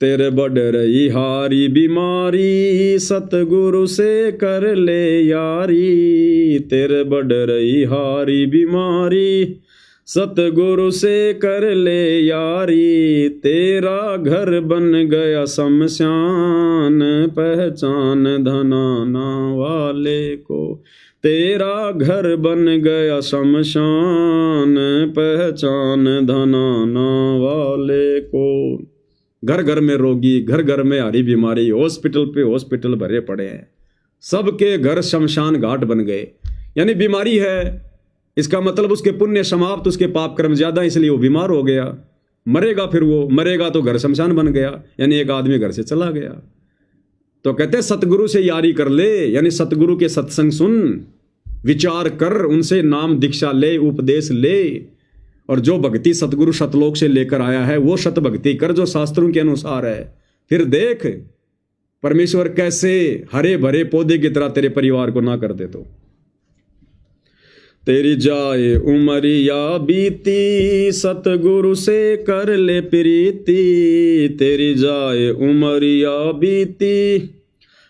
तेरे बढ़ रही हारी बीमारी, सतगुरु से कर ले यारी। तेरे बढ़ रही हारी बीमारी, सतगुरु से कर ले यारी। तेरा घर बन गया शमशान, पहचान धनाना वाले को। तेरा घर बन गया शमशान, पहचान धनाना वाले को। घर घर में रोगी, घर घर में हारी बीमारी, हॉस्पिटल पे हॉस्पिटल भरे पड़े हैं, सबके घर शमशान घाट बन गए। यानी बीमारी है, इसका मतलब उसके पुण्य समाप्त, उसके पाप कर्म ज्यादा, इसलिए वो बीमार हो गया। मरेगा, फिर वो मरेगा तो घर शमशान बन गया, यानी एक आदमी घर से चला गया। तो कहते हैं सतगुरु से यारी कर ले, यानी सतगुरु के सत्संग सुन, विचार कर, उनसे नाम दीक्षा ले, उपदेश ले, और जो भक्ति सतगुरु सतलोक से लेकर आया है वो सत भक्ति कर जो शास्त्रों के अनुसार है। फिर देख परमेश्वर कैसे हरे भरे पौधे की तरह तेरे परिवार को ना कर दे। तो तेरी जाए उमरिया बीती, सतगुरु से कर ले प्रीति। तेरी जाए उमरिया बीती,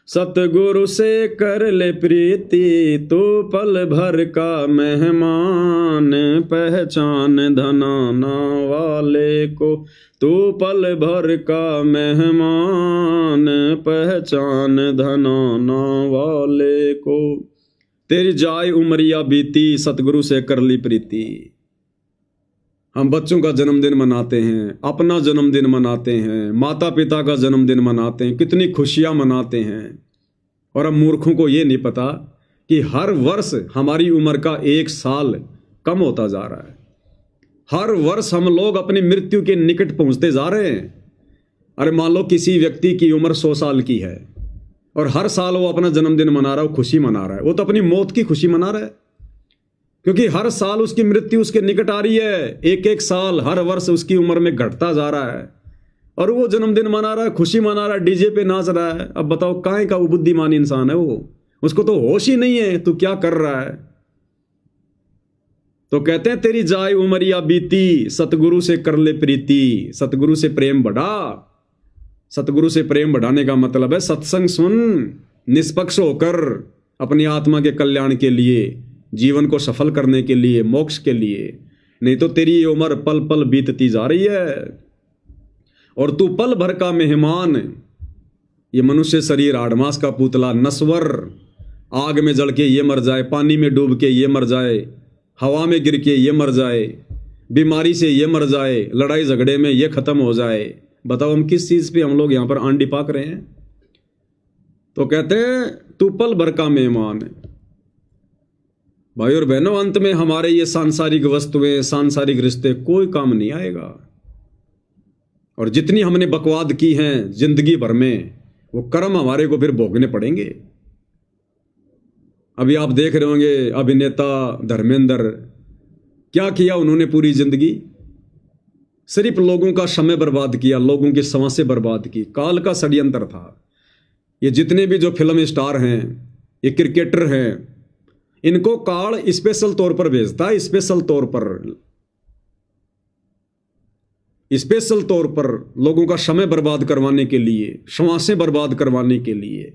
सतगुरु से कर ले प्रीति। तो पल भर का मेहमान, पहचान धनाना वाले को। तो पल भर का मेहमान, पहचान धनाना वाले को। तेरी जाए उमरिया बीती, सतगुरु से कर ली प्रीति। हम बच्चों का जन्मदिन मनाते हैं, अपना जन्मदिन मनाते हैं, माता पिता का जन्मदिन मनाते हैं, कितनी खुशियां मनाते हैं। और हम मूर्खों को ये नहीं पता कि हर वर्ष हमारी उम्र का 1 साल कम होता जा रहा है। हर वर्ष हम लोग अपनी मृत्यु के निकट पहुंचते जा रहे हैं। अरे मान लो किसी व्यक्ति की उम्र 100 साल की है और हर साल वो अपना जन्मदिन मना रहा है, खुशी मना रहा है, वो तो अपनी मौत की खुशी मना रहा है, क्योंकि हर साल उसकी मृत्यु उसके निकट आ रही है। एक एक साल हर वर्ष उसकी उम्र में घटता जा रहा है और वो जन्मदिन मना रहा है, खुशी मना रहा है, डीजे पे नाच रहा है। अब बताओ काहे का वो बुद्धिमान इंसान है वो, उसको तो होश ही नहीं है तू क्या कर रहा है। तो कहते हैं तेरी जाए उमरिया बीती, सतगुरु से कर ले प्रीति। सतगुरु से प्रेम बढ़ा। सतगुरु से प्रेम बढ़ाने का मतलब है सत्संग सुन, निष्पक्ष होकर अपनी आत्मा के कल्याण के लिए, जीवन को सफल करने के लिए, मोक्ष के लिए। नहीं तो तेरी ये उम्र पल पल बीतती जा रही है और तू पल भर का मेहमान। ये मनुष्य शरीर 8 मास का पुतला, नश्वर, आग में जल के ये मर जाए, पानी में डूब के ये मर जाए, हवा में गिर के ये मर जाए, बीमारी से ये मर जाए, लड़ाई झगड़े में ये खत्म हो जाए। बताओ हम किस चीज पे हम लोग यहां पर आंडी पाक रहे हैं। तो कहते हैं तू पल भर का मेहमान। भाई और बहनों, अंत में हमारे ये सांसारिक वस्तुएं, सांसारिक रिश्ते कोई काम नहीं आएगा। और जितनी हमने बकवाद की हैं जिंदगी भर में, वो कर्म हमारे को फिर भोगने पड़ेंगे। अभी आप देख रहे होंगे अभिनेता धर्मेंद्र, क्या किया उन्होंने पूरी जिंदगी, सिर्फ लोगों का समय बर्बाद किया, लोगों की सांसें बर्बाद की। काल का षड्यंत्र था। ये जितने भी जो फिल्म स्टार हैं, ये क्रिकेटर हैं, इनको काल स्पेशल तौर पर भेजता है, स्पेशल तौर पर लोगों का समय बर्बाद करवाने के लिए, श्वासें बर्बाद करवाने के लिए।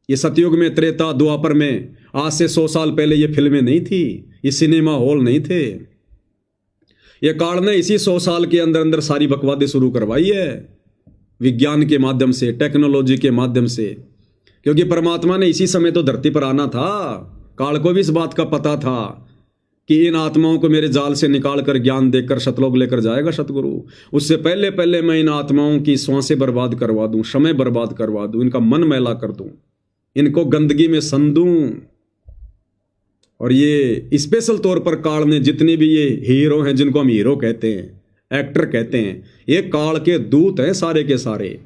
ये सतयुग में, त्रेता द्वापर में, आज से 100 साल पहले ये फिल्में नहीं थी, ये सिनेमा हॉल नहीं थे। ये काल ने इसी 100 साल के अंदर अंदर सारी बकवादी शुरू करवाई है, विज्ञान के माध्यम से, टेक्नोलॉजी के माध्यम से। क्योंकि परमात्मा ने इसी समय तो धरती पर आना था। काल को भी इस बात का पता था कि इन आत्माओं को मेरे जाल से निकाल कर ज्ञान देकर सतलोक लेकर जाएगा सतगुरु। उससे पहले पहले मैं इन आत्माओं की श्वासें बर्बाद करवा दूं, समय बर्बाद करवा दूं, इनका मन मैला कर दूं। इनको गंदगी में संदूं। और ये स्पेशल तौर पर काल ने जितने भी ये हीरो हैं, जिनको हम हीरो कहते हैं, एक्टर कहते हैं, ये काल के दूत हैं सारे के सारे।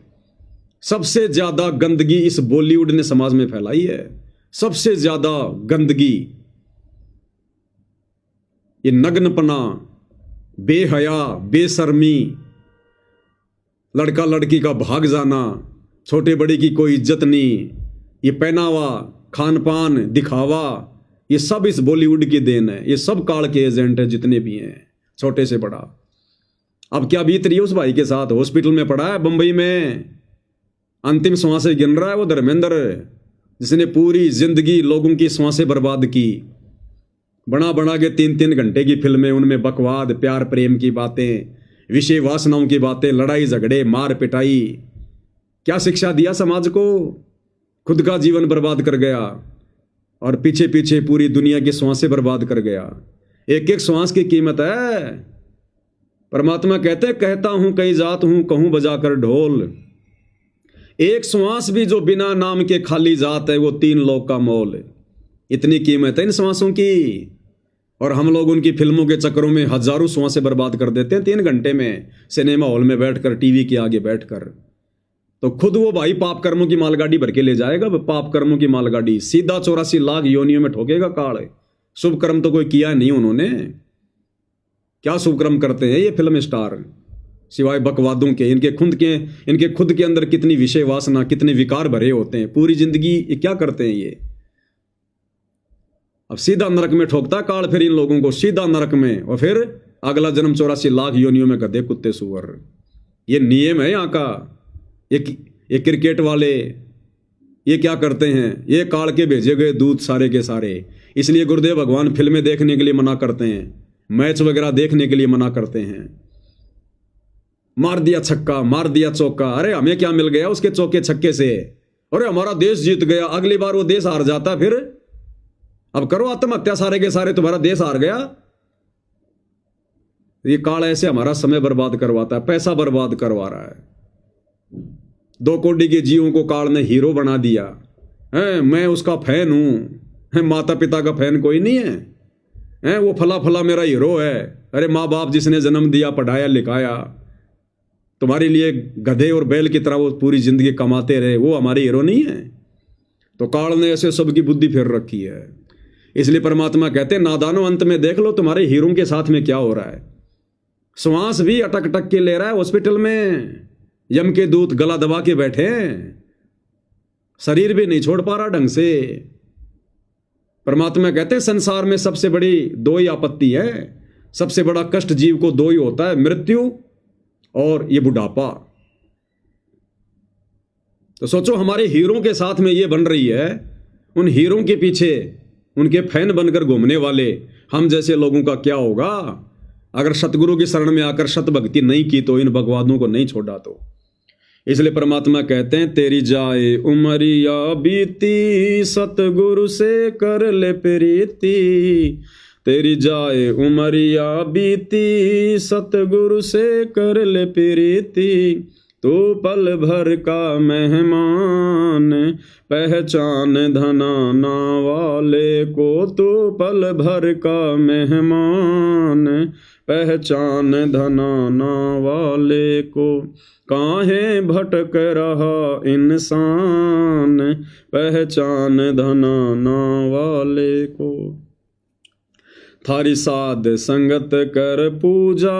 सबसे ज्यादा गंदगी इस बॉलीवुड ने समाज में फैलाई है, सबसे ज्यादा गंदगी। ये नग्नपना, बेहया, बेशर्मी, लड़का लड़की का भाग जाना, छोटे बड़े की कोई इज्जत नहीं, ये पहनावा, खान पान, दिखावा, ये सब इस बॉलीवुड की देन है। ये सब काल के एजेंट हैं जितने भी हैं, छोटे से बड़ा। अब क्या बीत रही है उस भाई के साथ, हॉस्पिटल में पड़ा है बंबई में, अंतिम श्वासें गिन रहा है वो धर्मेंद्र, जिसने पूरी जिंदगी लोगों की श्वासें बर्बाद की। बना बना के 3-3 घंटे की फिल्में, उनमें बकवाद, प्यार प्रेम की बातें, विषय वासनाओं की बातें, लड़ाई झगड़े, मार पिटाई। क्या शिक्षा दिया समाज को? खुद का जीवन बर्बाद कर गया और पीछे पीछे पूरी दुनिया की श्वासें बर्बाद कर गया। एक एक श्वास की कीमत है। परमात्मा कहते, कहता हूं कहीं जात हूं, कहूं बजाकर ढोल। एक श्वास भी जो बिना नाम के खाली जात है, वो 3 लोक का मोल। इतनी कीमत है इन श्वासों की। और हम लोग उनकी फिल्मों के चक्करों में हजारों श्वासें बर्बाद कर देते हैं 3 घंटे में, सिनेमा हॉल में बैठकर, टीवी के आगे बैठकर। तो खुद वो भाई पाप कर्मों की मालगाड़ी भर के ले जाएगा, पाप कर्मों की मालगाड़ी सीधा 84 लाख योनियों में ठोकेगा काल। शुभ कर्म तो कोई किया नहीं उन्होंने। क्या शुभ कर्म करते हैं ये फिल्म स्टार, सिवाय बकवादों के? इनके खुद के अंदर कितनी विषय वासना, कितने विकार भरे होते हैं। पूरी जिंदगी ये क्या करते हैं ये? अब सीधा नरक में ठोकता काल फिर इन लोगों को, सीधा नरक में। और फिर अगला जन्म 84 लाख योनियों में गधे कुत्ते सुअर। ये नियम है यहाँ का। ये क्रिकेट वाले ये क्या करते हैं? ये काल के भेजे गए दूत सारे के सारे। इसलिए गुरुदेव भगवान फिल्में देखने के लिए मना करते हैं, मैच वगैरह देखने के लिए मना करते हैं। मार दिया छक्का, मार दिया चौका, अरे हमें क्या मिल गया उसके चौके छक्के से? अरे हमारा देश जीत गया, अगली बार वो देश हार जाता, फिर अब करो आत्महत्या सारे के सारे, तुम्हारा देश हार गया। ये काल ऐसे हमारा समय बर्बाद करवाता है, पैसा बर्बाद करवा रहा है। 2 कोटी के जीवों को काल ने हीरो बना दिया है। मैं उसका फैन हूं, माता पिता का फैन कोई नहीं है। वो फला फला मेरा हीरो है। अरे माँ बाप जिसने जन्म दिया, पढ़ाया लिखाया, तुम्हारे लिए गधे और बैल की तरह वो पूरी जिंदगी कमाते रहे, वो हमारे हीरो नहीं है। तो काल ने ऐसे सबकी बुद्धि फेर रखी है। इसलिए परमात्मा कहते हैं, नादानो अंत में देख लो तुम्हारे हीरों के साथ में क्या हो रहा है। श्वास भी अटक अटक के ले रहा है हॉस्पिटल में, यम के दूत गला दबा के बैठे हैं, शरीर भी नहीं छोड़ पा रहा ढंग से। परमात्मा कहते हैं, संसार में सबसे बड़ी 2 ही आपत्ति है, सबसे बड़ा कष्ट जीव को 2 ही होता है, मृत्यु और ये बुढ़ापा। तो सोचो हमारे हीरों के साथ में ये बन रही है। उन हीरों के पीछे उनके फैन बनकर घूमने वाले हम जैसे लोगों का क्या होगा? अगर सतगुरु की शरण में आकर सत भक्ति नहीं की तो, इन भगवानों को नहीं छोड़ा तो। इसलिए परमात्मा कहते हैं, तेरी जाए उमरिया बीती, सतगुरु से कर ले प्रीति। तेरी जाए उमरिया बीती, सतगुरु से कर ले प्रीति। तू पल भर का मेहमान, पहचान धनाना वाले को। तू पल भर का मेहमान, पहचान धनाना वाले को। काहे भटक रहा इंसान, पहचान धनाना वाले को। थारी साध संगत कर पूजा,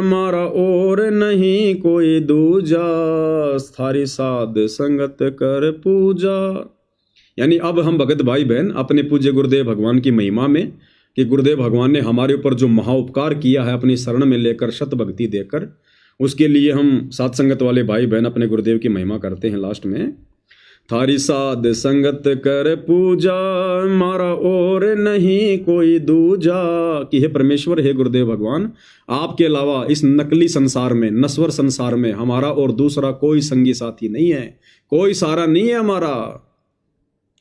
मारा और नहीं कोई दूजा। थारी साध संगत कर पूजा। यानी अब हम भगत भाई बहन अपने पूज्य गुरुदेव भगवान की महिमा में, कि गुरुदेव भगवान ने हमारे ऊपर जो महाउपकार किया है अपनी शरण में लेकर, शत भक्ति देकर, उसके लिए हम साध संगत वाले भाई बहन अपने गुरुदेव की महिमा करते हैं लास्ट में। थारी साध संगत कर पूजा, मारा और नहीं कोई दूजा। कि हे परमेश्वर, हे गुरुदेव भगवान, आपके अलावा इस नकली संसार में, नश्वर संसार में हमारा और दूसरा कोई संगी साथी नहीं है, कोई सहारा नहीं है हमारा।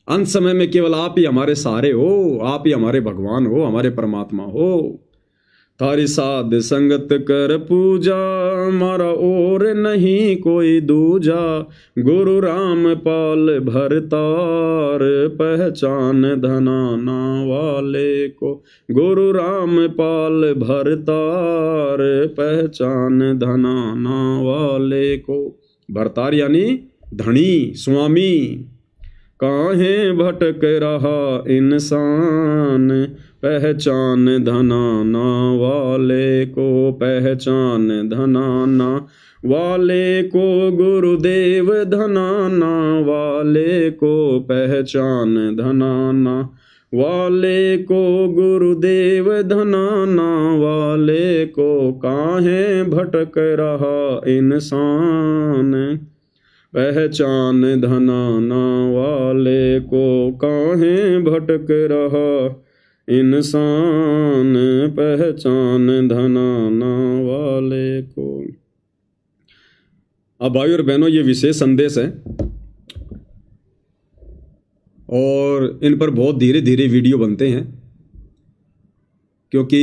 अंत समय में केवल आप ही हमारे सहारे हो, आप ही हमारे भगवान हो, हमारे परमात्मा हो। थारी साध संगत कर पूजा, मारा और नहीं कोई दूजा। गुरु राम पाल भरतार, पहचान धनाना वाले को। गुरु राम पाल भरतार, पहचान धनाना वाले को। भरतार यानी धनी, स्वामी। काहे भटक रहा इंसान, पहचान धनाना वाले को। पहचान धनाना वाले को, गुरुदेव धनाना वाले को। पहचान धनाना वाले को, गुरुदेव धनाना वाले को। काहे भटक रहा इंसान, पहचान धनाना वाले को। काहे भटक रहा इंसान, पहचान धनाना वाले को। अब भाई और बहनों, ये विशेष संदेश है और इन पर बहुत धीरे धीरे वीडियो बनते हैं, क्योंकि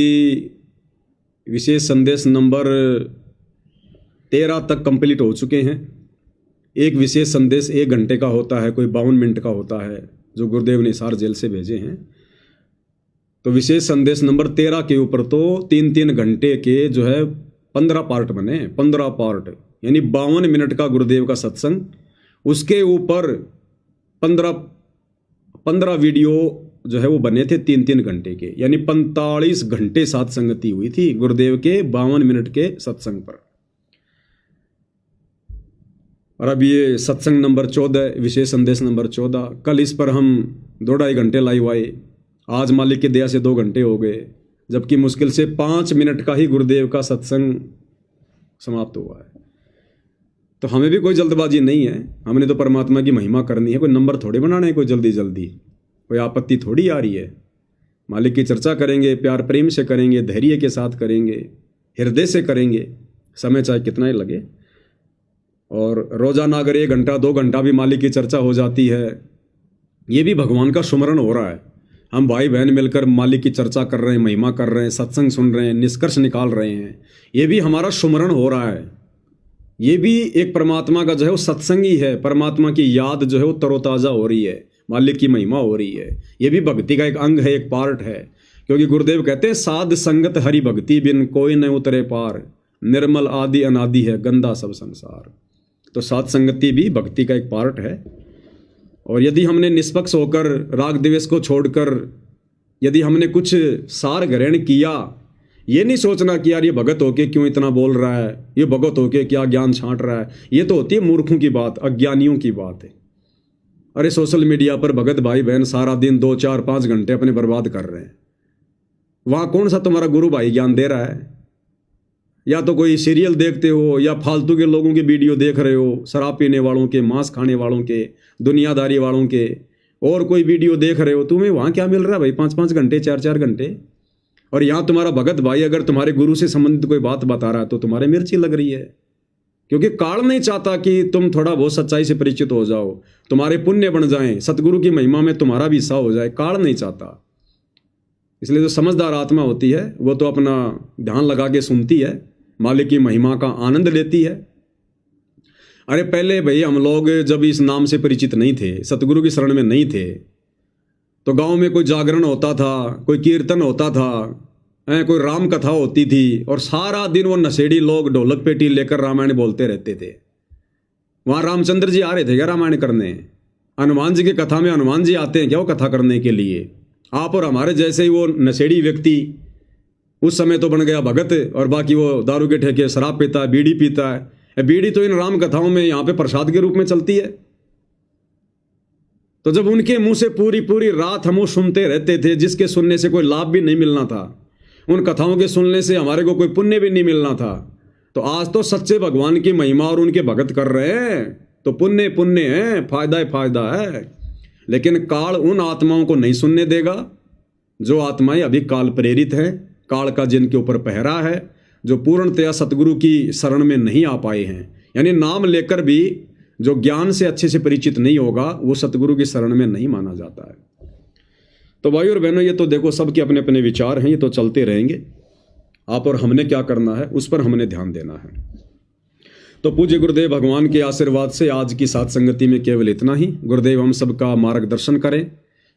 विशेष संदेश नंबर 13 तक कंप्लीट हो चुके हैं। एक विशेष संदेश 1 घंटे का होता है, कोई 52 मिनट का होता है, जो गुरुदेव ने हिसार जेल से भेजे हैं। तो विशेष संदेश नंबर 13 के ऊपर तो 3-3 घंटे के जो है 15 पार्ट बने, 15 पार्ट यानी 52 मिनट का गुरुदेव का सत्संग। उसके ऊपर 15 वीडियो जो है वो बने थे 3-3 घंटे के, यानी 45 घंटे साथ संगति हुई थी गुरुदेव के 52 मिनट के सत्संग पर। और अब ये सत्संग नंबर 14, विशेष संदेश नंबर 14। कल इस पर हम 2-2.5 घंटे लाइव आए, आज मालिक की दया से 2 घंटे हो गए, जबकि मुश्किल से 5 मिनट का ही गुरुदेव का सत्संग समाप्त हुआ है। तो हमें भी कोई जल्दबाजी नहीं है, हमने तो परमात्मा की महिमा करनी है, कोई नंबर थोड़े बनाने हैं कोई जल्दी जल्दी, कोई आपत्ति थोड़ी आ रही है। मालिक की चर्चा करेंगे, प्यार प्रेम से करेंगे, धैर्य के साथ करेंगे, हृदय से करेंगे, समय चाहे कितना ही लगे। और रोजाना अगर 1 घंटा 2 घंटा भी मालिक की चर्चा हो जाती है, ये भी भगवान का सुमरण हो रहा है। हम भाई बहन मिलकर मालिक की चर्चा कर रहे हैं, महिमा कर रहे हैं, सत्संग सुन रहे हैं, निष्कर्ष निकाल रहे हैं, ये भी हमारा सुमरण हो रहा है। ये भी एक परमात्मा का जो है वो सत्संग ही है, परमात्मा की याद जो है वो तरोताज़ा हो रही है, मालिक की महिमा हो रही है। ये भी भक्ति का एक अंग है, एक पार्ट है, क्योंकि गुरुदेव कहते हैं साध संगत हरि भक्ति बिन कोई न उतरे पार, निर्मल आदि अनादि है गंदा सब संसार। तो साध संगति भी भक्ति का एक पार्ट है। और यदि हमने निष्पक्ष होकर, राग द्वेष को छोड़कर, यदि हमने कुछ सार ग्रहण किया, ये नहीं सोचना कि यार ये भगत होके क्यों इतना बोल रहा है, ये भगत होके क्या ज्ञान छांट रहा है, ये तो होती है मूर्खों की बात, अज्ञानियों की बात है। अरे सोशल मीडिया पर भगत भाई बहन सारा दिन 2, 4, 5 घंटे अपने बर्बाद कर रहे हैं, वहाँ कौन सा तुम्हारा गुरु भाई ज्ञान दे रहा है? या तो कोई सीरियल देखते हो, या फालतू के लोगों के वीडियो देख रहे हो, शराब पीने वालों के, मांस खाने वालों के, दुनियादारी वालों के, और कोई वीडियो देख रहे हो। तुम्हें वहाँ क्या मिल रहा है भाई? 5-5 घंटे, 4-4 घंटे। और यहाँ तुम्हारा भगत भाई अगर तुम्हारे गुरु से संबंधित कोई बात बता रहा है तो तुम्हारे मिर्ची लग रही है, क्योंकि काल नहीं चाहता कि तुम थोड़ा बहुत सच्चाई से परिचित हो जाओ, तुम्हारे पुण्य बन जाएं, सतगुरु की महिमा में तुम्हारा भी हिस्सा हो जाए। काल नहीं चाहता। इसलिए जो समझदार आत्मा होती है वो तो अपना ध्यान लगा के सुनती है, मालिक की महिमा का आनंद लेती है। अरे पहले भाई हम लोग जब इस नाम से परिचित नहीं थे, सतगुरु की शरण में नहीं थे, तो गांव में कोई जागरण होता था, कोई कीर्तन होता था, कोई राम कथा होती थी, और सारा दिन वो नशेड़ी लोग ढोलक पेटी लेकर रामायण बोलते रहते थे। वहाँ रामचंद्र जी आ रहे थे क्या रामायण करने? हनुमान जी की कथा में हनुमान जी आते हैं क्या वो कथा करने के लिए? आप और हमारे जैसे ही वो नशेड़ी व्यक्ति उस समय तो बन गया भगत, और बाकी वो दारू के ठेके शराब पीता है, बीड़ी पीता है। बीड़ी तो इन राम कथाओं में यहाँ पे प्रसाद के रूप में चलती है। तो जब उनके मुंह से पूरी पूरी रात हम वो सुनते रहते थे, जिसके सुनने से कोई लाभ भी नहीं मिलना था, उन कथाओं के सुनने से हमारे को कोई पुण्य भी नहीं मिलना था, तो आज तो सच्चे भगवान की महिमा और उनके भगत कर रहे हैं तो पुण्य पुण्य है, फायदा ही फायदा है। लेकिन काल उन आत्माओं को नहीं सुनने देगा जो आत्माएं अभी काल प्रेरित हैं, काल का जिनके ऊपर पहरा है, जो पूर्णतया सतगुरु की शरण में नहीं आ पाए हैं। यानी नाम लेकर भी जो ज्ञान से अच्छे से परिचित नहीं होगा वो सतगुरु की शरण में नहीं माना जाता है। तो भाई और बहनों, ये तो देखो सबके अपने अपने विचार हैं, ये तो चलते रहेंगे। आप और हमने क्या करना है उस पर हमने ध्यान देना है। तो पूज्य गुरुदेव भगवान के आशीर्वाद से आज की साथ संगति में केवल इतना ही। गुरुदेव हम सबका मार्गदर्शन करें,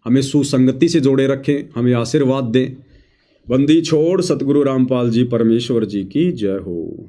हमें सुसंगति से जोड़े रखें, हमें आशीर्वाद दें। बंदी छोड़ सतगुरु रामपाल जी परमेश्वर जी की जय हो।